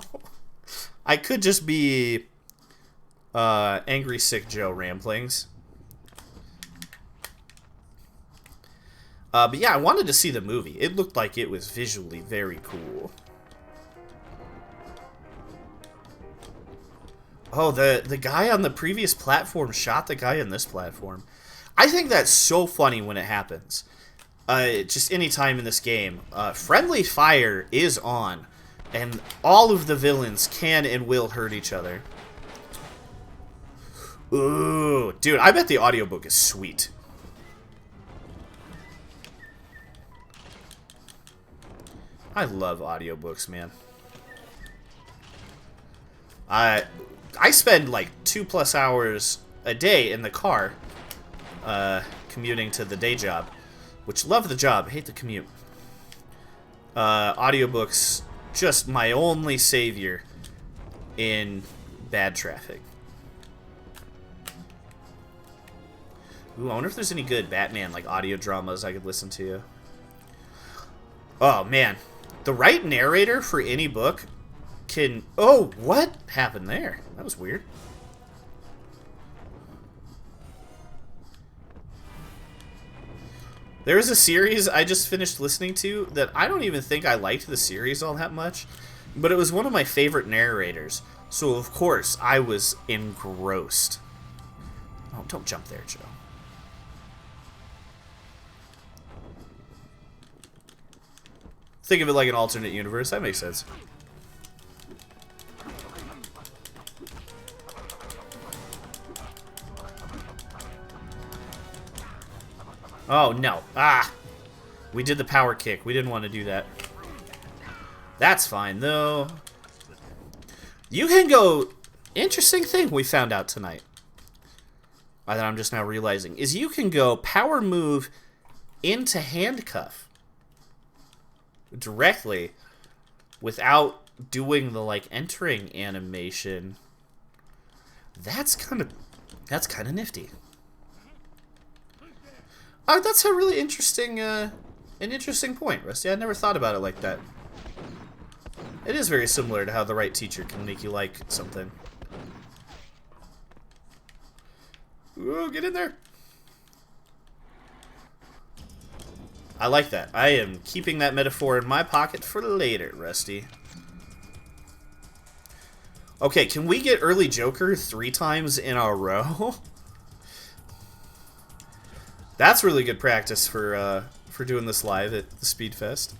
I could just be Angry Sick Joe ramblings. But yeah, I wanted to see the movie. It looked like it was visually very cool. Oh, the guy on the previous platform shot the guy on this platform. I think that's so funny when it happens. Just any time in this game. Friendly fire is on. And all of the villains can and will hurt each other. Ooh, dude, I bet the audiobook is sweet. I love audiobooks, man. I spend like 2+ hours a day in the car commuting to the day job, which love the job, hate the commute. Audiobooks, just my only savior in bad traffic. Ooh, I wonder if there's any good Batman like audio dramas I could listen to. Oh man, the right narrator for any book can... Oh, what happened there? That was weird. There was a series I just finished listening to that I don't even think I liked the series all that much, but it was one of my favorite narrators, so of course I was engrossed. Oh, don't jump there, Joe. Think of it like an alternate universe. That makes sense. Oh, no. Ah! We did the power kick. We didn't want to do that. That's fine, though. You can go... Interesting thing we found out tonight. That I'm just now realizing. Is you can go power move into handcuff. Directly. Without doing the, like, entering animation. That's kind of nifty. Oh, that's a really interesting, an interesting point, Rusty. I never thought about it like that. It is very similar to how the right teacher can make you like something. Ooh, get in there. I like that. I am keeping that metaphor in my pocket for later, Rusty. Okay, can we get early Joker 3 times in a row? That's really good practice for doing this live at the Speedfest.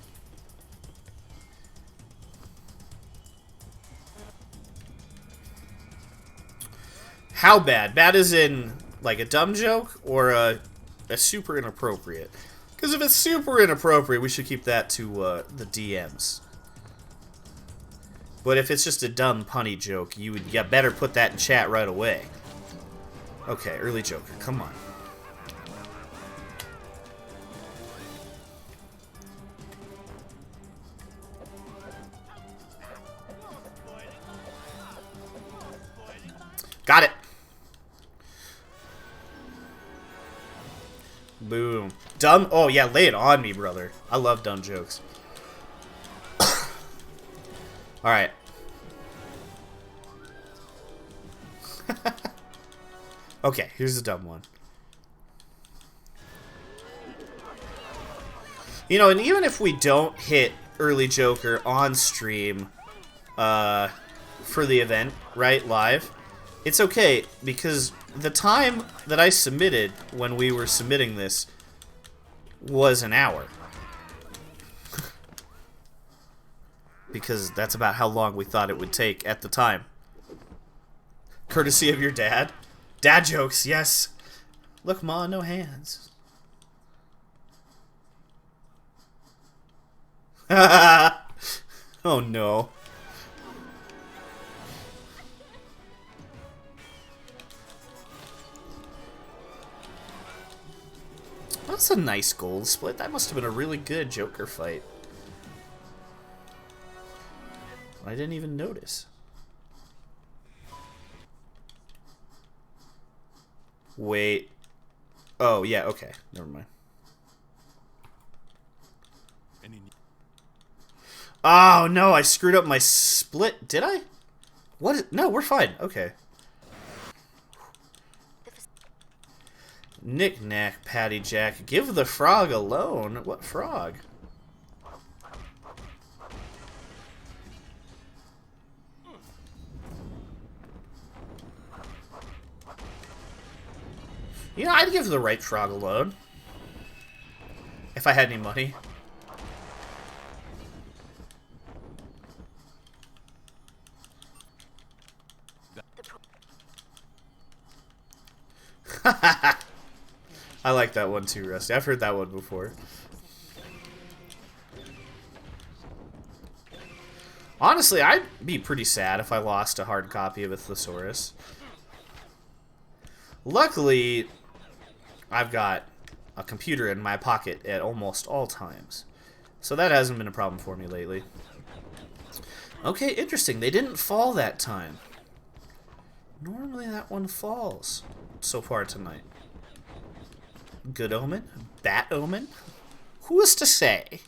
How bad? Bad as in like a dumb joke or a That's super inappropriate. Because if it's super inappropriate, we should keep that to the DMs. But if it's just a dumb punny joke, you better put that in chat right away. Okay, early Joker, come on. Got it. Boom. Dumb? Oh, yeah, lay it on me, brother. I love dumb jokes. Alright. Okay, here's a dumb one. You know, and even if we don't hit early Joker on stream for the event, right, live, it's okay, because the time that I submitted when we were submitting this was an hour. Because that's about how long we thought it would take at the time. Courtesy of your dad. Dad jokes, yes. Look, Ma, no hands. Oh no. That's a nice gold split. That must have been a really good Joker fight. I didn't even notice. Wait. Oh, yeah, okay. Never mind. Oh, no, I screwed up my split. Did I? What? No, we're fine. Okay. Knick-knack, patty-jack. Give the frog alone. What frog? You know, I'd give the right frog alone. If I had any money. I like that one too, Rusty. I've heard that one before. Honestly, I'd be pretty sad if I lost a hard copy of a Thesaurus. Luckily, I've got a computer in my pocket at almost all times. So that hasn't been a problem for me lately. Okay, interesting. They didn't fall that time. Normally that one falls so far tonight. Good omen? Bad omen? Who is to say?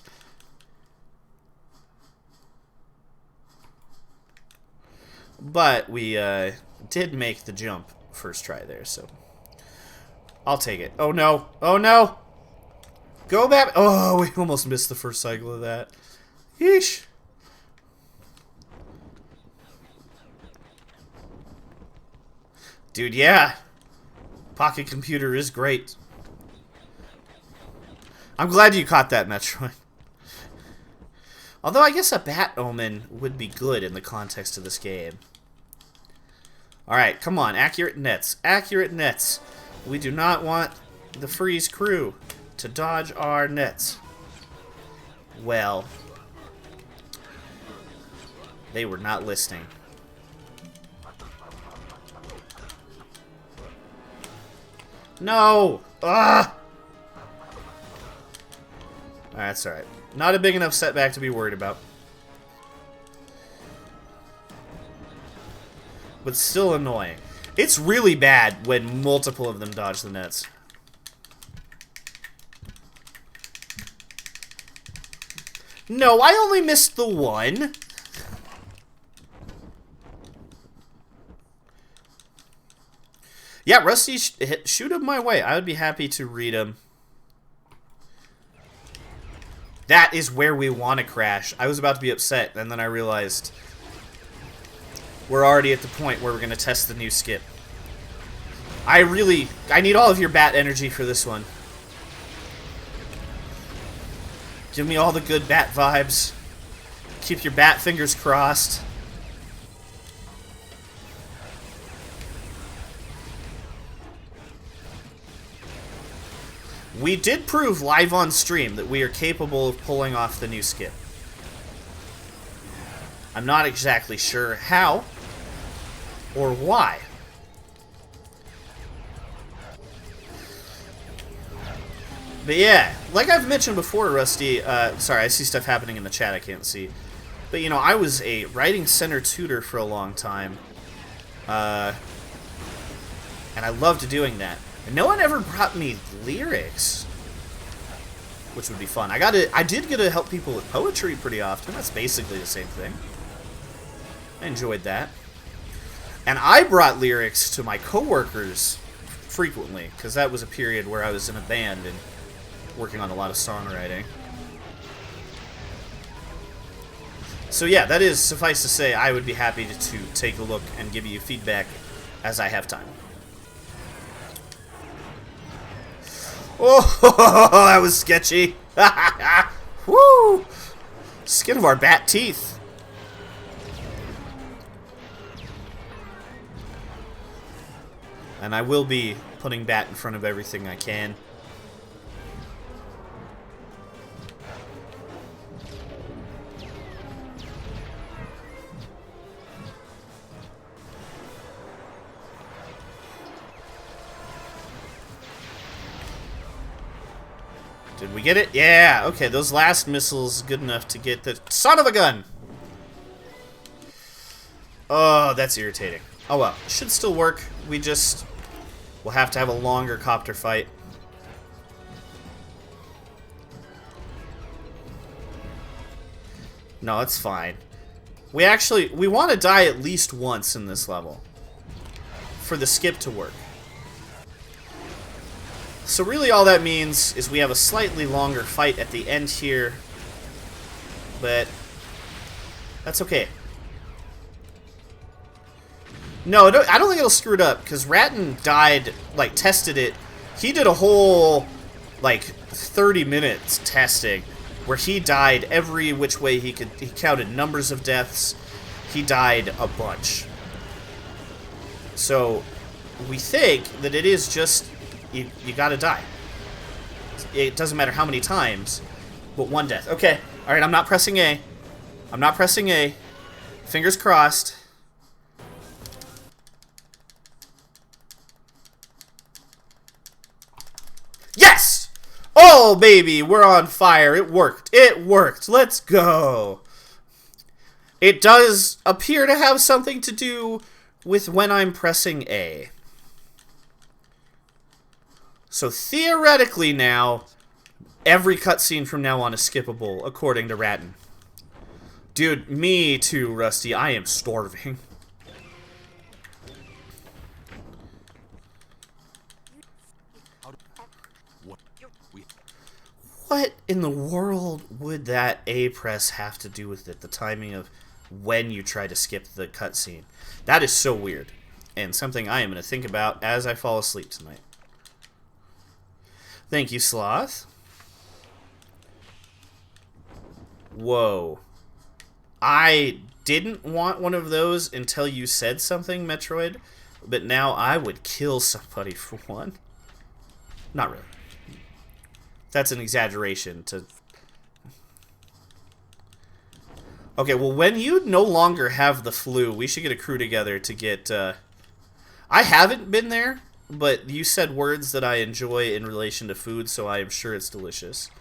But we did make the jump first try there, so I'll take it. Oh no! Oh no! Go back! Oh, we almost missed the first cycle of that. Yeesh! Dude, yeah! Pocket computer is great. I'm glad you caught that, Metroid. Although I guess a Bat Omen would be good in the context of this game. Alright, come on. Accurate nets. Accurate nets. We do not want the Freeze crew to dodge our nets. Well, they were not listening. No! Ah! That's alright. Not a big enough setback to be worried about. But still annoying. It's really bad when multiple of them dodge the nets. No, I only missed the one. Yeah, Rusty, shoot him my way. I would be happy to read him. That is where we want to crash. I was about to be upset, and then I realized we're already at the point where we're going to test the new skip. I need all of your bat energy for this one. Give me all the good bat vibes. Keep your bat fingers crossed. we did prove live on stream that we are capable of pulling off the new skip. I'm not exactly sure how or why. But yeah, like I've mentioned before, Rusty, sorry, I see stuff happening in the chat I can't see. But, you know, I was a writing center tutor for a long time. And I loved doing that. And no one ever brought me lyrics, which would be fun. I did get to help people with poetry pretty often. That's basically the same thing. I enjoyed that. And I brought lyrics to my coworkers frequently, because that was a period where I was in a band and working on a lot of songwriting. So yeah, that is, suffice to say, I would be happy to take a look and give you feedback as I have time. Oh, that was sketchy. Woo! Skin of our bat teeth. And I will be putting bat in front of everything I can. Did we get it? Yeah, okay, those last missiles good enough to get the son of a gun! Oh, that's irritating. Oh well, should still work. We'll have to have a longer copter fight. No, it's fine. We want to die at least once in this level for the skip to work. So really all that means is we have a slightly longer fight at the end here, but that's okay. No, I don't think it'll screw it up, because Ratton died, like, tested it. He did a whole, like, 30 minutes testing where he died every which way he could. He counted numbers of deaths. He died a bunch. So we think that it is just, you gotta die. It doesn't matter how many times, but one death. Okay, alright, I'm not pressing A. I'm not pressing A. Fingers crossed. Yes! Oh, baby, we're on fire. It worked. It worked. Let's go. It does appear to have something to do with when I'm pressing A. So theoretically now, every cutscene from now on is skippable, according to Ratton. Dude, me too, Rusty. I am starving. What in the world would that A press have to do with it? The timing of when you try to skip the cutscene. That is so weird. And something I am going to think about as I fall asleep tonight. Thank you, Sloth. Whoa. I didn't want one of those until you said something, Metroid. But now I would kill somebody for one. Not really. That's an exaggeration to... Okay, well, when you no longer have the flu, we should get a crew together to get... I haven't been there, but you said words that I enjoy in relation to food, so I am sure it's delicious.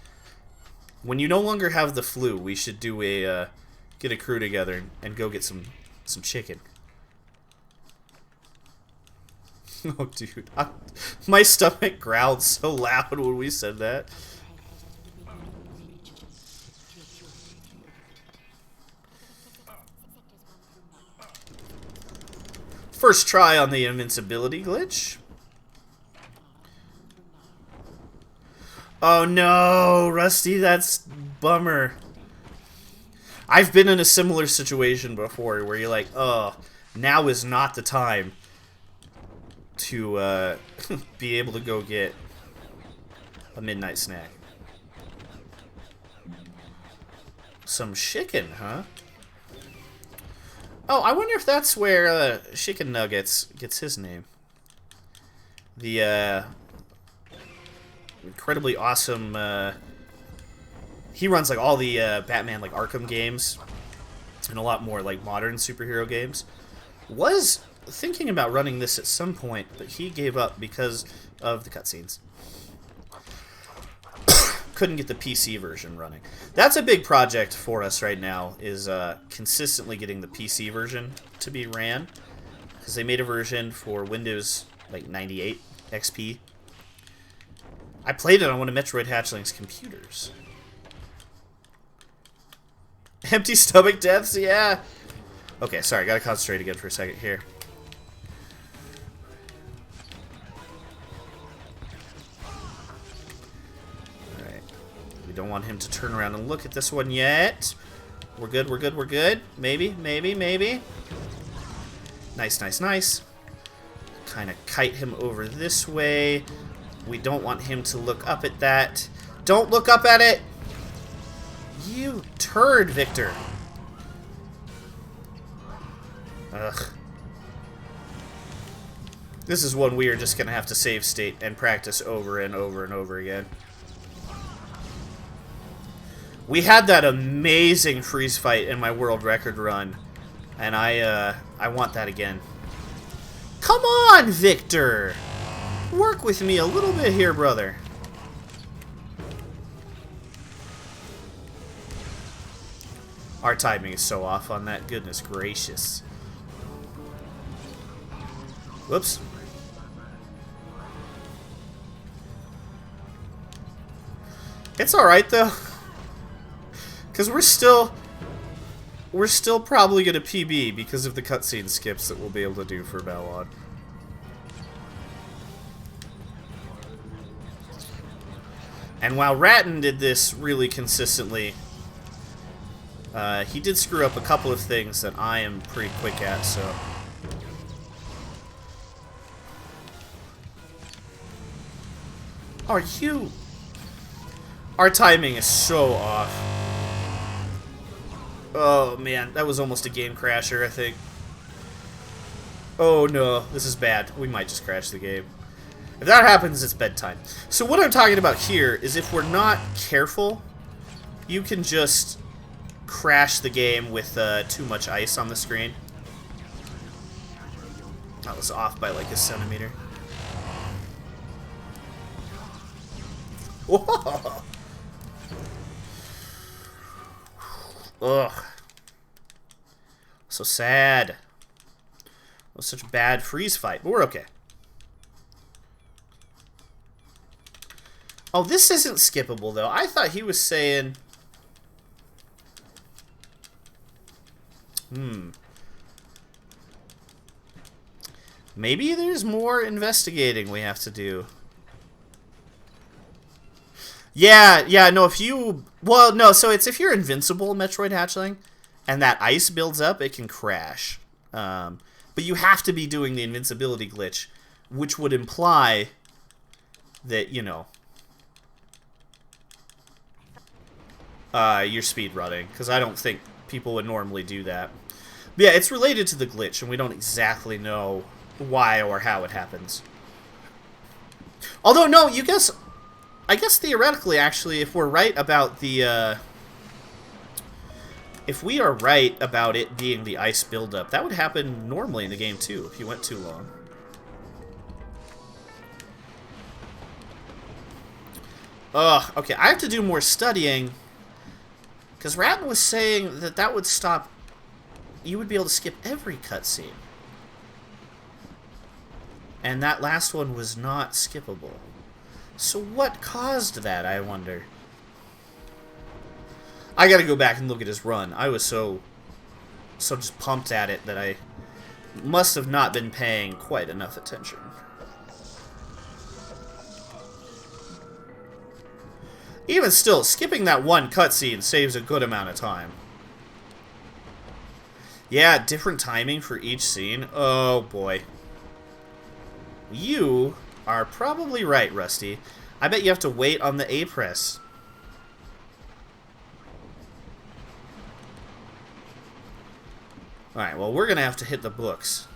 When you no longer have the flu, we should do a... get a crew together and go get some chicken. Oh, dude. My stomach growled so loud when we said that. First try on the invincibility glitch. Oh no, Rusty, that's bummer. I've been in a similar situation before where you're like, oh, now is not the time to be able to go get a midnight snack. Some chicken, huh? Oh, I wonder if that's where Chicken Nuggets gets his name. The incredibly awesome. He runs like all the Batman like Arkham games and a lot more like modern superhero games. Was thinking about running this at some point, but he gave up because of the cutscenes. Couldn't get the PC version running. That's a big project for us right now, is consistently getting the PC version to be ran, because they made a version for Windows like 98 XP. I played it on one of Metroid Hatchling's computers. Empty stomach deaths, yeah. Okay, sorry, gotta concentrate again for a second here. Alright. We don't want him to turn around and look at this one yet. We're good, we're good, we're good. Maybe, maybe, maybe. Nice, nice, nice. Kind of kite him over this way. We don't want him to look up at that. Don't look up at it! You turd, Victor. Ugh. This is one we are just gonna have to save state and practice over and over and over again. We had that amazing freeze fight in my world record run, and I want that again. Come on, Victor! Work with me a little bit here, brother. Our timing is so off on that, goodness gracious. Whoops. It's alright though. Because we're still probably gonna PB because of the cutscene skips that we'll be able to do for Balon. And while Ratton did this really consistently, he did screw up a couple of things that I am pretty quick at, so... Are you... Our timing is so off. Oh man, that was almost a game crasher, I think. Oh no, this is bad. We might just crash the game. If that happens, it's bedtime. So what I'm talking about here is if we're not careful, you can just crash the game with too much ice on the screen. That was off by like a centimeter. Whoa! Ugh. So sad. It was such a bad freeze fight, but we're okay. Oh, this isn't skippable, though. I thought he was saying... Maybe there's more investigating we have to do. Yeah, no, if you... Well, no, so it's if you're invincible in Metroid Hatchling, and that ice builds up, it can crash. But you have to be doing the invincibility glitch, which would imply that, you know... you're speedrunning, because I don't think people would normally do that. But yeah, it's related to the glitch, and we don't exactly know why or how it happens. Although, no, I guess theoretically, actually, if we're right about the, if we are right about it being the ice buildup, that would happen normally in the game, too, if you went too long. Ugh, okay, I have to do more studying. Because Ratton was saying that that would stop... You would be able to skip every cutscene. And that last one was not skippable. So what caused that, I wonder? I gotta go back and look at his run. I was so just pumped at it that I must have not been paying quite enough attention. Even still, skipping that one cutscene saves a good amount of time. Yeah, different timing for each scene. Oh, boy. You are probably right, Rusty. I bet you have to wait on the A press. Alright, well, we're going to have to hit the books.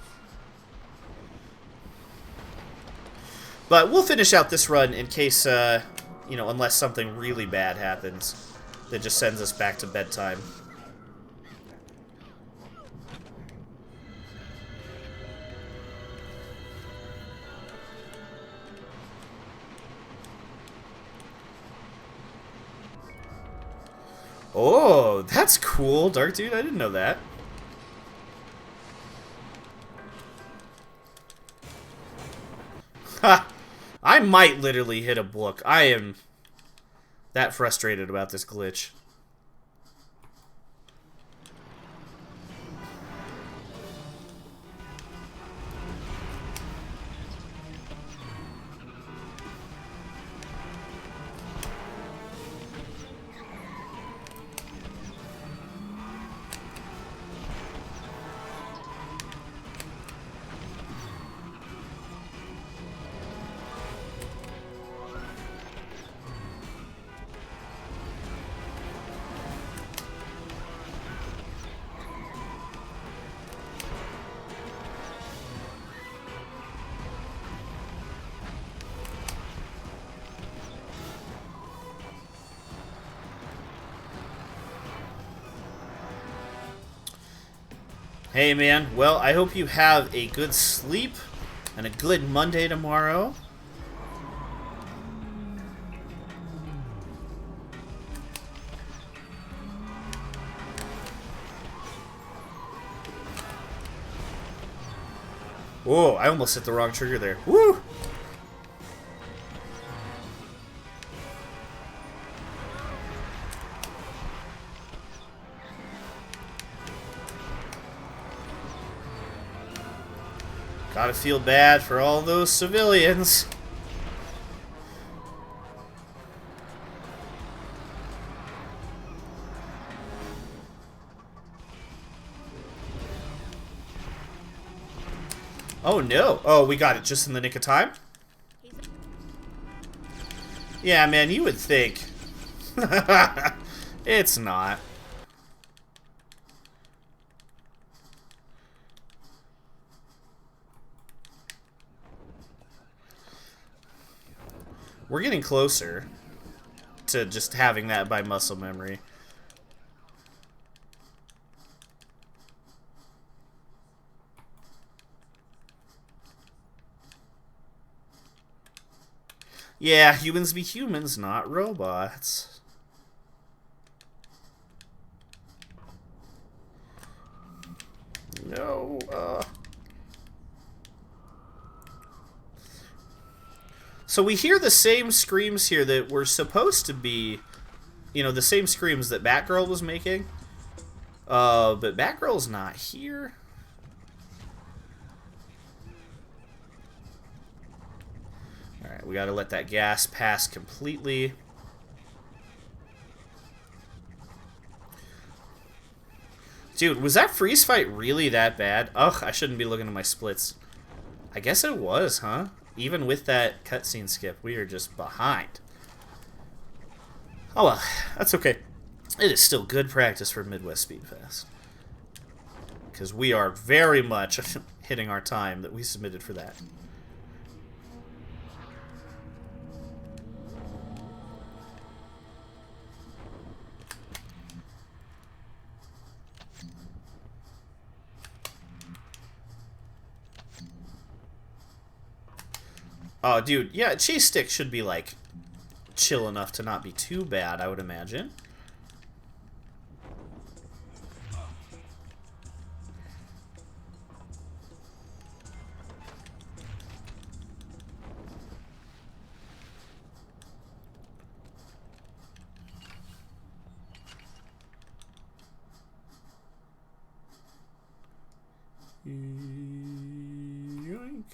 But we'll finish out this run in case You know, unless something really bad happens that just sends us back to bedtime. Oh, that's cool, Dark Dude. I didn't know that. Ha! I might literally hit a book. I am that frustrated about this glitch. Hey man, well, I hope you have a good sleep and a good Monday tomorrow. Whoa, I almost hit the wrong trigger there. Woo! Gotta feel bad for all those civilians. Oh no. Oh, we got it just in the nick of time? Yeah, man, you would think. It's not. We're getting closer to just having that by muscle memory. Yeah, humans be humans, not robots. No, So we hear the same screams here that were supposed to be, you know, the same screams that Batgirl was making. But Batgirl's not here. Alright, we gotta let that gas pass completely. Dude, was that freeze fight really that bad? Ugh, I shouldn't be looking at my splits. I guess it was, huh? Even with that cutscene skip, we are just behind. Oh well, that's okay. It is still good practice for Midwest Speedfest. Because we are very much hitting our time that we submitted for that. Oh, dude, yeah, cheese stick should be, like, chill enough to not be too bad, I would imagine. Yoink.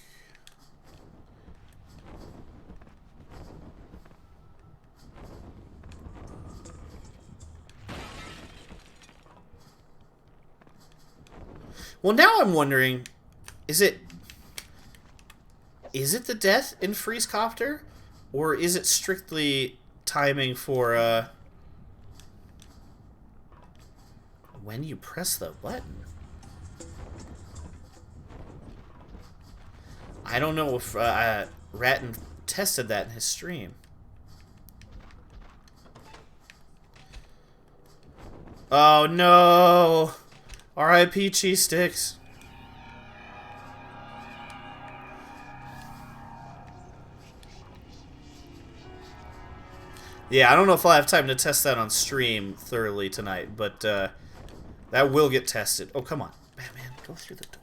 Well, now I'm wondering, is it the death in Freeze Copter? Or is it strictly timing for, when you press the button? I don't know if, Ratton tested that in his stream. Oh no! R.I.P. cheese sticks. Yeah, I don't know if I'll have time to test that on stream thoroughly tonight, but that will get tested. Oh, come on. Batman, go through the door.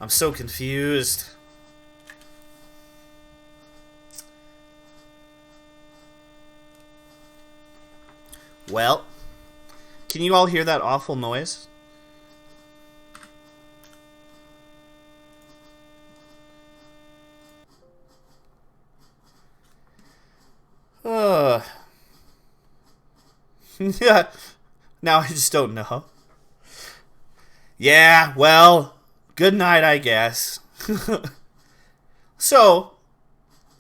I'm so confused. Well, can you all hear that awful noise? Yeah. Now I just don't know. Yeah, well, good night, I guess. So,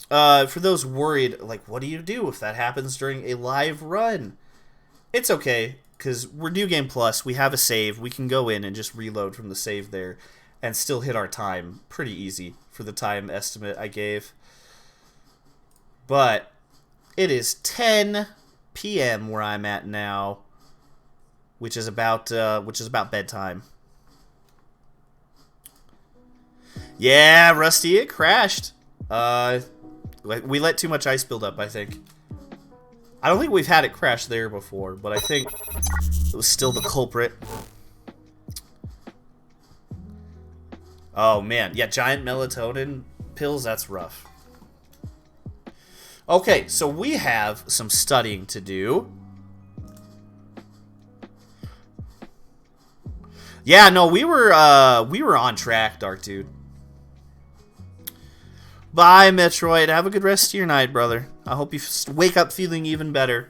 for those worried, like, what do you do if that happens during a live run? It's okay, because we're New Game Plus, we have a save, we can go in and just reload from the save there, and still hit our time pretty easy for the time estimate I gave. But, it is 10 p.m. where I'm at now, which is about bedtime. Yeah, Rusty, it crashed. We let too much ice build up, I think. I don't think we've had it crash there before, but I think it was still the culprit. Oh, man. Yeah, giant melatonin pills, that's rough. Okay, so we have some studying to do. Yeah, no, we were on track, Dark Dude. Bye, Metroid. Have a good rest of your night, brother. I hope you wake up feeling even better.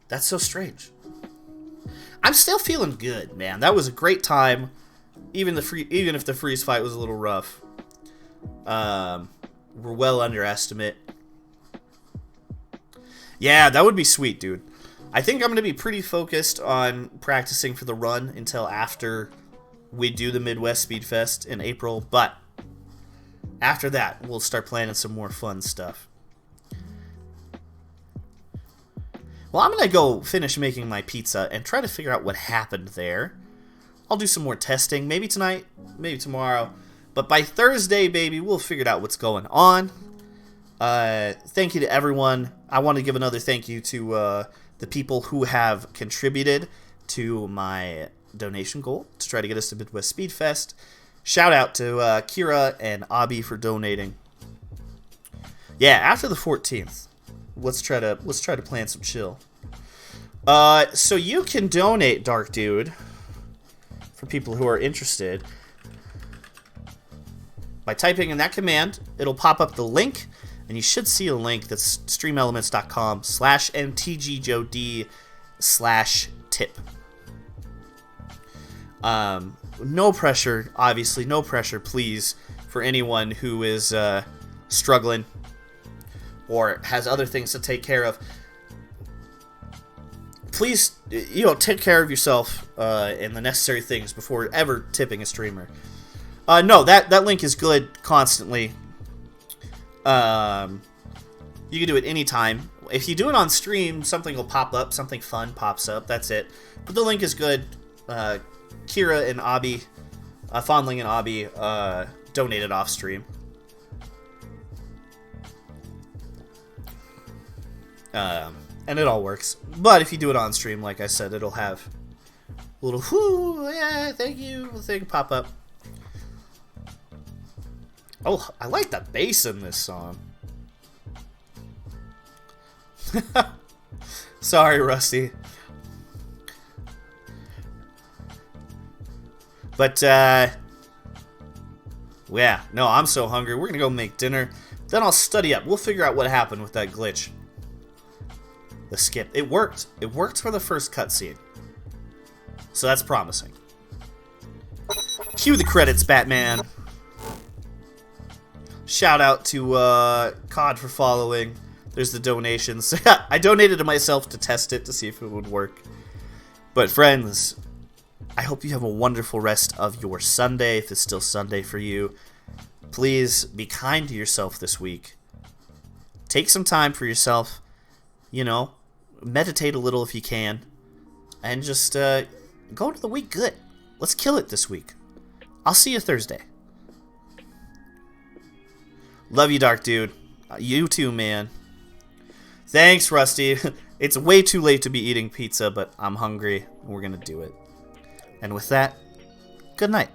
That's so strange. I'm still feeling good, man. That was a great time. Even if the freeze fight was a little rough. We're well under estimate. Yeah, that would be sweet, dude. I think I'm going to be pretty focused on practicing for the run until after we do the Midwest Speedfest in April, but after that, we'll start planning some more fun stuff. Well, I'm going to go finish making my pizza and try to figure out what happened there. I'll do some more testing, maybe tonight, maybe tomorrow, but by Thursday, baby, we'll figure out what's going on. Thank you to everyone. I want to give another thank you to the people who have contributed to my donation goal to try to get us to Midwest Speedfest. Shout out to Kira and Abi for donating. Yeah, after the 14th, let's try to plan some chill. So you can donate, Dark Dude, for people who are interested, by typing in that command. It'll pop up the link, and you should see a link that's streamelements.com/mtgjod/tip. No pressure, obviously, no pressure, please, for anyone who is struggling or has other things to take care of. Please, take care of yourself and the necessary things before ever tipping a streamer. No, that link is good constantly. You can do it anytime. If you do it on stream, something will pop up, something fun pops up, that's it. But the link is good. Kira and Abi, Fondling and Abi, donated off stream. And it all works. But if you do it on stream, like I said, it'll have a little whoo, yeah, thank you thing pop up. Oh, I like the bass in this song. Sorry, Rusty. But, yeah, no, I'm so hungry. We're gonna go make dinner. Then I'll study up. We'll figure out what happened with that glitch. The skip. It worked. It worked for the first cutscene. So that's promising. Cue the credits, Batman. Shout out to COD for following. There's the donations. I donated to myself to test it to see if it would work. But friends, I hope you have a wonderful rest of your Sunday, if it's still Sunday for you. Please be kind to yourself this week. Take some time for yourself. You know, meditate a little if you can. And just go into the week good. Let's kill it this week. I'll see you Thursday. Love you, Dark Dude. You too, man. Thanks, Rusty. It's way too late to be eating pizza, but I'm hungry, and we're going to do it. And with that, good night.